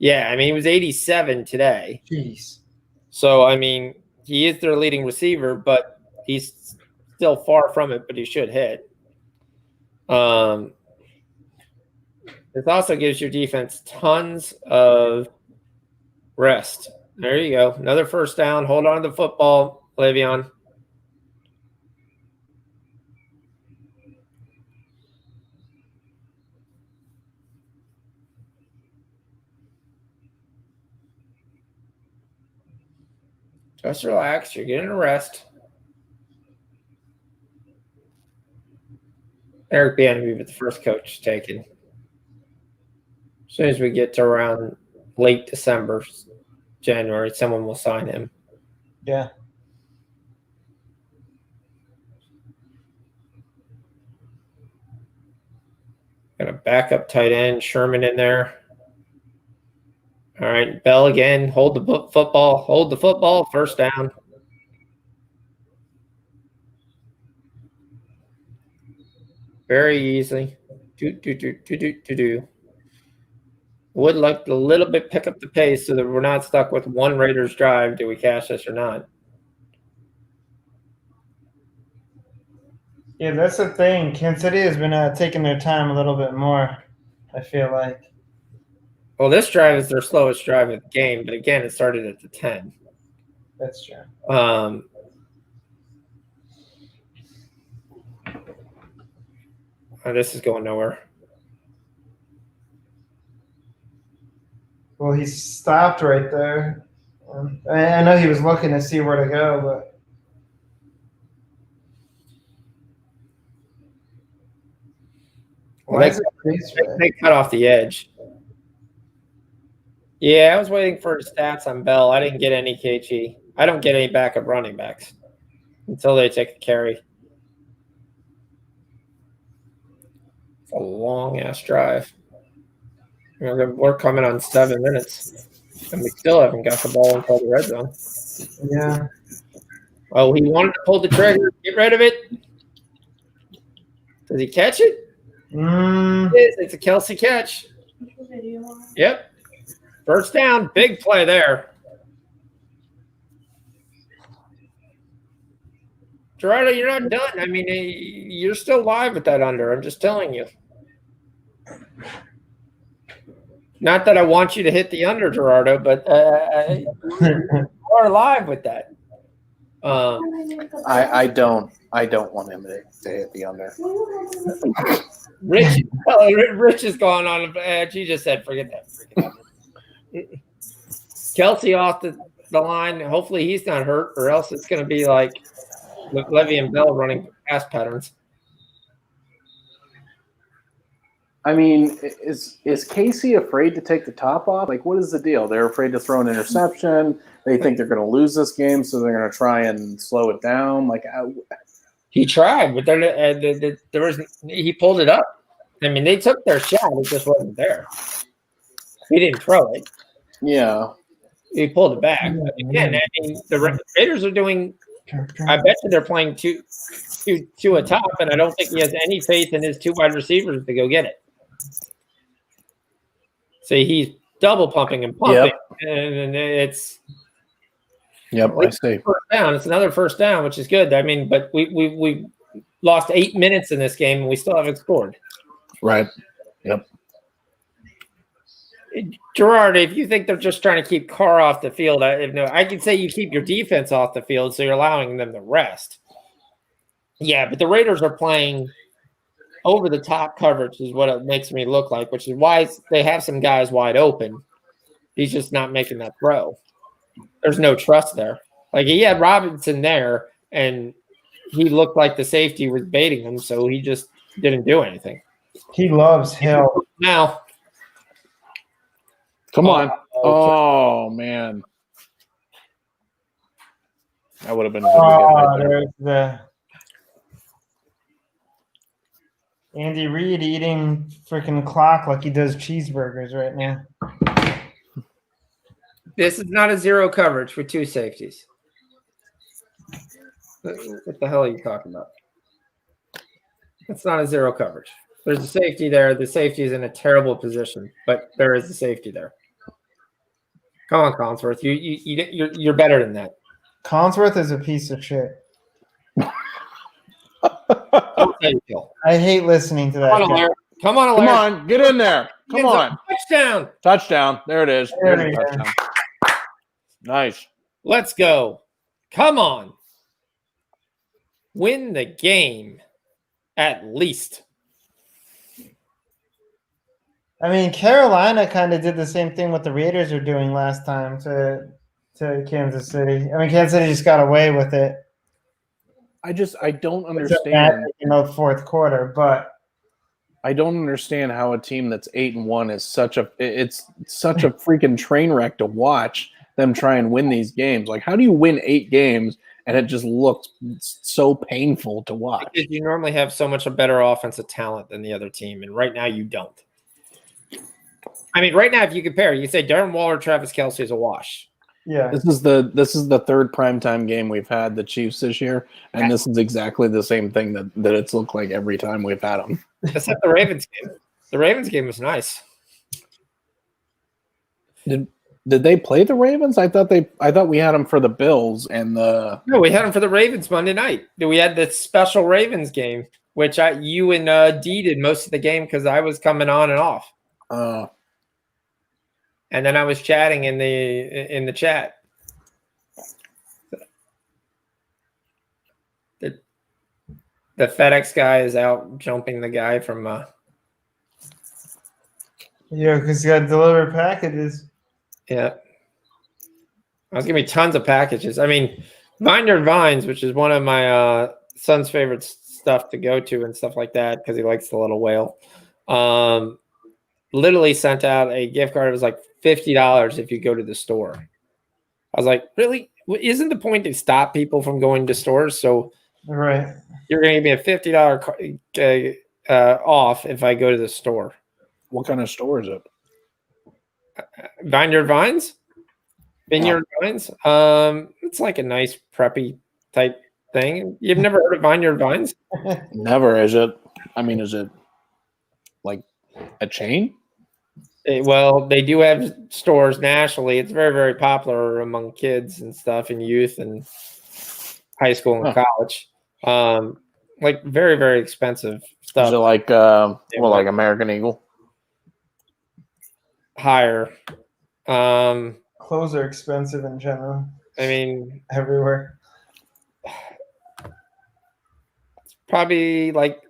Yeah, I mean, he was 87 today. Jeez. So, I mean, he is their leading receiver, but he's still far from it, but he should hit. This also gives your defense tons of rest. There you go. Another first down. Hold on to the football, Le'Veon. Just relax. You're getting a rest. Eric Bieniemy, but the first coach taken. As soon as we get to around late December, January, someone will sign him. Yeah. Got a backup tight end, Sherman in there. All right, Bell again. Hold the football. Hold the football. First down. Very easy. Would like to a little bit pick up the pace so that we're not stuck with one Raiders drive. Do we cash this or not? Yeah, that's the thing. Kansas City has been taking their time a little bit more, I feel like. Well, this drive is their slowest drive of the game, but again, it started at the 10. That's true. Oh, this is going nowhere. Well, he stopped right there. I know he was looking to see where to go, but why is it freeze red? They cut off the edge. Yeah, I was waiting for stats on Bell. I didn't get any KG. I don't get any backup running backs. until they take a carry. It's a long-ass drive. We're coming on 7 minutes, and we still haven't got the ball until the red zone. Yeah. Oh, he wanted to pull the trigger. Get rid of it. Does he catch it? It is. It's a Kelsey catch. Yep. First down. Big play there. Gerardo, you're not done. I mean, you're still live with that under. I'm just telling you. Not that I want you to hit the under, Gerardo, but you are live with that. I don't want him to hit the under. Rich is going on. She just said, forget that. Kelsey off the line. Hopefully he's not hurt, or else it's going to be like Levy and Bell running pass patterns. I mean, is Casey afraid to take the top off? Like, what is the deal? They're afraid to throw an interception. They think they're going to lose this game, so they're going to try and slow it down. Like, he tried, but there was he pulled it up. I mean, they took their shot; it just wasn't there. He didn't throw it. Yeah, he pulled it back. Again, I mean, the Raiders are doing. I bet you they're playing two atop, and I don't think he has any faith in his 2 wide receivers to go get it. So he's double pumping and pumping, and it's I see. First down. It's another first down, which is good. I mean, but we lost 8 minutes in this game, and we still haven't scored. Right. Yep. Gerard, if you think they're just trying to keep Carr off the field, I can say you keep your defense off the field, so you're allowing them to rest. Yeah, but the Raiders are playing over the top coverage is what it makes me look like, which is why they have some guys wide open. He's just not making that throw. There's no trust there. Like, he had Robinson there, and he looked like the safety was baiting him, so he just didn't do anything. He loves Hill. Now, come on. Oh, man. That would have been good. There's the Andy Reid eating freaking clock like he does cheeseburgers right now. This is not a zero coverage with 2 safeties. What the hell are you talking about? It's not a zero coverage. There's a safety there. The safety is in a terrible position, but there is a safety there. Come on, Collinsworth. You're better than that. Collinsworth is a piece of shit. I hate listening to that. Come on, Alaire. Come on, get in there. Come on. Touchdown. Touchdown. There it is. There There's it a touchdown. Nice. Let's go. Come on. Win the game, at least. I mean, Carolina kind of did the same thing what the Raiders are doing last time to Kansas City. I mean, Kansas City just got away with it. I don't understand in the fourth quarter, but I don't understand how a team that's 8-1 is such a freaking train wreck to watch them try and win these games. Like, how do you win 8 games and it just looks so painful to watch? Because you normally have so much a better offensive talent than the other team, and right now you don't. I mean, right now, if you compare, you say Darren Waller, Travis Kelce is a wash. Yeah, this is the third primetime game we've had the Chiefs this year, and this is exactly the same thing that it's looked like every time we've had them. Except the Ravens game. The Ravens game was nice. Did they play the Ravens? I thought we had them for the Bills and the. No, we had them for the Ravens Monday night. We had the special Ravens game, which you and Dee did most of the game because I was coming on and off. And then I was chatting in the chat. The FedEx guy is out jumping the guy from. Yeah, because you got to deliver packages. Yeah. I was giving me tons of packages. I mean, Vineyard Vines, which is one of my son's favorite stuff to go to and stuff like that because he likes the little whale. Literally sent out a gift card. It was like $50 if you go to the store. I was like, really? isn't the point to stop people from going to stores? So Right. you're going to give me a $50 off if I go to the store. What kind of store is it? Vineyard Vines? Vineyard Vines? It's like a nice preppy type thing. You've never heard of Vineyard Vines? Never. Is it? I mean, is it like a chain? Well, they do have stores nationally. It's very, very popular among kids and stuff and youth and high school and college. Like very, very expensive stuff. Is it like like American Eagle? Higher. Clothes are expensive in general. I mean, Everywhere. probably like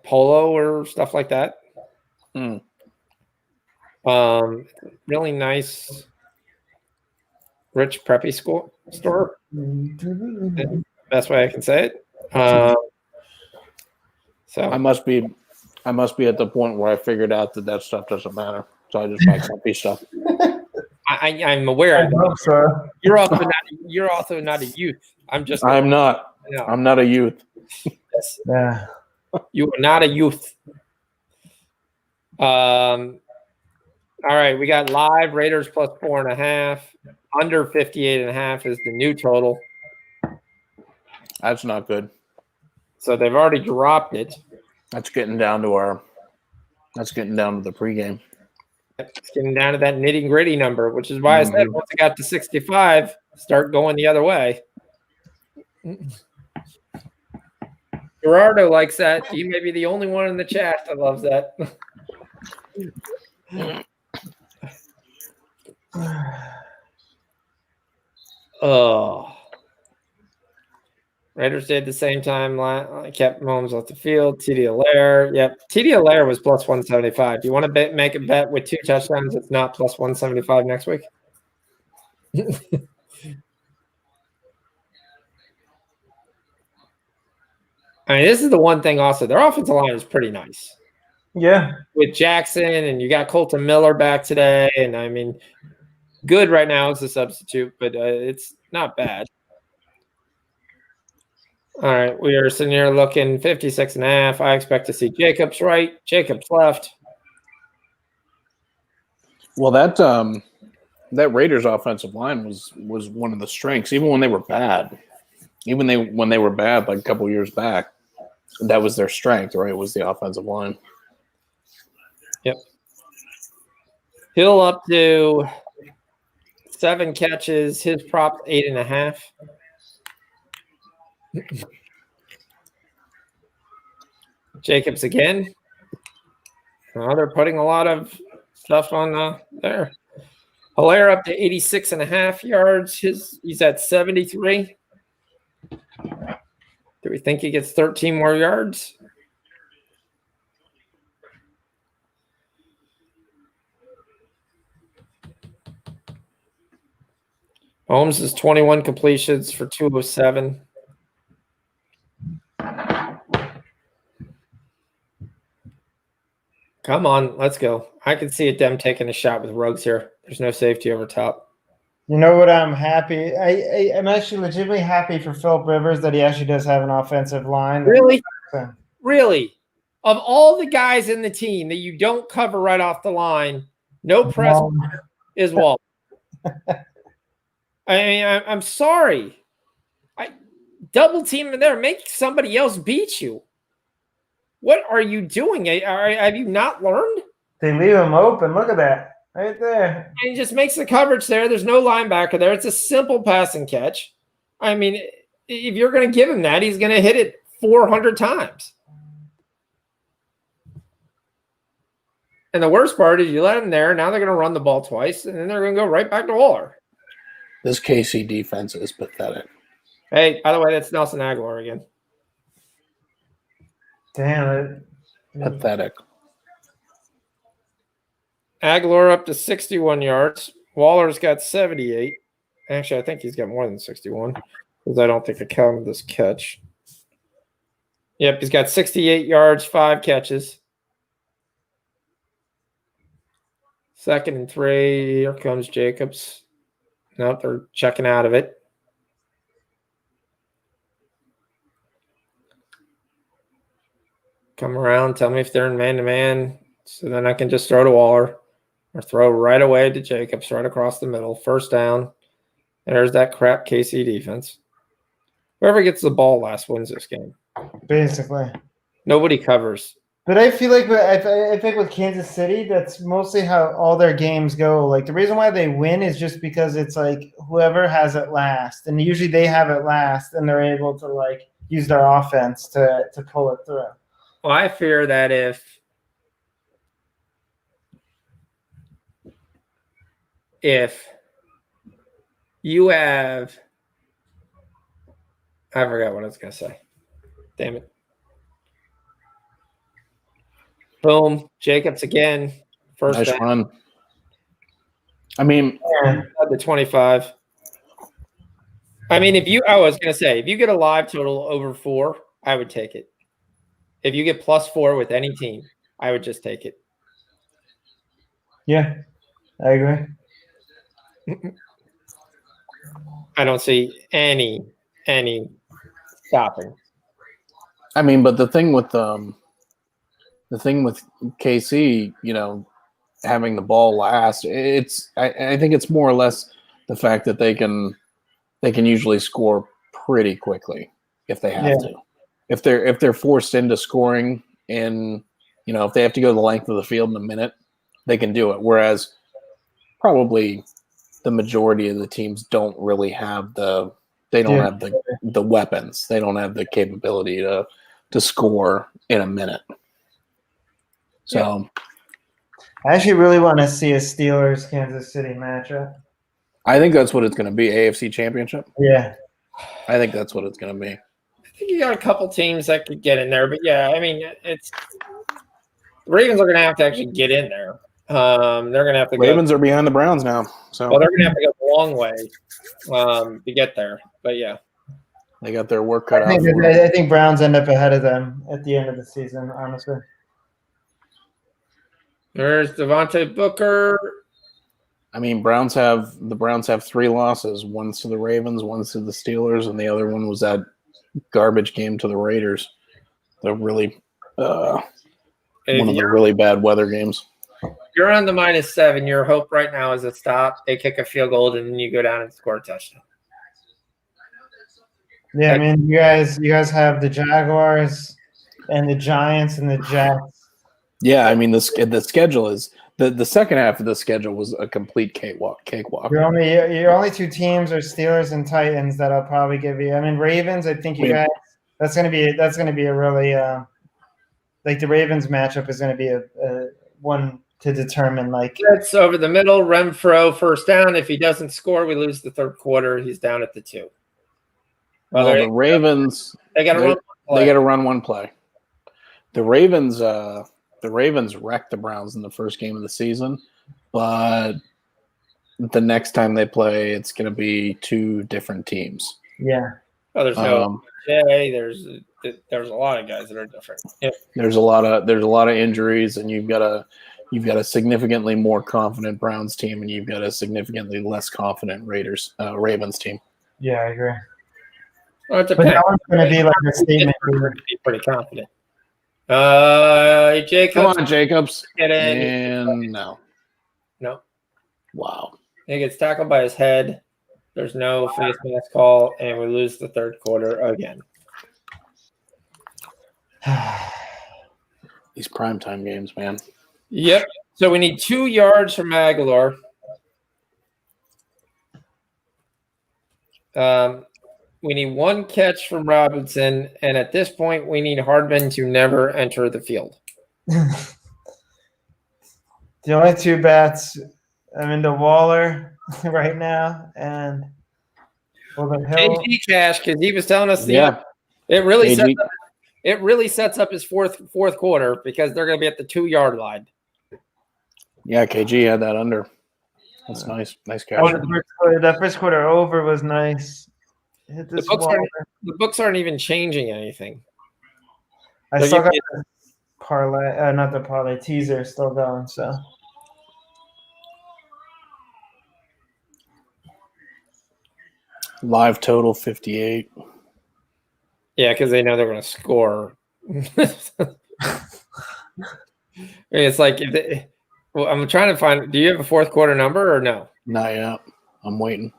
polo or stuff like that. Really nice, rich preppy store. Best way I can say it. So I must be at the point where I figured out that stuff doesn't matter. So I just buy preppy stuff. I'm aware. I hope so. You're also not a youth. I'm not. No. I'm not a youth. Yeah. You are not a youth. All right, we got live Raiders plus 4.5. Under 58.5 is the new total. That's not good. So they've already dropped it. That's getting down to the pregame. It's getting down to that nitty gritty number, which is why I said once it got to 65, start going the other way. Gerardo likes that. You may be the only one in the chat that loves that. Oh. Raiders did the same time. Kept Mahomes off the field. TD Allaire. Yep. TD Allaire was plus 175. Do you want to make a bet with 2 touchdowns? It's not plus 175 next week. I mean, this is the one thing also. Their offensive line is pretty nice. Yeah. With Jackson, and you got Colton Miller back today. And I mean, good right now as a substitute, but it's not bad. All right, we are sitting here looking 56.5. I expect to see Jacobs right, Jacobs left. Well, that Raiders offensive line was one of the strengths, even when they were bad. When they were bad, like a couple years back, that was their strength, right? Was the offensive line. Yep. Hill up to 7 catches. His prop 8.5. Jacobs again. Oh, they're putting a lot of stuff on there. Hilaire up to 86.5 yards. He's at 73. Do we think he gets 13 more yards? Holmes is 21 completions for 207. Come on, let's go. I can see them taking a shot with Ruggs here. There's no safety over top. You know what? I'm happy. I'm actually legitimately happy for Philip Rivers that he actually does have an offensive line. Really? Really? Of all the guys in the team that you don't cover right off the line, no press is Wall. I mean, I'm sorry. Double team in there. Make somebody else beat you. What are you doing? Have you not learned? They leave him open. Look at that. Right there. And he just makes the coverage there. There's no linebacker there. It's a simple pass and catch. I mean, if you're going to give him that, he's going to hit it 400 times. And the worst part is you let him there. Now they're going to run the ball twice, and then they're going to go right back to Waller. This KC defense is pathetic. Hey, by the way, that's Nelson Aguilar again. Damn it. Pathetic. Aguilar up to 61 yards. Waller's got 78. Actually, I think he's got more than 61 because I don't think I counted this catch. Yep, he's got 68 yards, 5 catches. 2nd and 3. Here comes Jacobs. Nope, they're checking out of it. come around, tell me if they're in man-to-man, so then I can just throw to Waller or throw right away to Jacobs right across the middle. First down. There's that crap KC defense. Whoever gets the ball last wins this game. Basically. Nobody covers. But I feel like I think with Kansas City, that's mostly how all their games go. Like the reason why they win is just because it's like whoever has it last, and usually they have it last, and they're able to like use their offense to pull it through. Well, I fear that if you have, I forgot what I was going to say. Damn it. Boom. Jacobs again. First Nice down. run. I mean, The 25. I mean, I was going to say, if you get a live total over 4, I would take it. If you get +4 with any team, I would just take it. Yeah, I agree. I don't see any stopping. I mean, but the thing with KC, you know, having the ball last, I think it's more or less the fact that they can usually score pretty quickly if they have to. If they're forced into scoring in, you know, if they have to go the length of the field in a minute, they can do it. Whereas probably the majority of the teams don't really have the weapons. They don't have the capability to score in a minute. So I actually really want to see a Steelers Kansas City matchup. I think that's what it's going to be. AFC Championship. Yeah. I think that's what it's going to be. I think you got a couple teams that could get in there, but yeah, I mean, the Ravens are going to have to actually get in there. They're going to have to Ravens are behind the Browns now, so they're going to have to go a long way to get there. But yeah, they got their work cut out. I think Browns end up ahead of them at the end of the season. Honestly, there's Devontae Booker. I mean, the Browns have 3 losses. One's to the Ravens, one's to the Steelers, and the other one was that garbage game to the Raiders. The really one of the really bad weather games. You're on the -7. Your hope right now is a stop. They kick a field goal, and then you go down and score a touchdown. yeah. I mean, you guys have the Jaguars and the Giants and the Jets. Yeah, I mean the schedule is the second half of the schedule was a complete cakewalk. Your only 2 teams are Steelers and Titans that'll probably give you. I mean, Ravens. I think you guys. That's gonna be a really like the Ravens matchup is gonna be a one to determine like. It's over the middle. Renfro first down. If he doesn't score, we lose the third quarter. He's down at the 2. Well, the Ravens they got to run. They got to run one play. The Ravens wrecked the Browns in the first game of the season, but the next time they play, it's going to be 2 different teams. Yeah. Oh, there's no Jay. There's a lot of guys that are different. Yeah. There's a lot of injuries, and you've got a significantly more confident Browns team, and you've got a significantly less confident Ravens team. Yeah, I agree. Well, it But depends. that one's going to be like a statement. Be pretty confident. Jacobs. Come on, Jacobs. Get in. And no. Wow. He gets tackled by his head. There's no face mask call, and we lose the third quarter again. These primetime games, man. Yep. So we need 2 yards from Aguilar. We need 1 catch from Robinson, and at this point, we need Hardman to never enter the field. The only 2 bets, I'm into Waller right now, and Hill. KG cash, because he was telling us it really sets up his fourth quarter because they're going to be at the 2-yard line. Yeah, KG had that under. That's nice. Nice catch. That first quarter over was nice. Hit this The books aren't even changing anything. I still got the parlay, not the parlay, teaser still going. So live total 58. Yeah, because they know they're going to score. It's like well, I'm trying to find. Do you have a fourth quarter number or no? Not yet. I'm waiting.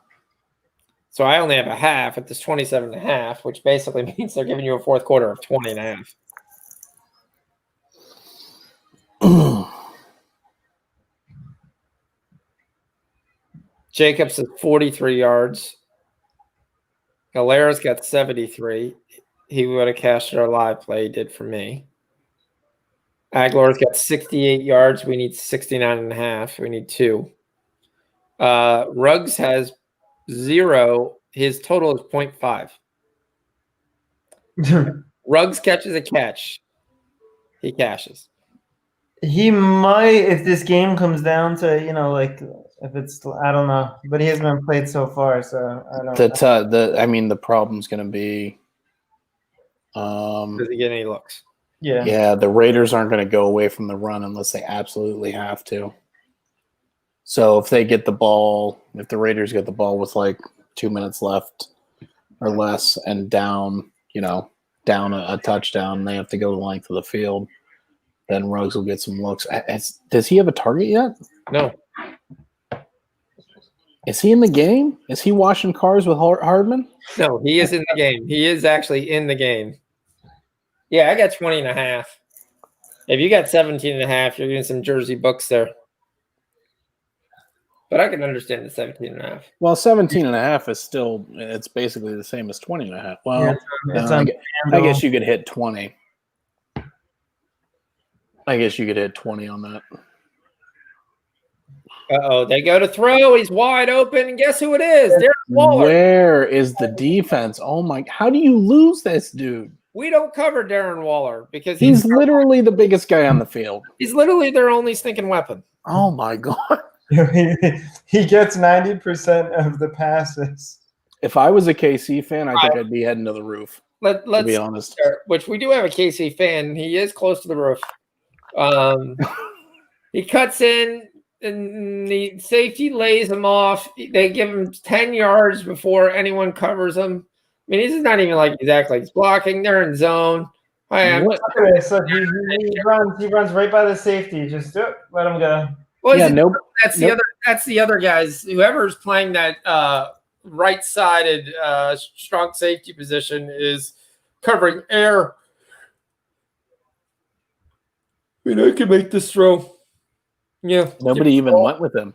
So I only have a half at this 27.5, which basically means they're giving you a fourth quarter of 20.5. Jacobs is 43 yards. Galera's got 73. He would have cashed our live play. He did for me. Aguilar's got 68 yards. We need 69.5. We need 2. Ruggs has 0. His total is 0.5. Ruggs catches a catch. He cashes. He might, if this game comes down to, like if it's, I don't know, but he hasn't been played so far, so I don't. The problem's going to be, Does he get any looks? Yeah. The Raiders aren't going to go away from the run unless they absolutely have to. So if they get the ball, if the Raiders get the ball with like 2 minutes left or less and down a touchdown, they have to go the length of the field. Then Ruggs will get some looks. Does he have a target yet? No. Is he in the game? Is he washing cars with Hardman? No, he is in the game. He is actually in the game. Yeah, I got 20.5. If you got 17.5, you're getting some Jersey books there. But I can understand the 17.5. Well, 17.5 is still, it's basically the same as 20.5. Well, I guess you could hit 20. I guess you could hit 20 on that. Uh-oh, they go to throw. He's wide open. And guess who it is? Darren Waller. Where is the defense? Oh, my. How do you lose this dude? We don't cover Darren Waller because he's literally the biggest guy on the field. He's literally their only stinking weapon. Oh, my God. He gets 90% of the passes. If I was a KC fan, I think I'd be heading to the roof. Let's be honest. Which we do have a KC fan. He is close to the roof. He cuts in, and the safety lays him off. They give him 10 yards before anyone covers him. I mean, this is not even like he's acting like he's blocking. They're in zone. So he runs right by the safety. Just let him go. Well, that's the other guys. Whoever's playing that right-sided strong safety position is covering air. I mean, I can make this throw. Yeah. Nobody even went with him.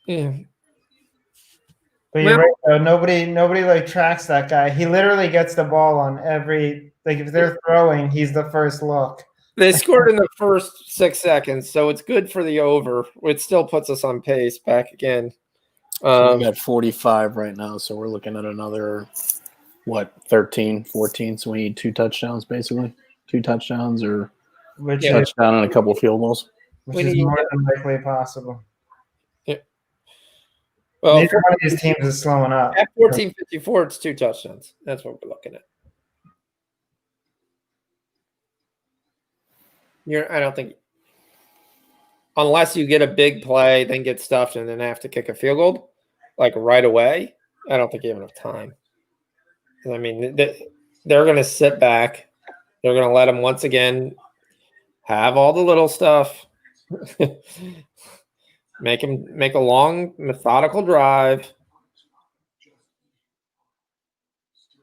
Yeah. But you're right, though. Nobody like tracks that guy. He literally gets the ball on every, like if they're throwing, he's the first look. They scored in the first 6 seconds, so it's good for the over. It still puts us on pace back again. So we got 45 right now, so we're looking at another, 13, 14. So we need 2 touchdowns, basically. 2 touchdowns or touchdown and a couple of field goals. Which is more than likely possible. Yeah. Well, neither one of these teams is slowing up. At 14:54, it's 2 touchdowns. That's what we're looking at. I don't think, unless you get a big play, then get stuffed, and then have to kick a field goal, like right away, I don't think you have enough time. I mean, they're going to sit back. They're going to let them once again have all the little stuff. Make a long, methodical drive.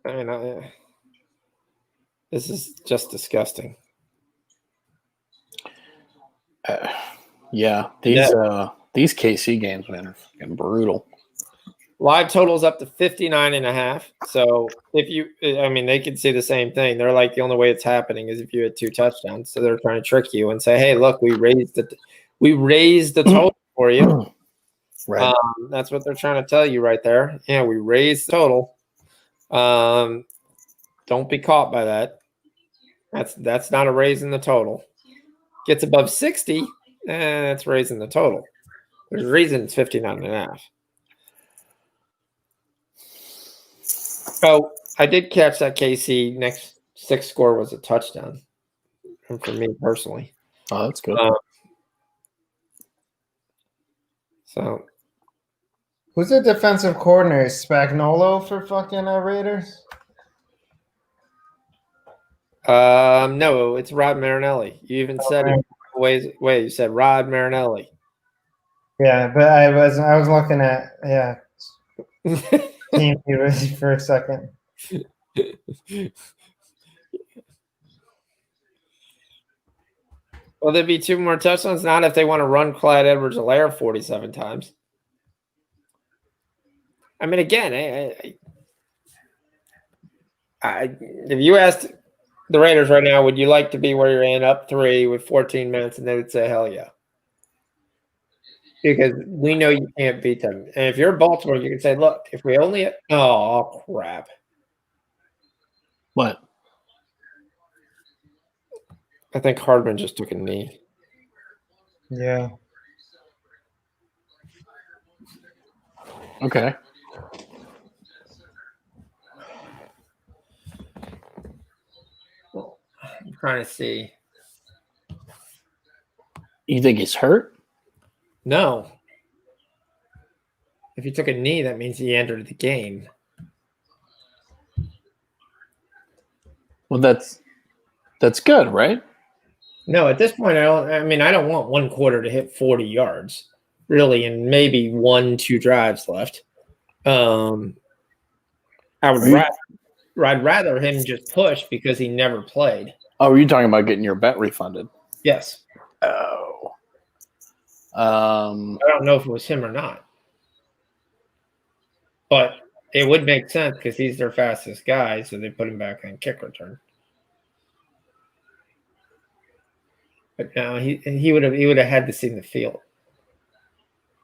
I mean, this is just disgusting. These KC games, man, are fucking brutal. Live totals up to 59.5. So they could see the same thing. They're like, the only way it's happening is if you had 2 touchdowns. So they're trying to trick you and say, hey, look, we raised the total for you. Right. That's what they're trying to tell you right there. Yeah, we raised the total. Don't be caught by that. That's not a raise in the total. Gets above 60, that's raising the total. There's a reason it's 59.5. Oh, I did catch that KC next 6 score was a touchdown for me personally. Oh, that's good. So, who's the defensive coordinator? Spagnuolo for fucking Raiders? No, it's Rod Marinelli. You even said it. Wait, you said Rod Marinelli. Yeah, but I was looking at team heroes for a second. Well, there'd be 2 more touchdowns. Not if they want to run Clyde Edwards-Helaire 47 times. I mean, again, if you asked the Raiders right now, would you like to be where you're in up 3 with 14 minutes? And they would say, hell yeah. Because we know you can't beat them. And if you're Baltimore, you can say, look, if we only – oh, crap. What? I think Hardman just took a knee. Yeah. Okay. I'm trying to see. You think he's hurt? No. If he took a knee, that means he entered the game. Well, that's good, right? No, at this point, I don't want one quarter to hit 40 yards, really, and maybe 1-2 drives left. I'd rather him just push because he never played. Oh, were you talking about getting your bet refunded? Yes. Oh. I don't know if it was him or not. But it would make sense because he's their fastest guy, so they put him back on kick return. But no, he would have had to see the field.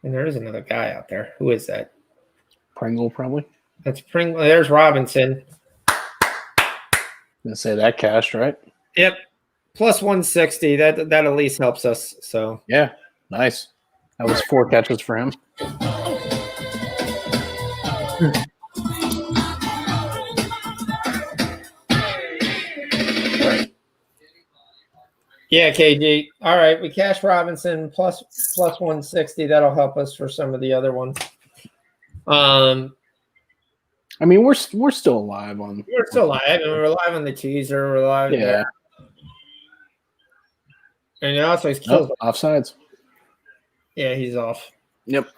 And there is another guy out there. Who is that? Pringle, probably. That's Pringle. There's Robinson. Gonna say that cashed, right? Yep. Plus 160. That at least helps us. So yeah, nice. That was 4 catches for him. yeah, KG. All right, we cash Robinson plus 160. That'll help us for some of the other ones. I mean, we're still alive on. We're still alive, and we're live on the teaser. We're live there. And also he's killed. Offsides. Yeah, he's off. Yep.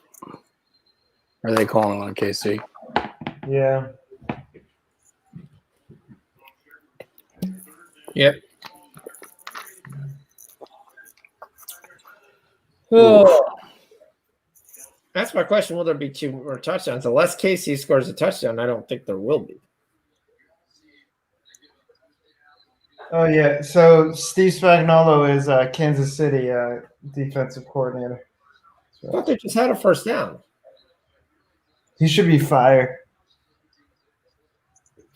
Are they calling on KC? Yeah. Yep. Oh. That's my question. Will there be 2 more touchdowns? Unless KC scores a touchdown, I don't think there will be. Oh, yeah. So Steve Spagnuolo is Kansas City defensive coordinator. I thought they just had a first down. He should be fired.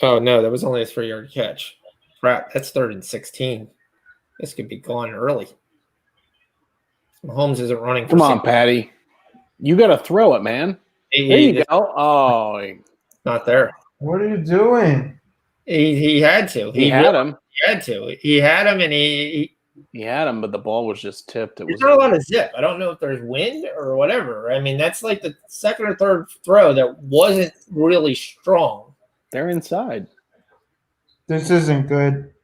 Oh, no, that was only a 3-yard catch. Crap, that's 3rd and 16. This could be gone early. Mahomes isn't running. Come on, Patty. You got to throw it, man. There you go. Oh. Not there. What are you doing? He had to. He had him. He had to. He had him, and he had him, but the ball was just tipped. There's not a lot of zip. I don't know if there's wind or whatever. I mean, that's like the second or third throw that wasn't really strong. They're inside. This isn't good.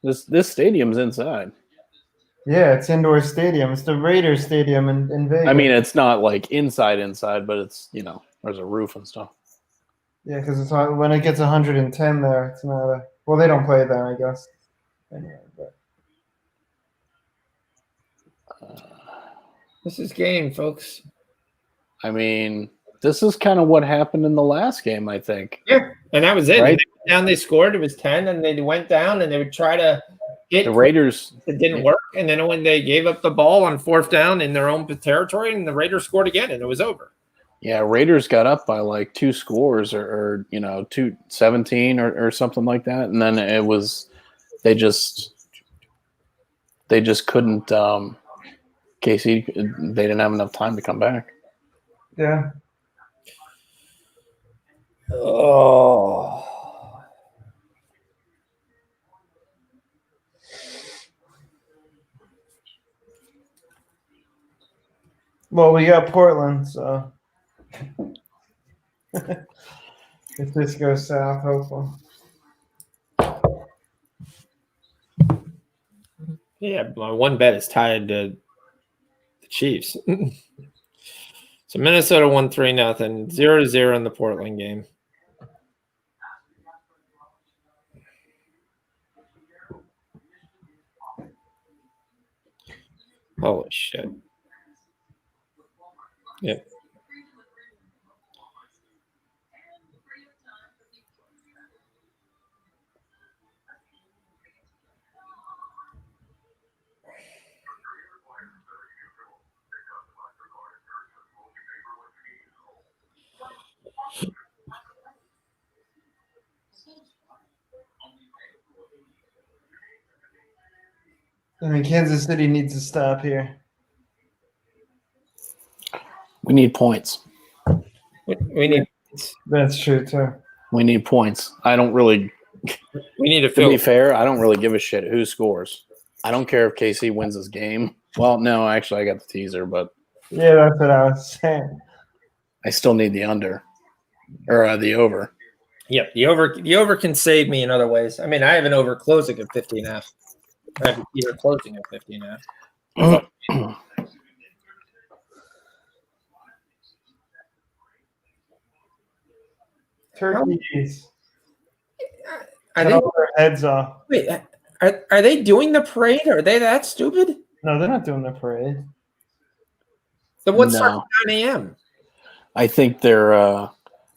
This stadium's inside. Yeah, it's indoor stadium. It's the Raiders stadium in Vegas. I mean, it's not like inside, but it's, there's a roof and stuff. Yeah, because it's not, when it gets 110 there, it's not a – well, they don't play there, I guess. Anyway, but. This is game, folks. I mean, this is kind of what happened in the last game, I think. Yeah, and that was it. Right? They went down, they scored. It was 10, and they went down, and they would try to get the Raiders. It didn't work, and then when they gave up the ball on 4th down in their own territory, and the Raiders scored again, and it was over. Yeah, Raiders got up by like 2 scores or 2-17 or something like that, and then it was they just couldn't. KC, they didn't have enough time to come back. Yeah. Oh. Well, we got Portland, so if this goes south, hopefully. Yeah, my one bet is tied to the Chiefs. So Minnesota won 3-0, 0-0 in the Portland game. Holy shit. Yep. I mean, Kansas City needs to stop here. We need points. We need That's true too. We need points. I don't really. we need to To feel be fair, I don't really give a shit who scores. I don't care if KC wins this game. Well, no, actually, I got the teaser, but Yeah, that's what I was saying. I still need the under or the over. Yep, the over can save me in other ways. I mean, I have an over closing at 15.5. I have either closing at 15.5. Turkeys. Are Cut they, all their heads off. wait, are they doing the parade? Are they that stupid? No, they're not doing the parade. So what No. starts at 9 a.m.? I think they're. I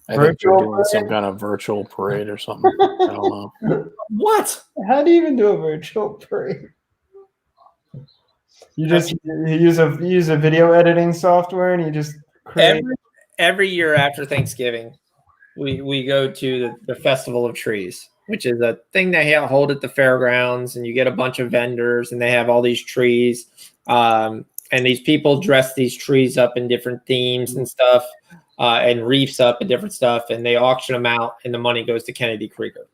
think they're Virtual doing some parade? kind of virtual parade or something. I don't know. What? How do you even do a virtual parade? You just use a video editing software and you just create. Every year after Thanksgiving, we go to the Festival of Trees, which is a thing they hold at the fairgrounds, and you get a bunch of vendors, and they have all these trees, and these people dress these trees up in different themes and stuff, and reefs up and different stuff, and they auction them out, and the money goes to Kennedy Krieger,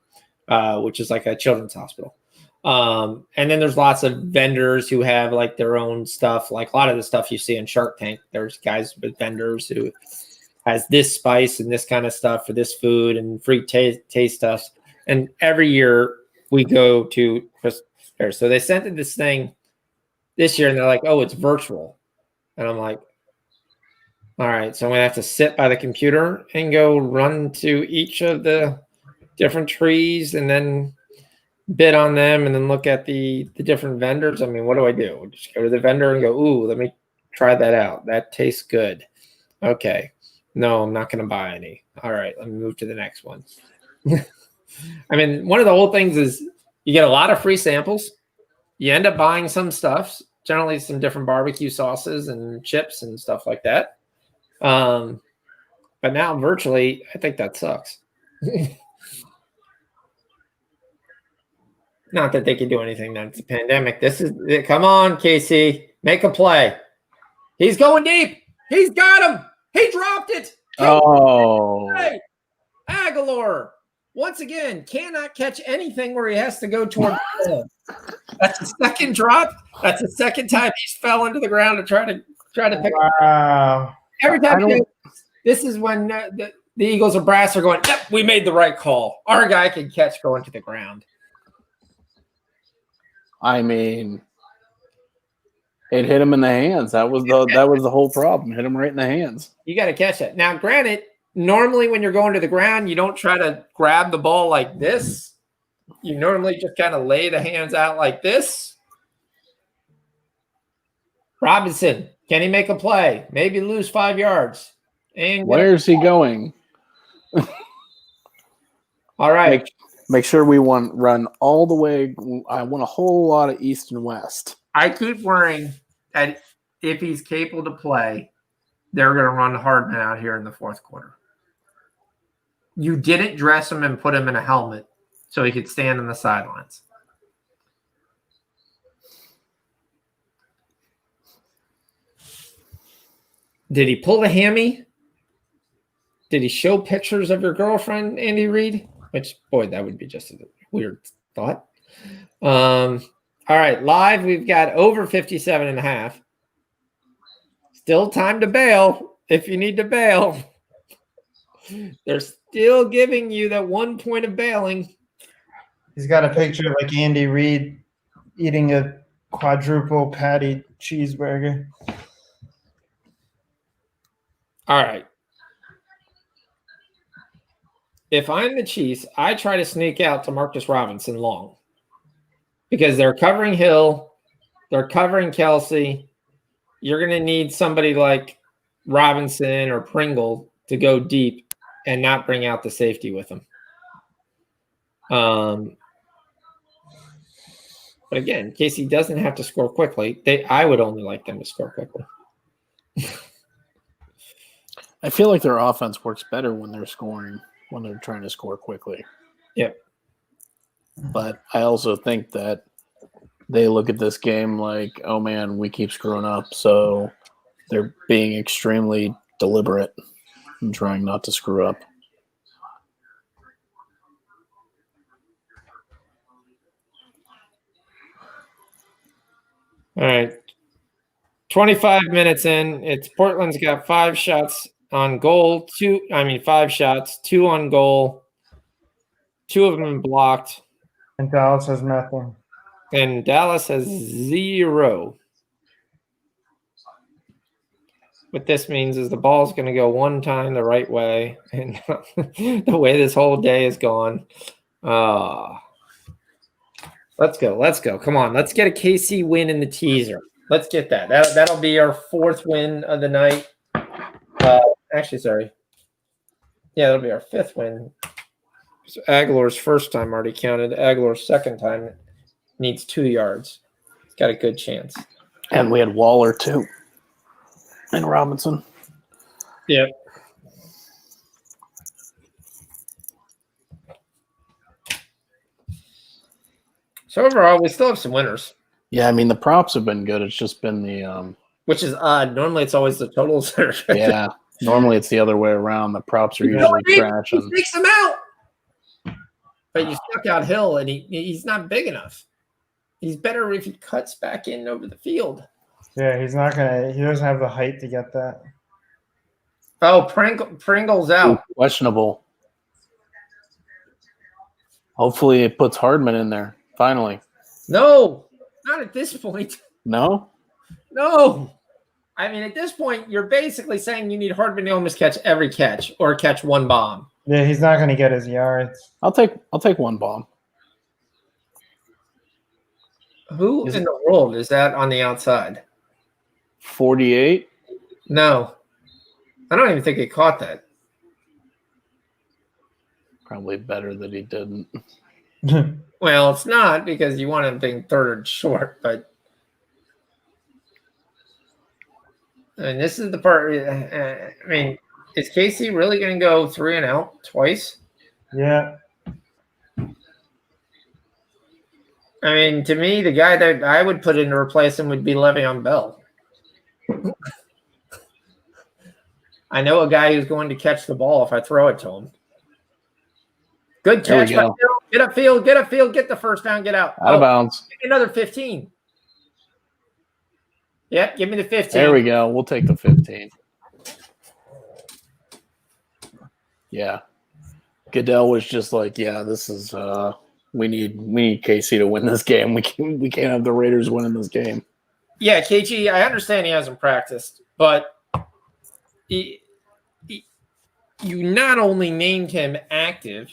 which is like a children's hospital. And then there's lots of vendors who have like their own stuff, like a lot of the stuff you see in Shark Tank. There's guys with vendors who has this spice and this kind of stuff for this food and free taste stuff. And every year we go to Christmas Fair. So they sent this thing this year and they're like, oh, it's virtual. And I'm like, all right, so I'm going to have to sit by the computer and go run to each of the different trees and then bid on them and then look at the different vendors. I mean, what do I do? Just go to the vendor and go, ooh, let me try that out. That tastes good. Okay. No, I'm not going to buy any. All right, let me move to the next one. I mean, one of the whole things is you get a lot of free samples. You end up buying some stuff, generally some different barbecue sauces and chips and stuff like that. But now virtually, I think that sucks. Not that they can do anything. That's a pandemic. Come on, Casey, make a play. He's going deep. He's got him. He dropped it. Hey, Aguilar, once again, cannot catch anything where he has to go toward the field. That's the second drop. That's the second time he's fell into the ground to try to pick. Wow. Every time this is when the Eagles or brass are going, yep, we made the right call. Our guy can catch going to the ground. I mean, it hit him in the hands. That was the whole problem. Hit him right in the hands. You got to catch it. Now, granted, normally when you're going to the ground, you don't try to grab the ball like this. You normally just kind of lay the hands out like this. Robinson, can he make a play? Maybe lose 5 yards. And where's he going? All right. Make sure we run all the way. I want a whole lot of east and west. I keep worrying that if he's capable to play, they're going to run Hardman out here in the fourth quarter. You didn't dress him and put him in a helmet so he could stand on the sidelines. Did he pull a hammy? Did he show pictures of your girlfriend, Andy Reid? Which, boy, that would be just a weird thought. All right, live, we've got over 57.5. Still time to bail if you need to bail. They're still giving you that 1 point of bailing. He's got a picture of like Andy Reid eating a quadruple patty cheeseburger. All right. If I'm the Chiefs, I try to sneak out to Marcus Robinson long because they're covering Hill, they're covering Kelsey. You're going to need somebody like Robinson or Pringle to go deep and not bring out the safety with them. But again, Casey doesn't have to score quickly. I would only like them to score quickly. I feel like their offense works better when they're scoring, when they're trying to score quickly. Yep. But I also think that they look at this game like, oh man, we keep screwing up. So they're being extremely deliberate and trying not to screw up. All right. 25 minutes in. It's Portland's got 5 shots on goal. 5 shots, 2 on goal. 2 of them blocked. And Dallas has nothing. And Dallas has 0. What this means is the ball's going to go one time the right way. And the way this whole day is gone. Let's go. Come on. Let's get a KC win in the teaser. Let's get that. That'll be our 4th win of the night. Actually, sorry. Yeah, that'll be our 5th win. So Aguilar's first time already counted. Aguilar's second time needs 2 yards. He's got a good chance. And we had Waller too. And Robinson. Yep. So overall, we still have some winners. Yeah, I mean the props have been good. It's just been the which is odd. Normally, it's always the totals that are yeah. Normally, it's the other way around. The props are usually trash. He takes them out. But you stuck out Hill, and he's not big enough. He's better if he cuts back in over the field. Yeah, he's not gonna. He doesn't have the height to get that. Oh, Pringle's out. Ooh, questionable. Hopefully, it puts Hardman in there. Finally. No, not at this point. No. No. I mean, at this point, you're basically saying you need Hardman to almost catch every catch or catch one bomb. Yeah, he's not going to get his yards. I'll take one bomb. Who in the world is that on the outside? 48. No, I don't even think he caught that. Probably better that he didn't. Well, it's not because you want him being third and short, but and this is the part. I mean, is Casey really going to go 3 and out twice? Yeah. I mean, to me, the guy that I would put in to replace him would be Le'Veon Bell. I know a guy who's going to catch the ball if I throw it to him. Good catch. Get upfield, get the first down, get out. Out of bounds. Give me another 15. Yep, give me the 15. There we go. We'll take the 15. Yeah. Goodell was just like, yeah, this is we need KC to win this game. We can't have the Raiders winning this game. Yeah, KG, I understand he hasn't practiced, but you not only named him active,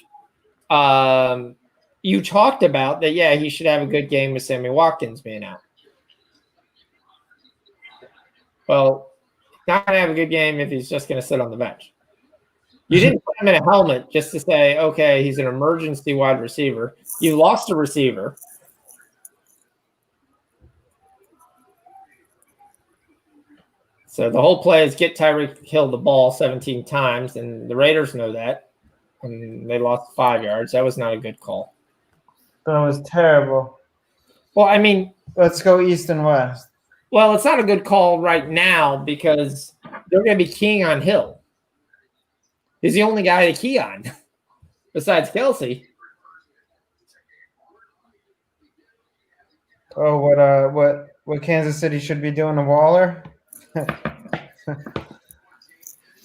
you talked about that, yeah, he should have a good game with Sammy Watkins being out. Well, not going to have a good game if he's just going to sit on the bench. You didn't put him in a helmet just to say, okay, he's an emergency wide receiver. You lost a receiver. So the whole play is get Tyreek Hill the ball 17 times, and the Raiders know that. And they lost 5 yards. That was not a good call. That was terrible. Well, I mean, let's go east and west. Well, it's not a good call right now because they're going to be keying on Hill. He's the only guy to key on besides Kelsey. Oh, what Kansas City should be doing to Waller?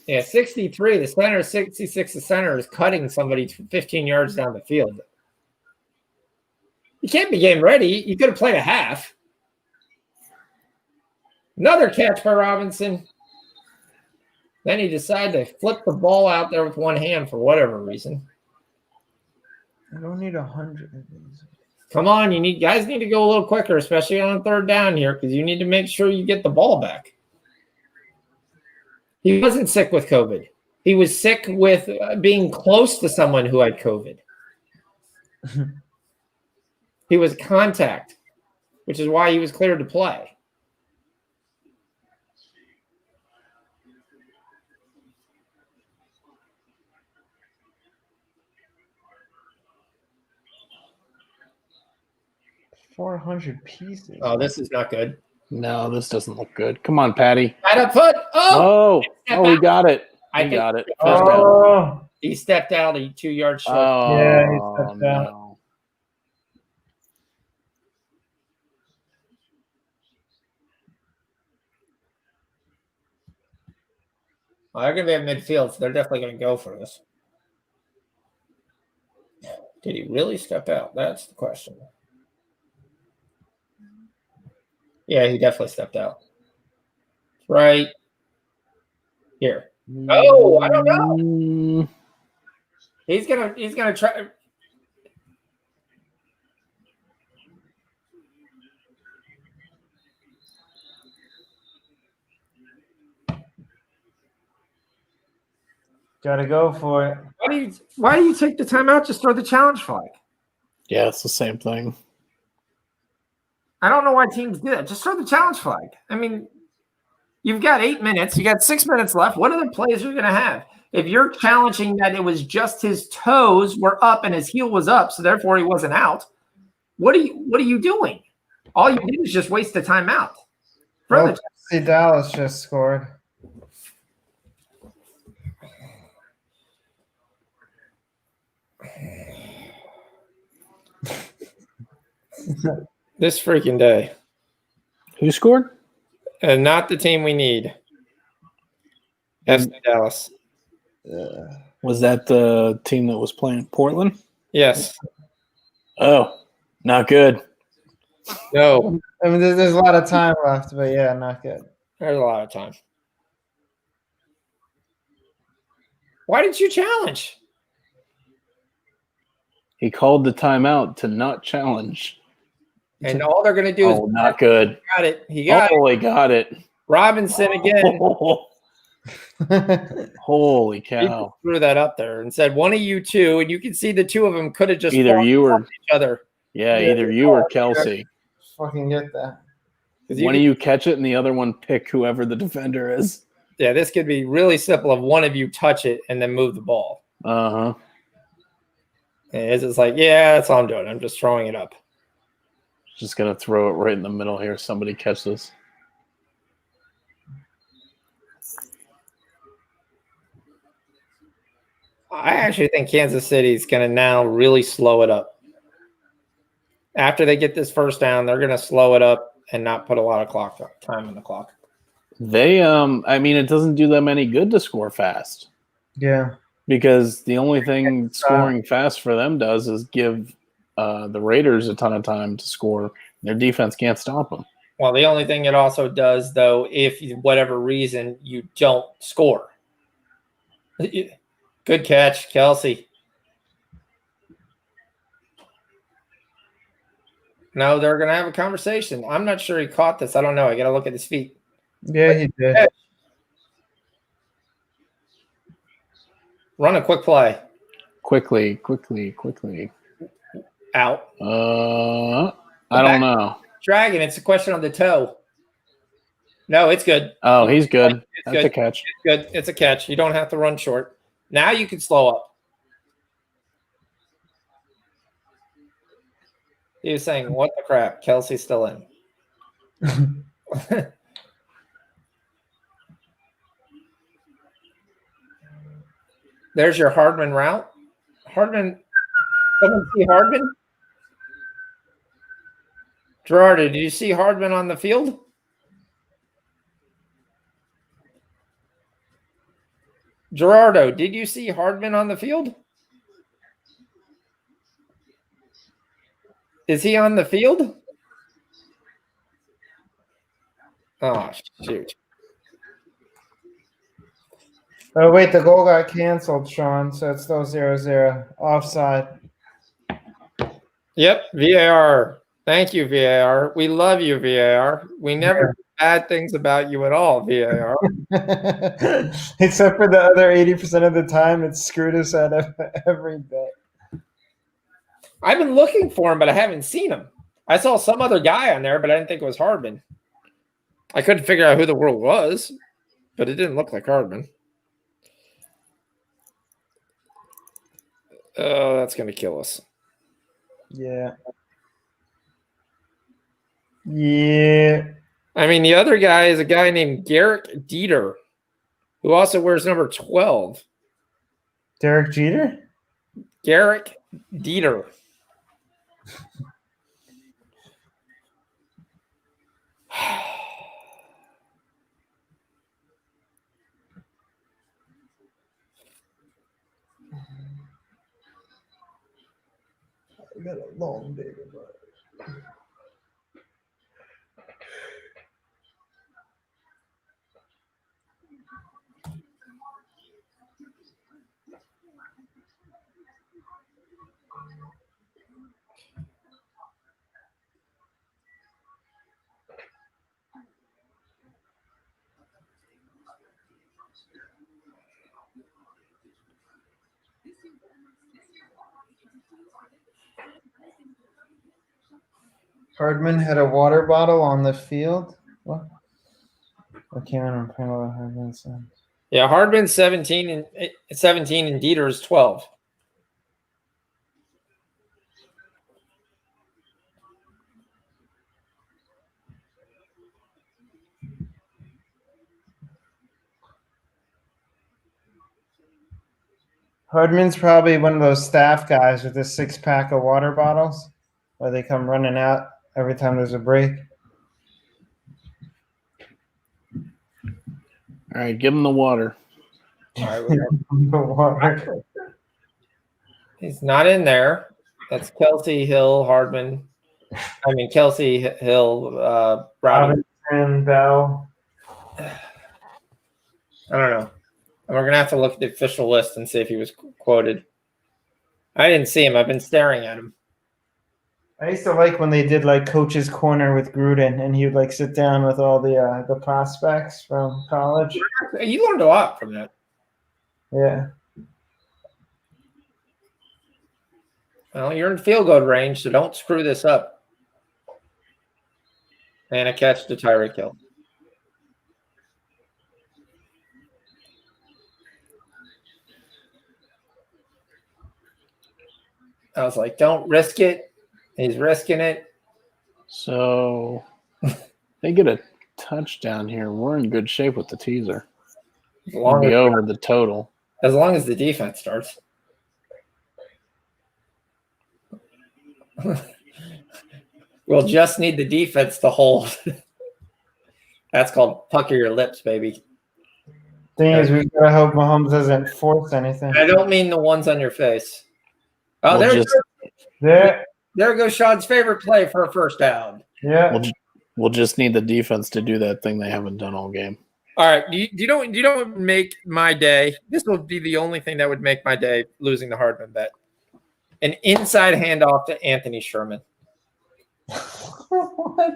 Yeah, 63. The center, 66. The center is cutting somebody 15 yards down the field. You can't be game ready. You could have played a half. Another catch by Robinson. Then he decided to flip the ball out there with one hand for whatever reason. I don't need 100 of these. Come on, guys need to go a little quicker, especially on third down here, because you need to make sure you get the ball back. He wasn't sick with COVID. He was sick with being close to someone who had COVID. He was contact, which is why he was cleared to play. $400 pieces. Oh, this is not good. No, this doesn't look good. Come on, Patty. Right up foot. Oh, he got it. I He think- got it. First down. Oh, he stepped out 2 yards short. Oh, Yeah, he stepped out. no. Well, they're going to be at midfield, so they're definitely going to go for this. Did he really step out? That's the question. Yeah, he definitely stepped out. Right here. Oh, I don't know. Mm, He's gonna try. gotta go for it. Why do you take the timeout? Just throw the challenge flag. yeah, it's the same thing. I don't know why teams do that. Just throw the challenge flag. I mean, you've got 8 minutes. You got 6 minutes left. What other plays are you going to have? If you're challenging that it was just his toes were up and his heel was up, so therefore he wasn't out, what are you doing? All you did is just waste the timeout. Well, see, Dallas just scored. This freaking day. Who scored? And not the team we need. FC Dallas. Was that the team that was playing Portland? Yes. Oh, not good. No. I mean, there's a lot of time left, but yeah, not good. There's a lot of time. Why did you challenge? He called the timeout to not challenge. And all they're going to do is not good. got it. He got it. He got it. Robinson again. Holy He cow. threw that up there and said, one of you two, and you can see the two of them could have just Either fought you or each other. yeah, either you or Kelsey. Fucking get that. One of you catch it and the other one pick whoever the defender is. Yeah, this could be really simple if one of you touch it and then move the ball. Uh-huh. And it's just like, yeah, that's all I'm doing. I'm just throwing it up. Just gonna throw it right in the middle here. Somebody catch this. I actually think Kansas City is going to now really slow it up. After they get this first down, they're going to slow it up and not put a lot of time on the clock. They, I mean, it doesn't do them any good to score fast. Yeah. Because the only thing scoring fast for them does is give the Raiders a ton of time to score. Their defense can't stop them. Well, the only thing it also does, though, if whatever reason you don't score. Good catch, Kelsey. No, they're going to have a conversation. I'm not sure he caught this. I don't know. I got to look at his feet. Yeah, he did. Run a quick play. Quickly. Out. I don't know. Dragon, it's a question on the toe. No, it's good. Oh, he's good. It's That's good. a catch. It's good. It's a catch. You don't have to run short. Now you can slow up. He was saying, what the crap? Kelsey's still in. There's your Hardman route. Hardman. Someone see Hardman? Gerardo, did you see Hardman on the field? Gerardo, did you see Hardman on the field? Is he on the field? Oh, shoot. Oh, wait, the goal got canceled, Sean, so it's still 0-0. Offside. Yep, VAR. Thank you, VAR. We love you, VAR. We never do bad things about you at all, VAR. Except for the other 80% of the time, it's screwed us out of every bit. I've been looking for him, but I haven't seen him. I saw some other guy on there, but I didn't think it was Hardman. I couldn't figure out who the world was, but it didn't look like Hardman. Oh, that's going to kill us. Yeah. Yeah. I mean, the other guy is a guy named Garrick Dieter, who also wears number 12. Derek Jeter? Garrick Dieter. I got a long day tomorrow. Hardman had a water bottle on the field. What? I can't remember what Hardman said. Yeah, Hardman's 17 and Dieter is 12. Hardman's probably one of those staff guys with a 6-pack of water bottles where they come running out every time there's a break. All right, give him the water. All right, The water. he's not in there. That's Kelsey Hill, Hardman. I mean, Kelsey Hill, Browning. Robinson, Bell. I don't know. We're going to have to look at the official list and see if he was quoted. I didn't see him. I've been staring at him. I used to like when they did like Coach's Corner with Gruden, and he would like sit down with all the prospects from college. You learned a lot from that. Yeah. Well, you're in field goal range, so don't screw this up. And a catch to Tyreek Hill. I was like, don't risk it. He's risking it. So they get a touchdown here. We're in good shape with the teaser. We'll be over the total. As long as the defense starts. We'll just need the defense to hold. That's called pucker your lips, baby. Thing is, we gotta hope Mahomes doesn't force anything. I don't mean the ones on your face. Oh, There goes Sean's favorite play for a first down. Yeah. We'll just need the defense to do that thing they haven't done all game. All right. You don't make my day. This will be the only thing that would make my day losing the Hardman bet. An inside handoff to Anthony Sherman. What?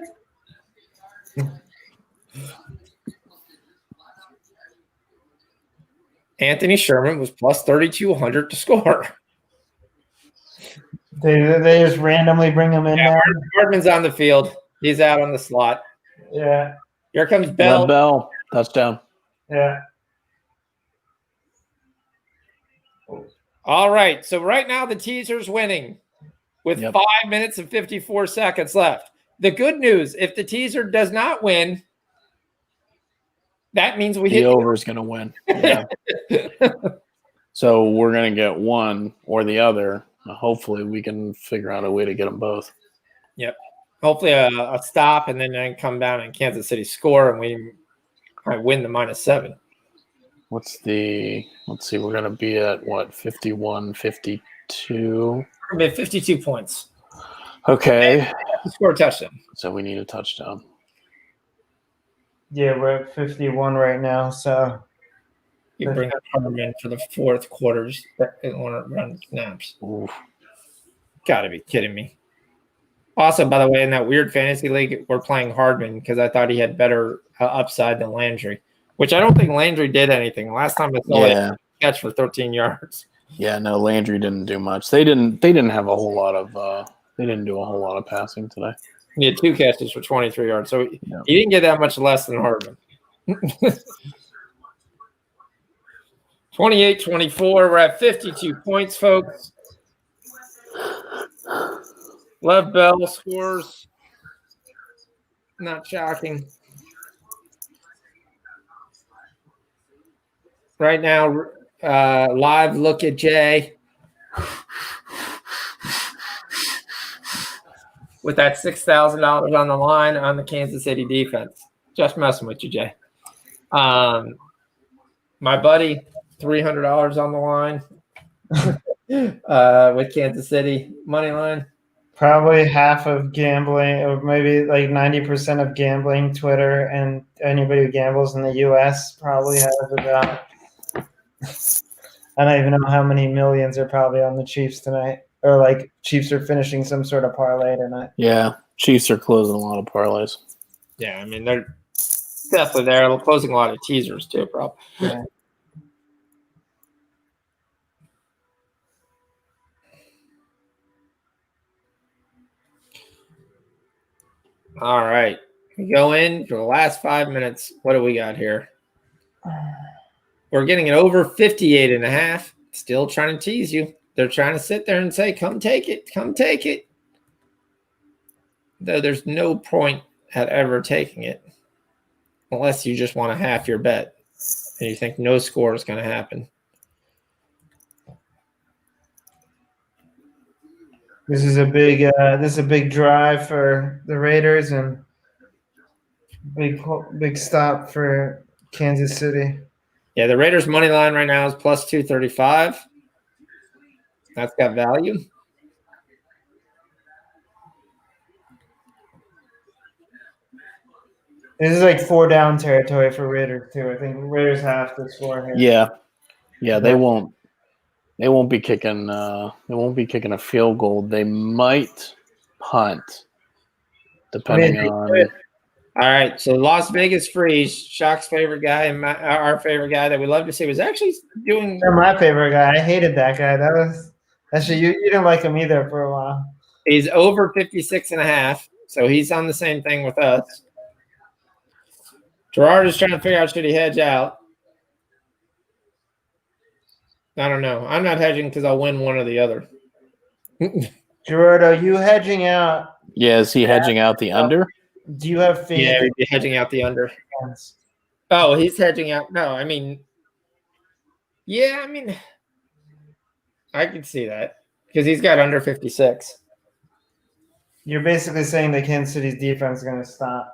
Anthony Sherman was plus 3,200 to score. They just randomly bring him in there. Hardman's on the field. He's out on the slot. Yeah. Here comes Bell. Bell, touchdown. Yeah. All right. So right now the teaser's winning with 5 minutes and 54 seconds left. The good news, if the teaser does not win, that means we hit the over is going to win. Yeah. So we're going to get one or the other. Hopefully we can figure out a way to get them both. Yep. Hopefully a stop and then come down and Kansas City score and we might win the -7. Let's see, we're going to be at what, 51, 52? We're going to be at 52 points. Okay. Score a touchdown. So we need a touchdown. Yeah, we're at 51 right now. So You bring Hardman for the fourth quarters run snaps. Oof. Got to be kidding me. Also, by the way, in that weird fantasy league, we're playing Hardman because I thought he had better upside than Landry, which I don't think Landry did anything. Last time I saw it, catch for 13 yards. Yeah, no, Landry didn't do much. They didn't have a whole lot of they didn't do a whole lot of passing today. He had 2 catches for 23 yards, so he didn't get that much less than Hardman. 28-24, we're at 52 points, folks. Lev Bell scores. Not shocking. Right now, live look at Jay with that $6,000 on the line on the Kansas City defense. Just messing with you, Jay. My buddy, $300 on the line with Kansas City money line. probably half of gambling, or maybe like 90% of gambling Twitter, and anybody who gambles in the U.S. probably has about. I don't even know how many millions are probably on the Chiefs tonight, or like Chiefs are finishing some sort of parlay tonight. Yeah, Chiefs are closing a lot of parlays. Yeah, I mean, they're definitely there. They're closing a lot of teasers too, probably. Yeah. All right. We go in for the last 5 minutes. What do we got here? We're getting it over 58.5. Still trying to tease you. They're trying to sit there and say, come take it. Come take it. Though there's no point at ever taking it unless you just want to half your bet and you think no score is going to happen. This is a big drive for the Raiders and big stop for Kansas City. Yeah, the Raiders money line right now is plus 235. That's got value. This is like 4 down territory for Raiders too. I think Raiders have to score here. Yeah, they won't be kicking a field goal. They might punt, depending on. All right, so Las Vegas Freeze, Shock's favorite guy and our favorite guy that we love to see, was actually doing. They're my favorite guy. I hated that guy. Actually you didn't like him either for a while. He's over 56.5, so he's on the same thing with us. Gerard is trying to figure out, should he hedge out? I don't know. I'm not hedging because I'll win one or the other. Gerard, are you hedging out? Yeah, is he hedging out the under? Do you have faith? Yeah, he'd be hedging out the under. Oh, he's hedging out. No, I mean, I can see that because he's got under 56. You're basically saying that Kansas City's defense is going to stop.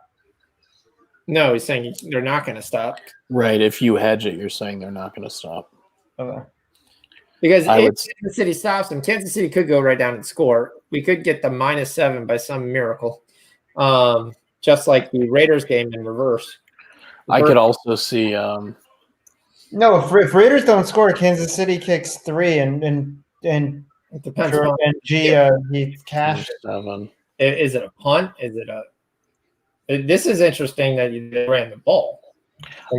No, he's saying they're not going to stop. Right. If you hedge it, you're saying they're not going to stop. Okay. Because if Kansas City stops them, Kansas City could go right down and score. We could get the -7 by some miracle, just like the Raiders game in reverse. I could also see. No, if Raiders don't score, Kansas City kicks 3, and it depends on he cashed. 7. Is it a punt? Is it a? This is interesting that you ran the ball.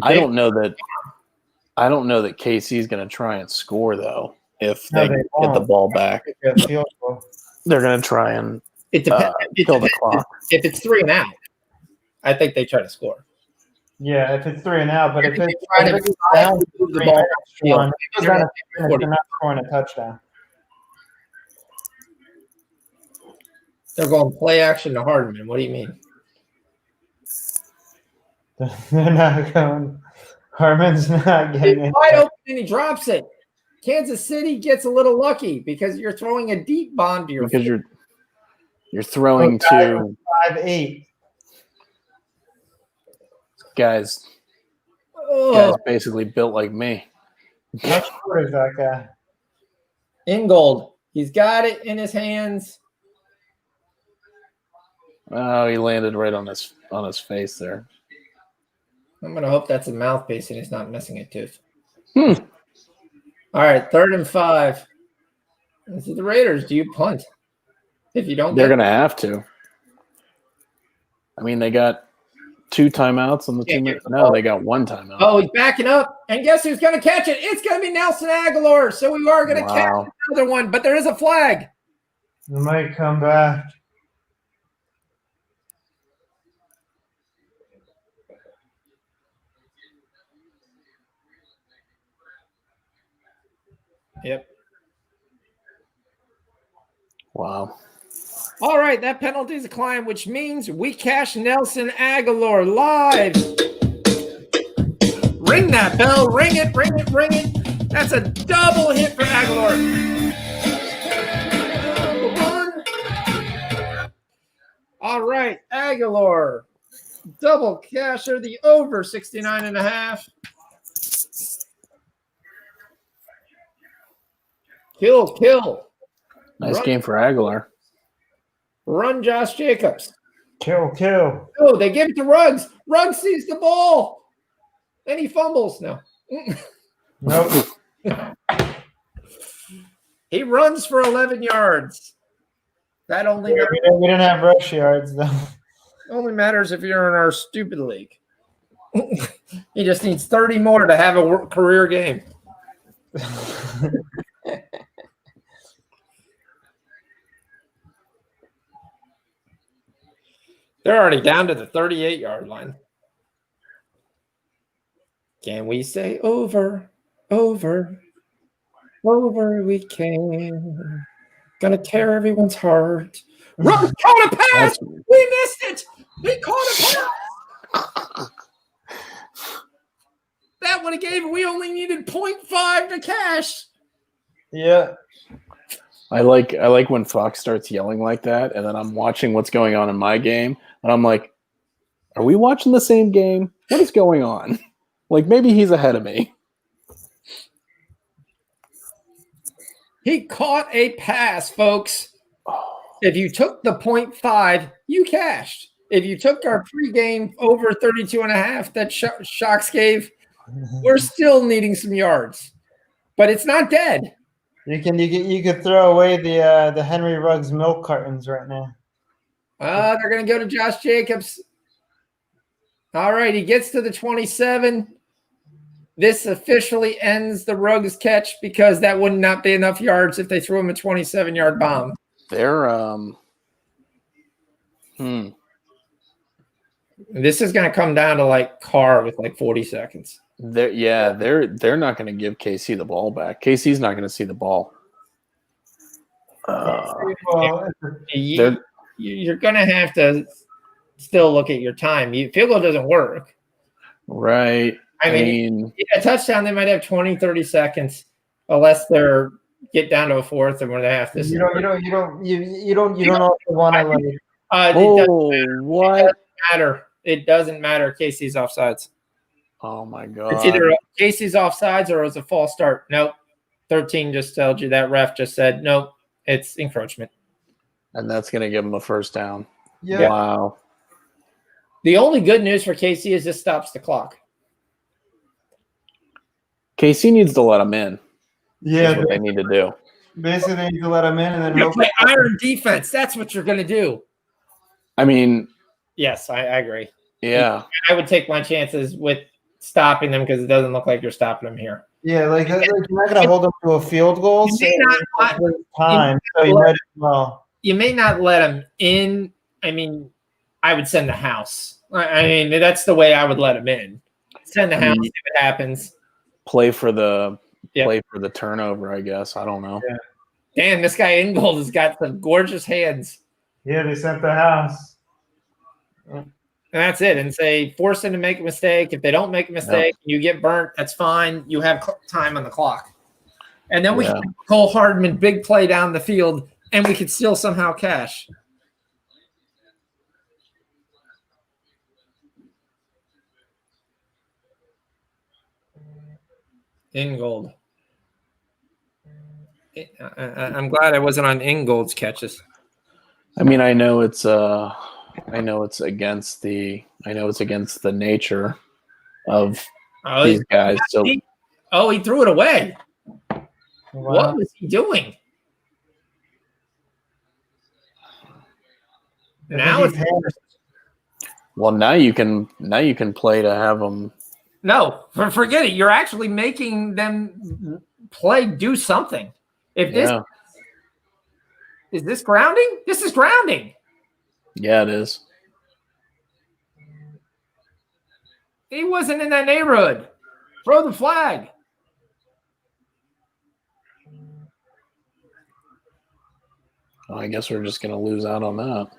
I don't know that KC is going to try and score though. If they get the ball back, they're going to try and kill the clock. If it's 3 and out, I think they try to score. Yeah, if it's 3 and out, but if it's down, move the ball, they're not scoring a touchdown. They're going play action to Hardman. What do you mean? They're not going. Harmon's not getting it. Wide open and he drops it. Kansas City gets a little lucky because you're throwing a deep bomb to your because you're throwing to 5'8". Guys basically built like me. How short is that guy? Ingold. He's got it in his hands. Oh, he landed right on his face there. I'm going to hope that's a mouthpiece and he's not missing a tooth. Hmm. All right, 3rd and 5. This is the Raiders. Do you punt? If you don't, They're going to have to. I mean, they got 2 timeouts on the 2 minutes. No, they got 1 timeout. Oh, he's backing up. And guess who's going to catch it? It's going to be Nelson Aguilar. So we are going to catch another one, but there is a flag. We might come back. Yep. Wow. All right, that penalty is a climb, which means we cash Nelson Aguilar live. Ring that bell. Ring it, ring it, ring it. That's a double hit for Aguilar. All right, Aguilar. Double casher, the over 69.5. Kill. Nice game for Aguilar. Run, Josh Jacobs. Kill. Oh, they give it to Ruggs. Ruggs sees the ball. And he fumbles. No. Nope. He runs for 11 yards. That only Yeah, we didn't have rush yards, though. only matters if you're in our stupid league. He just needs 30 more to have a career game. They're already down to the 38-yard line. Can we say over we can. Gonna tear everyone's heart. Ruggs caught a pass. We missed it. We caught a pass. That would have gave. We only needed 0.5 to cash. Yeah. I like when Fox starts yelling like that, and then I'm watching what's going on in my game, and I'm like, are we watching the same game? What is going on? Like, maybe he's ahead of me. He caught a pass, folks. If you took the 0.5, you cashed. If you took our pregame over 32.5 that Shocks gave, we're still needing some yards. But it's not dead. You could throw away the Henry Ruggs milk cartons right now. They're going to go to Josh Jacobs. All right, he gets to the 27. This officially ends the Ruggs catch because that would not be enough yards if they threw him a 27-yard bomb. They're This is going to come down to like Carr with like 40 seconds. They're not going to give KC the ball back. KC's not going to see the ball. You're going to have to still look at your time. Field goal doesn't work. Right. I mean, a touchdown, they might have 20, 30 seconds, unless they're get down to a fourth and where they have to. You don't also want to like. What? It doesn't matter. It doesn't matter. Casey's offsides. Oh my god! It's either Casey's offsides or it was a false start. Nope. 13 just told you that ref just said nope. It's encroachment. And that's going to give him a first down. Yeah. Wow. The only good news for Casey is this stops the clock. KC needs to let him in. Yeah, That's what they need to do. Basically, they need to let him in and then You're play iron defense. That's what you're going to do. I mean, yes, I agree. Yeah. I would take my chances with stopping them because it doesn't look like you're stopping them here. Yeah, like you're not going to hold them to a field goal. You may not let them in. I mean, I would send the house. I mean, that's the way I would let them in. Send the house, see what happens. Play for the turnover, I guess. I don't know. Yeah. Damn, this guy Ingold has got some gorgeous hands. Yeah, they sent the house. And that's it. And say, force them to make a mistake. If they don't make a mistake, you get burnt, that's fine. You have time on the clock. And then we can Cole Hardman, big play down the field, and we could still somehow cash. Ingold. I'm glad I wasn't on Ingold's catches. I mean, I know it's against the nature of Oh, these guys. So he threw it away. Wow. What was he doing? I Now think it's he panicked. well, now you can play to have them. no, forget it. You're actually making them do something. If this Yeah, is this grounding? This is grounding. yeah, it is. He wasn't in that neighborhood. Throw the flag. Well, I guess we're just gonna lose out on that.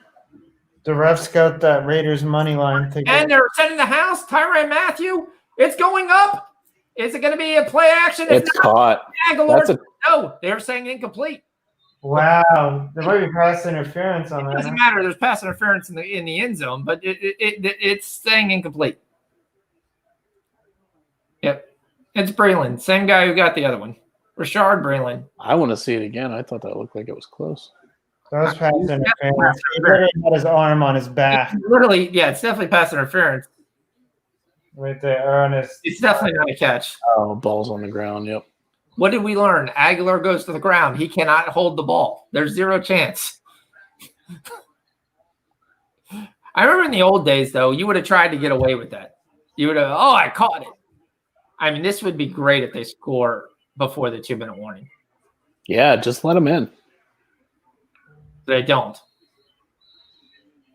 The refs got that Raiders money line ticket. And they're setting the house. Tyrann Mathieu. It's going up. Is it going to be a play action? It's caught. Aguilar. That's No, they're saying incomplete. Wow, there might be pass interference on It that. doesn't matter. There's pass interference in the end zone, but it's saying incomplete. Yep. It's Breland. Same guy who got the other one. Rashard Breland. I want to see it again. I thought that looked like it was close. That was pass interference. He literally had his arm on his back Literally, yeah, it's definitely pass interference. right there. Or on his, It's definitely not a catch. Oh, ball's on the ground. Yep. What did we learn? Aguilar goes to the ground. He cannot hold the ball. There's zero chance. I remember in the old days, though, you would have tried to get away with that. You would have, I caught it. I mean, this would be great if they score before the 2-minute warning. Yeah, just let them in. They don't.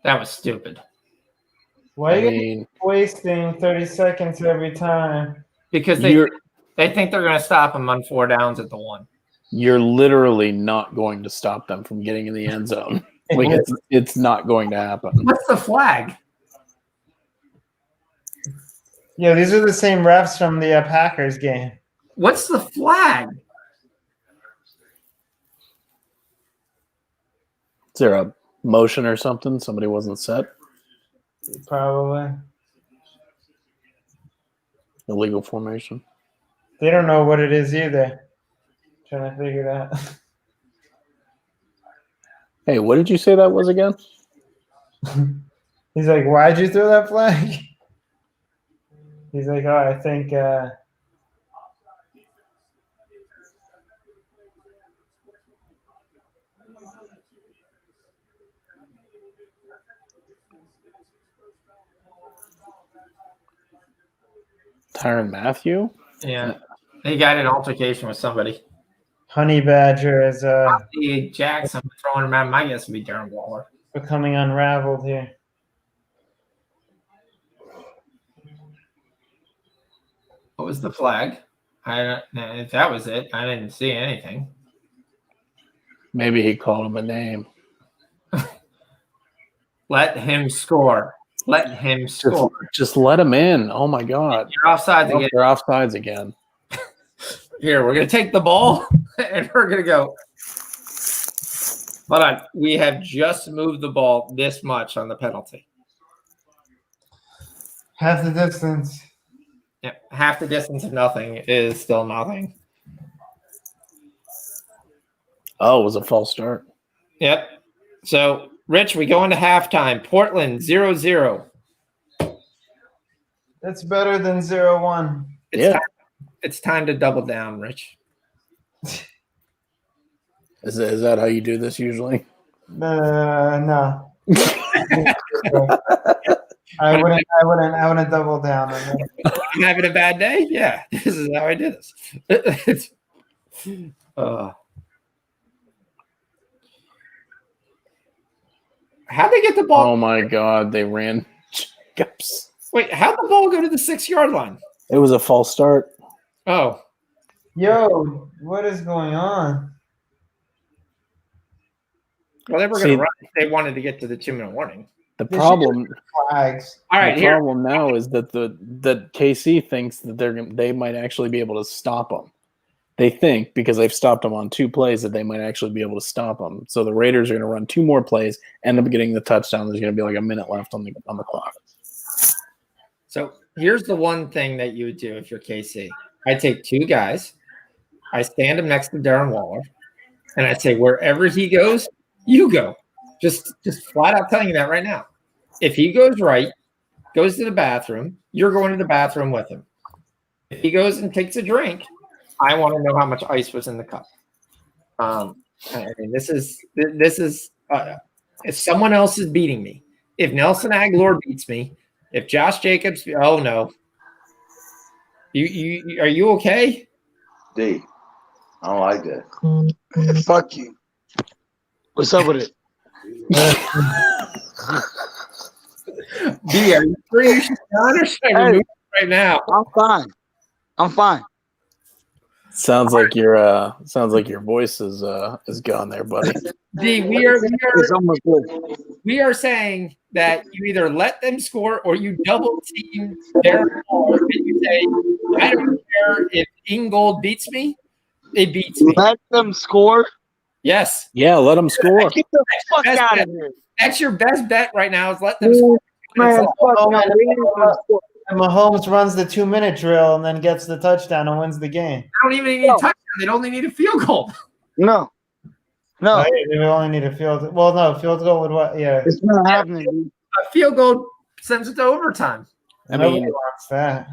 That was stupid. why are I you mean, wasting 30 seconds every time? Because they think they're going to stop him on 4 downs at the 1. you're literally not going to stop them from getting in the end zone. Like it's not going to happen. What's the flag? Yeah, these are the same refs from the Packers game. What's the flag? Is there a motion or something? Somebody wasn't set. Probably. Illegal formation. They don't know what it is either. Trying to figure it out. Hey, what did you say that was again? He's like, why'd you throw that flag? He's like, I think Tyrann Mathieu? Yeah. He got in an altercation with somebody. Honey Badger is Jackson throwing him out. My guess would be Darren Waller. becoming unraveled here. What was the flag? I don't know if that was it. I didn't see anything. Maybe he called him a name. Let him score. Let him score. Just let him in. Oh my God. You're offsides again. They're offsides again. Here, we're going to take the ball and we're going to go. Hold on. We have just moved the ball this much on the penalty. Half the distance. Yep. Half the distance of nothing is still nothing. Oh, it was a false start. Yep. So, Rich, we go into halftime. Portland 0-0. That's better than 0-1. It's time to double down, Rich. Is that how you do this usually? No. I wouldn't double down on that. I'm having a bad day? Yeah. This is how I do this. How'd they get the ball? Oh my God, they ran. Wait, how'd the ball go to the 6-yard line? It was a false start. Oh. Yo, what is going on? Well, they were going to run if they wanted to get to the 2-minute warning. The problem, Flags. All right, the problem now is that that KC thinks that they might actually be able to stop them. They think because they've stopped them on 2 plays that they might actually be able to stop them. So the Raiders are going to run 2 more plays, end up getting the touchdown. There's going to be like a minute left on the clock. So here's the one thing that you would do if you're KC. I take 2 guys, I stand them next to Darren Waller, and I say wherever he goes, you go. Just flat out telling you that right now. If he goes right, goes to the bathroom, you're going to the bathroom with him. If he goes and takes a drink, I want to know how much ice was in the cup. I mean, this is if someone else is beating me. If Nelson Aguilar beats me, if Josh Jacobs, oh no. You are you okay? D. I don't like that. Fuck you. What's up with it? D, are you sure you should be on or should I remove it right now? I'm fine. Sounds like your voice is gone there, buddy. D, we are saying that you either let them score or you double team Darren Waller and you say, I don't care if Ingold beats me, it beats me. Let them score. Yes. Yeah, let them score. Get the fuck Best out bet. of here. That's your best bet right now is let them score. Man, fuck Oh, no. And Mahomes runs the 2-minute drill and then gets the touchdown and wins the game. They don't even need a touchdown. They only need a field goal. No. Oh, they only need a field. Well, no, field goal would what? Yeah, It's not happening, dude. A field goal sends it to overtime. I nobody mean, wants that.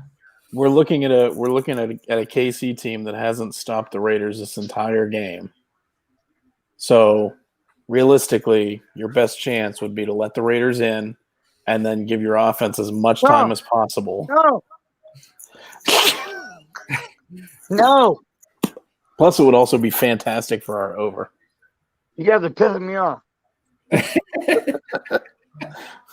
we're looking at a KC team that hasn't stopped the Raiders this entire game. So realistically, your best chance would be to let the Raiders in and then give your offense as much time as possible. No. No. Plus, it would also be fantastic for our over. You guys are pissing me off.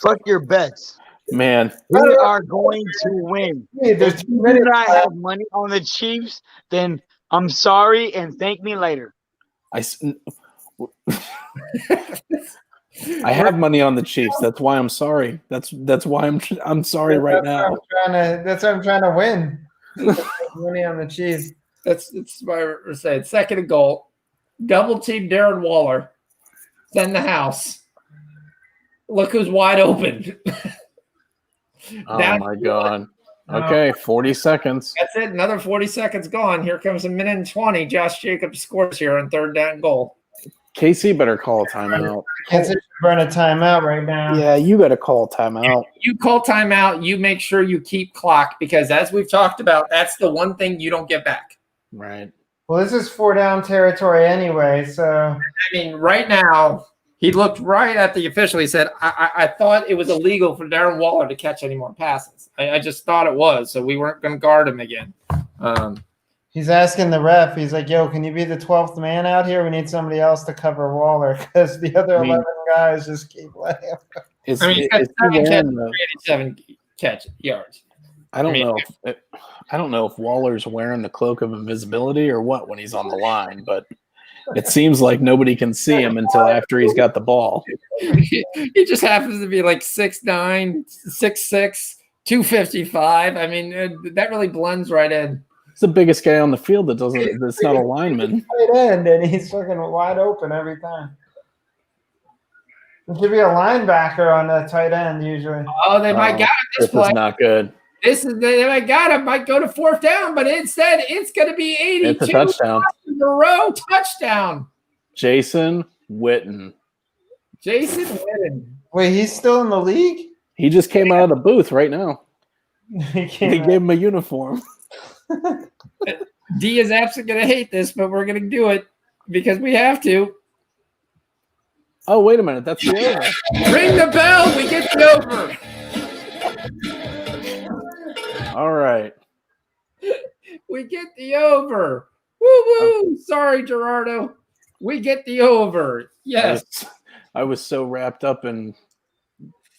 Fuck your bets. Man, We are going to win. Hey, there's If 2 you do minutes not left. have money on the Chiefs, then I'm sorry and thank me later. I have money on the Chiefs. That's why I'm sorry. That's why I'm sorry right now. That's what I'm trying to win. Money on the Chiefs. That's why we're saying second and goal. Double team Darren Waller. Send the house. Look who's wide open. Oh my God. Okay, 40 seconds. That's it. Another 40 seconds gone. Here comes a minute and 20. Josh Jacobs scores here on third down goal. KC better call a timeout. Kansas City burn a timeout right now. Yeah, you got to call a timeout. You call timeout. You make sure you keep clock because as we've talked about, that's the one thing you don't get back. Right. Well, this is 4-down territory anyway, so I mean, right now, he looked right at the official. He said, I thought it was illegal for Darren Waller to catch any more passes. I just thought it was, so we weren't going to guard him again. he's asking the ref. He's like, "Yo, can you be the 12th man out here? We need somebody else to cover Waller because the other 11 guys just keep letting him." Is, I mean, he's got is he 7 catches wearing for the- 87 catch yards. I don't know if Waller's wearing the cloak of invisibility or what when he's on the line, but it seems like nobody can see him until after he's got the ball. He just happens to be like 6'9", 6'6", 255. I mean, that really blends right in. He's the biggest guy on the field that's not a lineman. Tight end, and he's fucking wide open every time. There should be a linebacker on a tight end usually. Oh, they might got him this This is play. not good. They might got him. Might go to fourth down, but instead it's going to be 82 It's a touchdown. in a row touchdown. Jason Witten. Jason Witten. Wait, he's still in the league? He just came out of the booth right now. He They came gave him a uniform. D is absolutely going to hate this, but we're going to do it because we have to. Oh, wait a minute. That's the over. Ring the bell. We get the over. All right. We get the over. Woo woo. Sorry, Gerardo. We get the over. Yes. I was so wrapped up in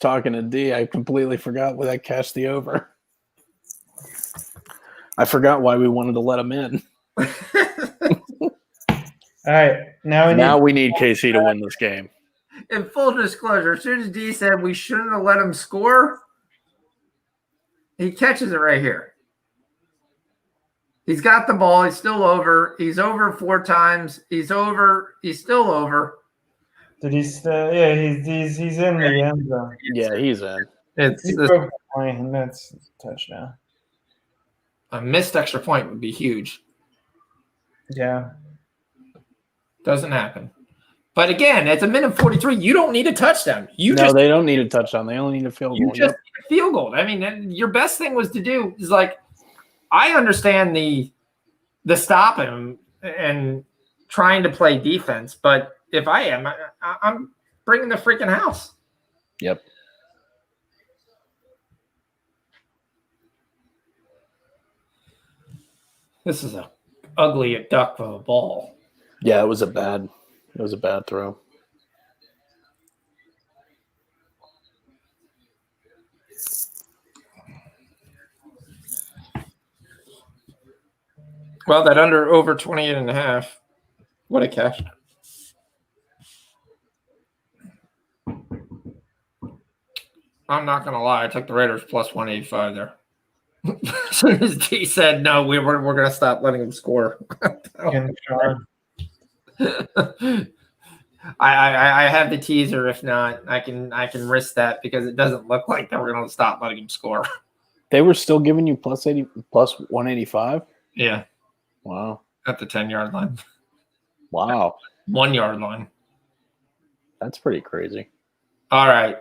talking to D, I completely forgot why I cashed the over. I forgot why we wanted to let him in. All right, now we need KC to win this game. In full disclosure, as soon as D said we shouldn't have let him score, he catches it right here. He's got the ball. He's still over. He's over 4 times. He's over. He's still over. Did he still? Yeah, he's in the end zone. Yeah, he's in. He broke the point, and that's a touchdown. A missed extra point would be huge. Yeah. Doesn't happen. But again, it's a minute 43. You don't need a touchdown. They don't need a touchdown. They only need a field You goal. just need a field goal. I mean, your best thing was to do is like, I understand the stop him and trying to play defense, but if I am, I'm bringing the freaking house. Yep. This is a ugly duck of a ball. Yeah, it was a bad throw. Well, that under over 28.5. What a cash. I'm not gonna lie, I took the Raiders plus 185 there. As soon as T said no, we're gonna stop letting them score. I have the teaser. If not, I can risk that because it doesn't look like that we're gonna stop letting them score. They were still giving you plus 185. Yeah. Wow. At the 10-yard line. Wow. 1 yard line. That's pretty crazy. All right.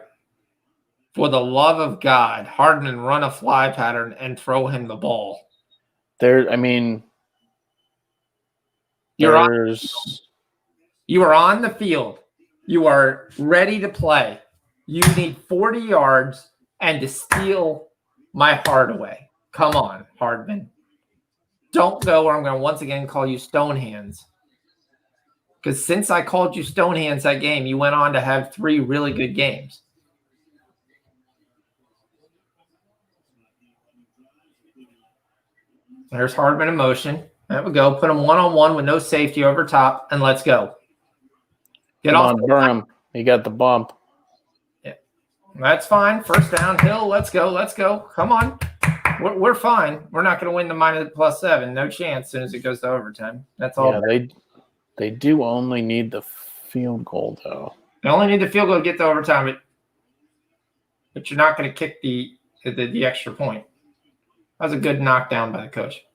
For the love of God, Hardman run a fly pattern and throw him the ball. You are on the field. You are ready to play. You need 40 yards and to steal my heart away. Come on, Hardman. Don't go or I'm going to once again call you Stonehands. Because since I called you Stonehands that game, you went on to have 3 really good games. There's Hardman in motion. There we go. Put him one-on-one with no safety over top, and let's go. Get off. Durham. He got the bump. Yeah. That's fine. First down, Hill. Let's go. Let's go. Come on. We're fine. We're not going to win the -+7. No chance as soon as it goes to overtime. That's all. Yeah, they do only need the field goal, though. They only need the field goal to get to overtime, but you're not going to kick the extra point. That was a good knockdown by the coach.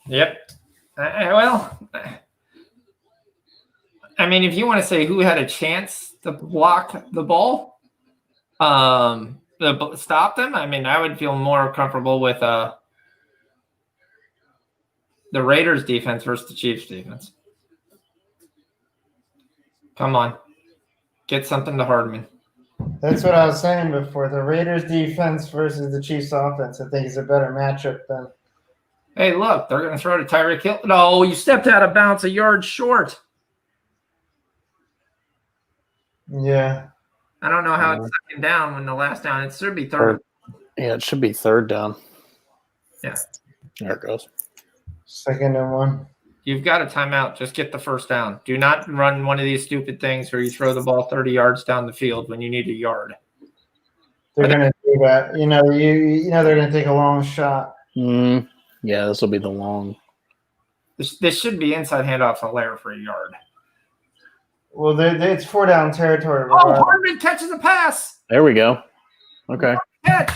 Yep. Well, I mean, if you want to say who had a chance to block the ball, stop them, I mean, I would feel more comfortable with the Raiders defense versus the Chiefs defense. Come on. Get something to Hardman. That's what I was saying before. The Raiders defense versus the Chiefs offense, I think, is a better matchup than. Hey, look, they're going to throw to Tyreek Hill. No, you stepped out of bounds a yard short. Yeah. I don't know how it's second down when the last down. It should be third. Yeah, it should be third down. Yeah. There it goes. 2nd and 1. You've got a timeout. Just get the first down. Do not run one of these stupid things where you throw the ball 30 yards down the field when you need a yard. They're going to do that. You know they're going to take a long shot. Yeah, this will be the long. This should be inside handoff to Lair for a yard. Well, it's 4-down territory. Oh, Hardman catches a pass. There we go. Okay. Catch.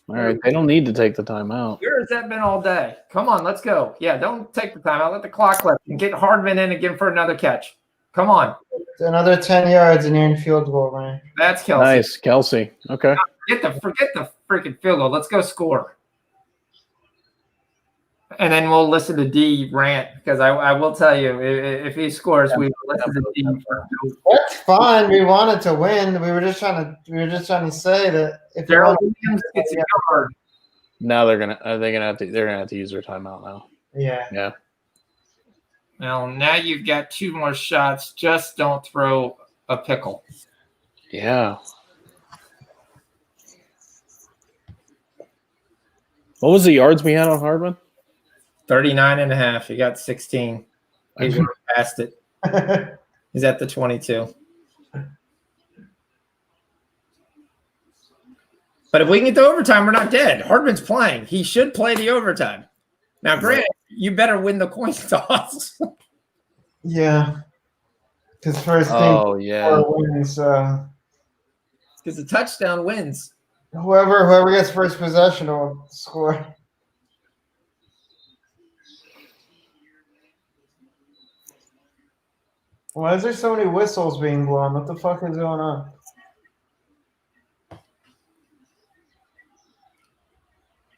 All right. They don't need to take the timeout. Where has that been all day? Come on, let's go. Yeah, don't take the timeout. Let the clock left and get Hardman in again for another catch. Come on. Another 10 yards and you're in field goal range. That's Kelsey. Nice, Kelsey. Okay. Forget the freaking field goal. Let's go score. And then we'll listen to D rant because I will tell you if he scores, we will listen to D. That's fine. We wanted to win. We were just trying to say that if Darrell Williams gets a yard. Now they're gonna have to use their timeout now. Yeah. Yeah. Well, now you've got 2 more shots. Just don't throw a pickle. Yeah. What was the yards we had on Hardman? 39.5. He got 16. He's past it. He's at the 22. But if we can get to overtime, we're not dead. Hardman's playing. He should play the overtime. Now, granted, you better win the coin toss. Yeah. Because first thing 4 wins. Because the touchdown wins. Whoever gets first possession will score. Why is there so many whistles being blown? What the fuck is going on?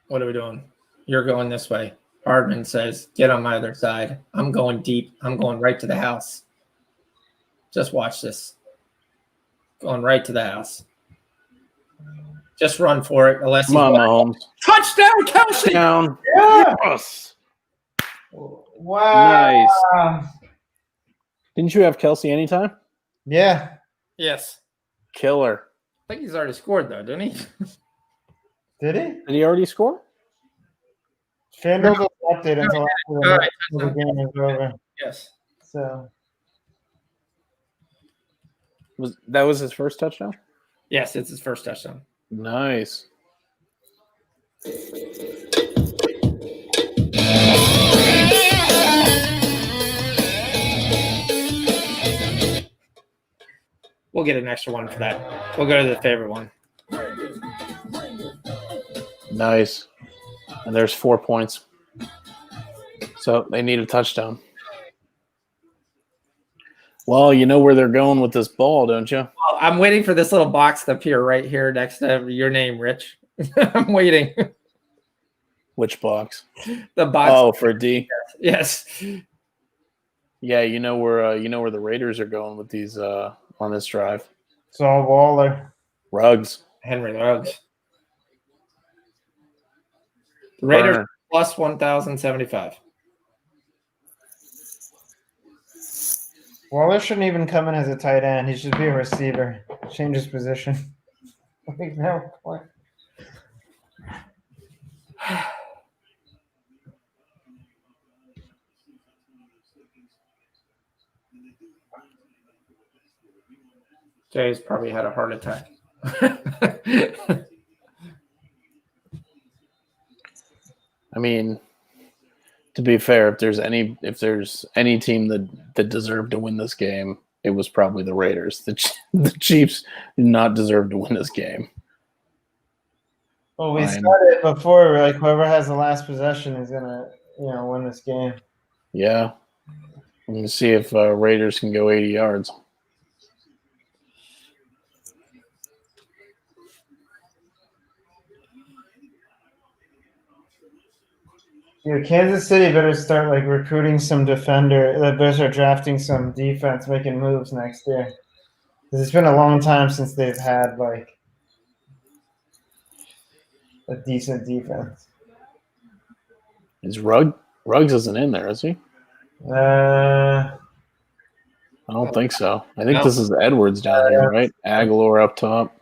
What are we doing? You're going this way. Hardman says, get on my other side. I'm going deep. I'm going right to the house. Just watch this. Going right to the house. Just run for it. Unless Come on, Mahomes. Touchdown, Kelsey! Down. Yeah. Yes. Wow. Nice. Didn't you have Kelsey anytime? Yeah. Yes. Killer. I think he's already scored, though, didn't he? Did he? Did he already score? FanDuel doesn't update until after All right. the game is over. Yes. So That was his first touchdown? Yes, it's his first touchdown. Nice. We'll get an extra one for that. We'll go to the favorite one. Nice. And there's 4 points. So they need a touchdown. Well, you know where they're going with this ball, don't you? Well, I'm waiting for this little box to appear right here next to your name, Rich. I'm waiting. Which box? The box. Oh, for D. Yes. Yeah, you know where the Raiders are going with these on this drive. it's all Waller. Ruggs. Henry Ruggs. The Raiders Burner. plus 1,075. Waller shouldn't even come in as a tight end. He should be a receiver. Change his position. Like no point. Jay's probably had a heart attack. I mean, to be fair, if there's any team that deserved to win this game, it was probably the Raiders. The Chiefs do not deserve to win this game. Well, we Fine. started before. Like whoever has the last possession is gonna, win this game. Yeah. I'm going to see if Raiders can go 80 yards. Dude, Kansas City better start like recruiting some defender. They better start drafting some defense, making moves next year. Because it's been a long time since they've had like a decent defense. Is Ruggs isn't in there, is he? Uh, I don't think so. I think No. this is Edwards down here, right? Aguilar up top.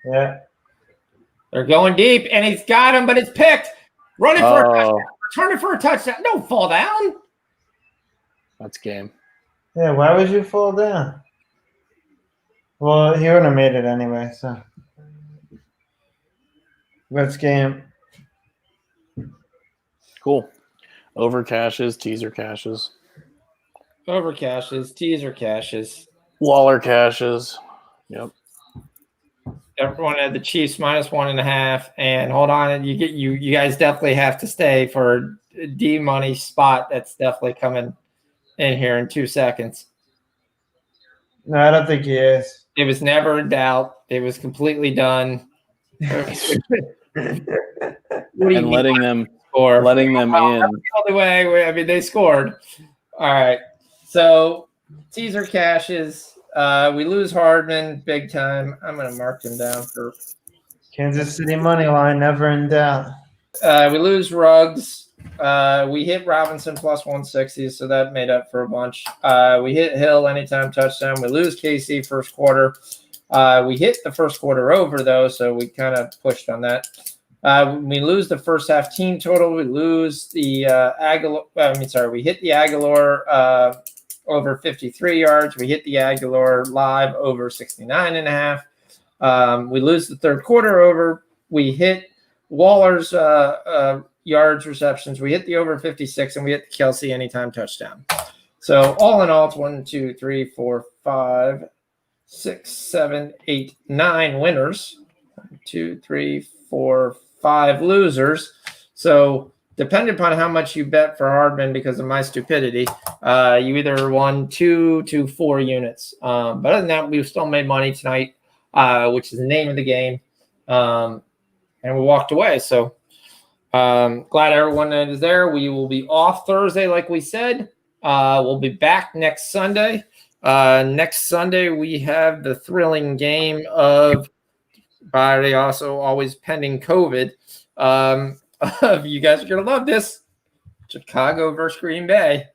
yeah. They're going deep, and he's got him, but it's picked. Running for a touchdown. Oh, Returning for a touchdown. Don't fall down. that's game. Yeah, why would you fall down? Well, he wouldn't have made it anyway, so. Let's game. Cool. Over cashes, teaser cashes. Over cashes, teaser cashes. Waller cashes. Yep. Everyone had the Chiefs minus 1.5. And hold on, you guys definitely have to stay for D money spot. That's definitely coming in here in 2 seconds. No, I don't think he is. It was never in doubt. It was completely done. And letting them score? in. The only way. I mean, they scored. All right. So teaser cashes. We lose Hardman big time. I'm going to mark him down for. Kansas City money line, never in doubt. We lose Ruggs. We hit Robinson plus 160, so that made up for a bunch. We hit Hill anytime touchdown. We lose KC first quarter. We hit the first quarter over, though, so we kind of pushed on that. We lose the first half team total. We lose the Aguilar. We hit the Aguilar over 53 yards. We hit the Aguilar live over 69.5. We lose the third quarter over. We hit Waller's yards receptions. We hit the over 56, and we hit the Kelsey anytime touchdown. So all in all, it's 1, 2, 3, 4, 5, 6, 7, 8, 9 winners. 2, 3, 4, 5 losers. So depending upon how much you bet for Hardman because of my stupidity, you either won 2 to 4 units. But other than that, we still made money tonight, which is the name of the game. And we walked away. So glad everyone that is there. We will be off Thursday, like we said. We'll be back next Sunday. Next Sunday, we have the thrilling game of, by also always pending COVID. You guys are going to love this. Chicago versus Green Bay.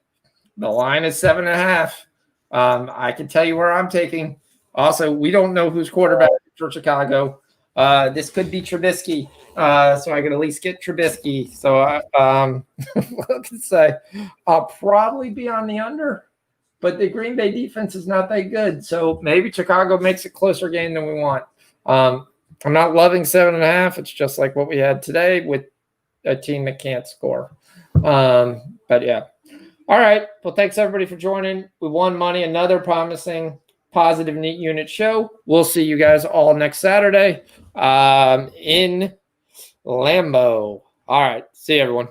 The line is 7.5. I can tell you where I'm taking. Also, we don't know who's quarterback for Chicago. This could be Trubisky. So I can at least get Trubisky. So what can I say? I'll probably be on the under, but the Green Bay defense is not that good. So maybe Chicago makes a closer game than we want. I'm not loving 7.5. It's just like what we had today with a team that can't score. But yeah. All right. Well, thanks everybody for joining. We won money. Another promising positive neat unit show. We'll see you guys all next Saturday in Lambeau. All right. See you, everyone.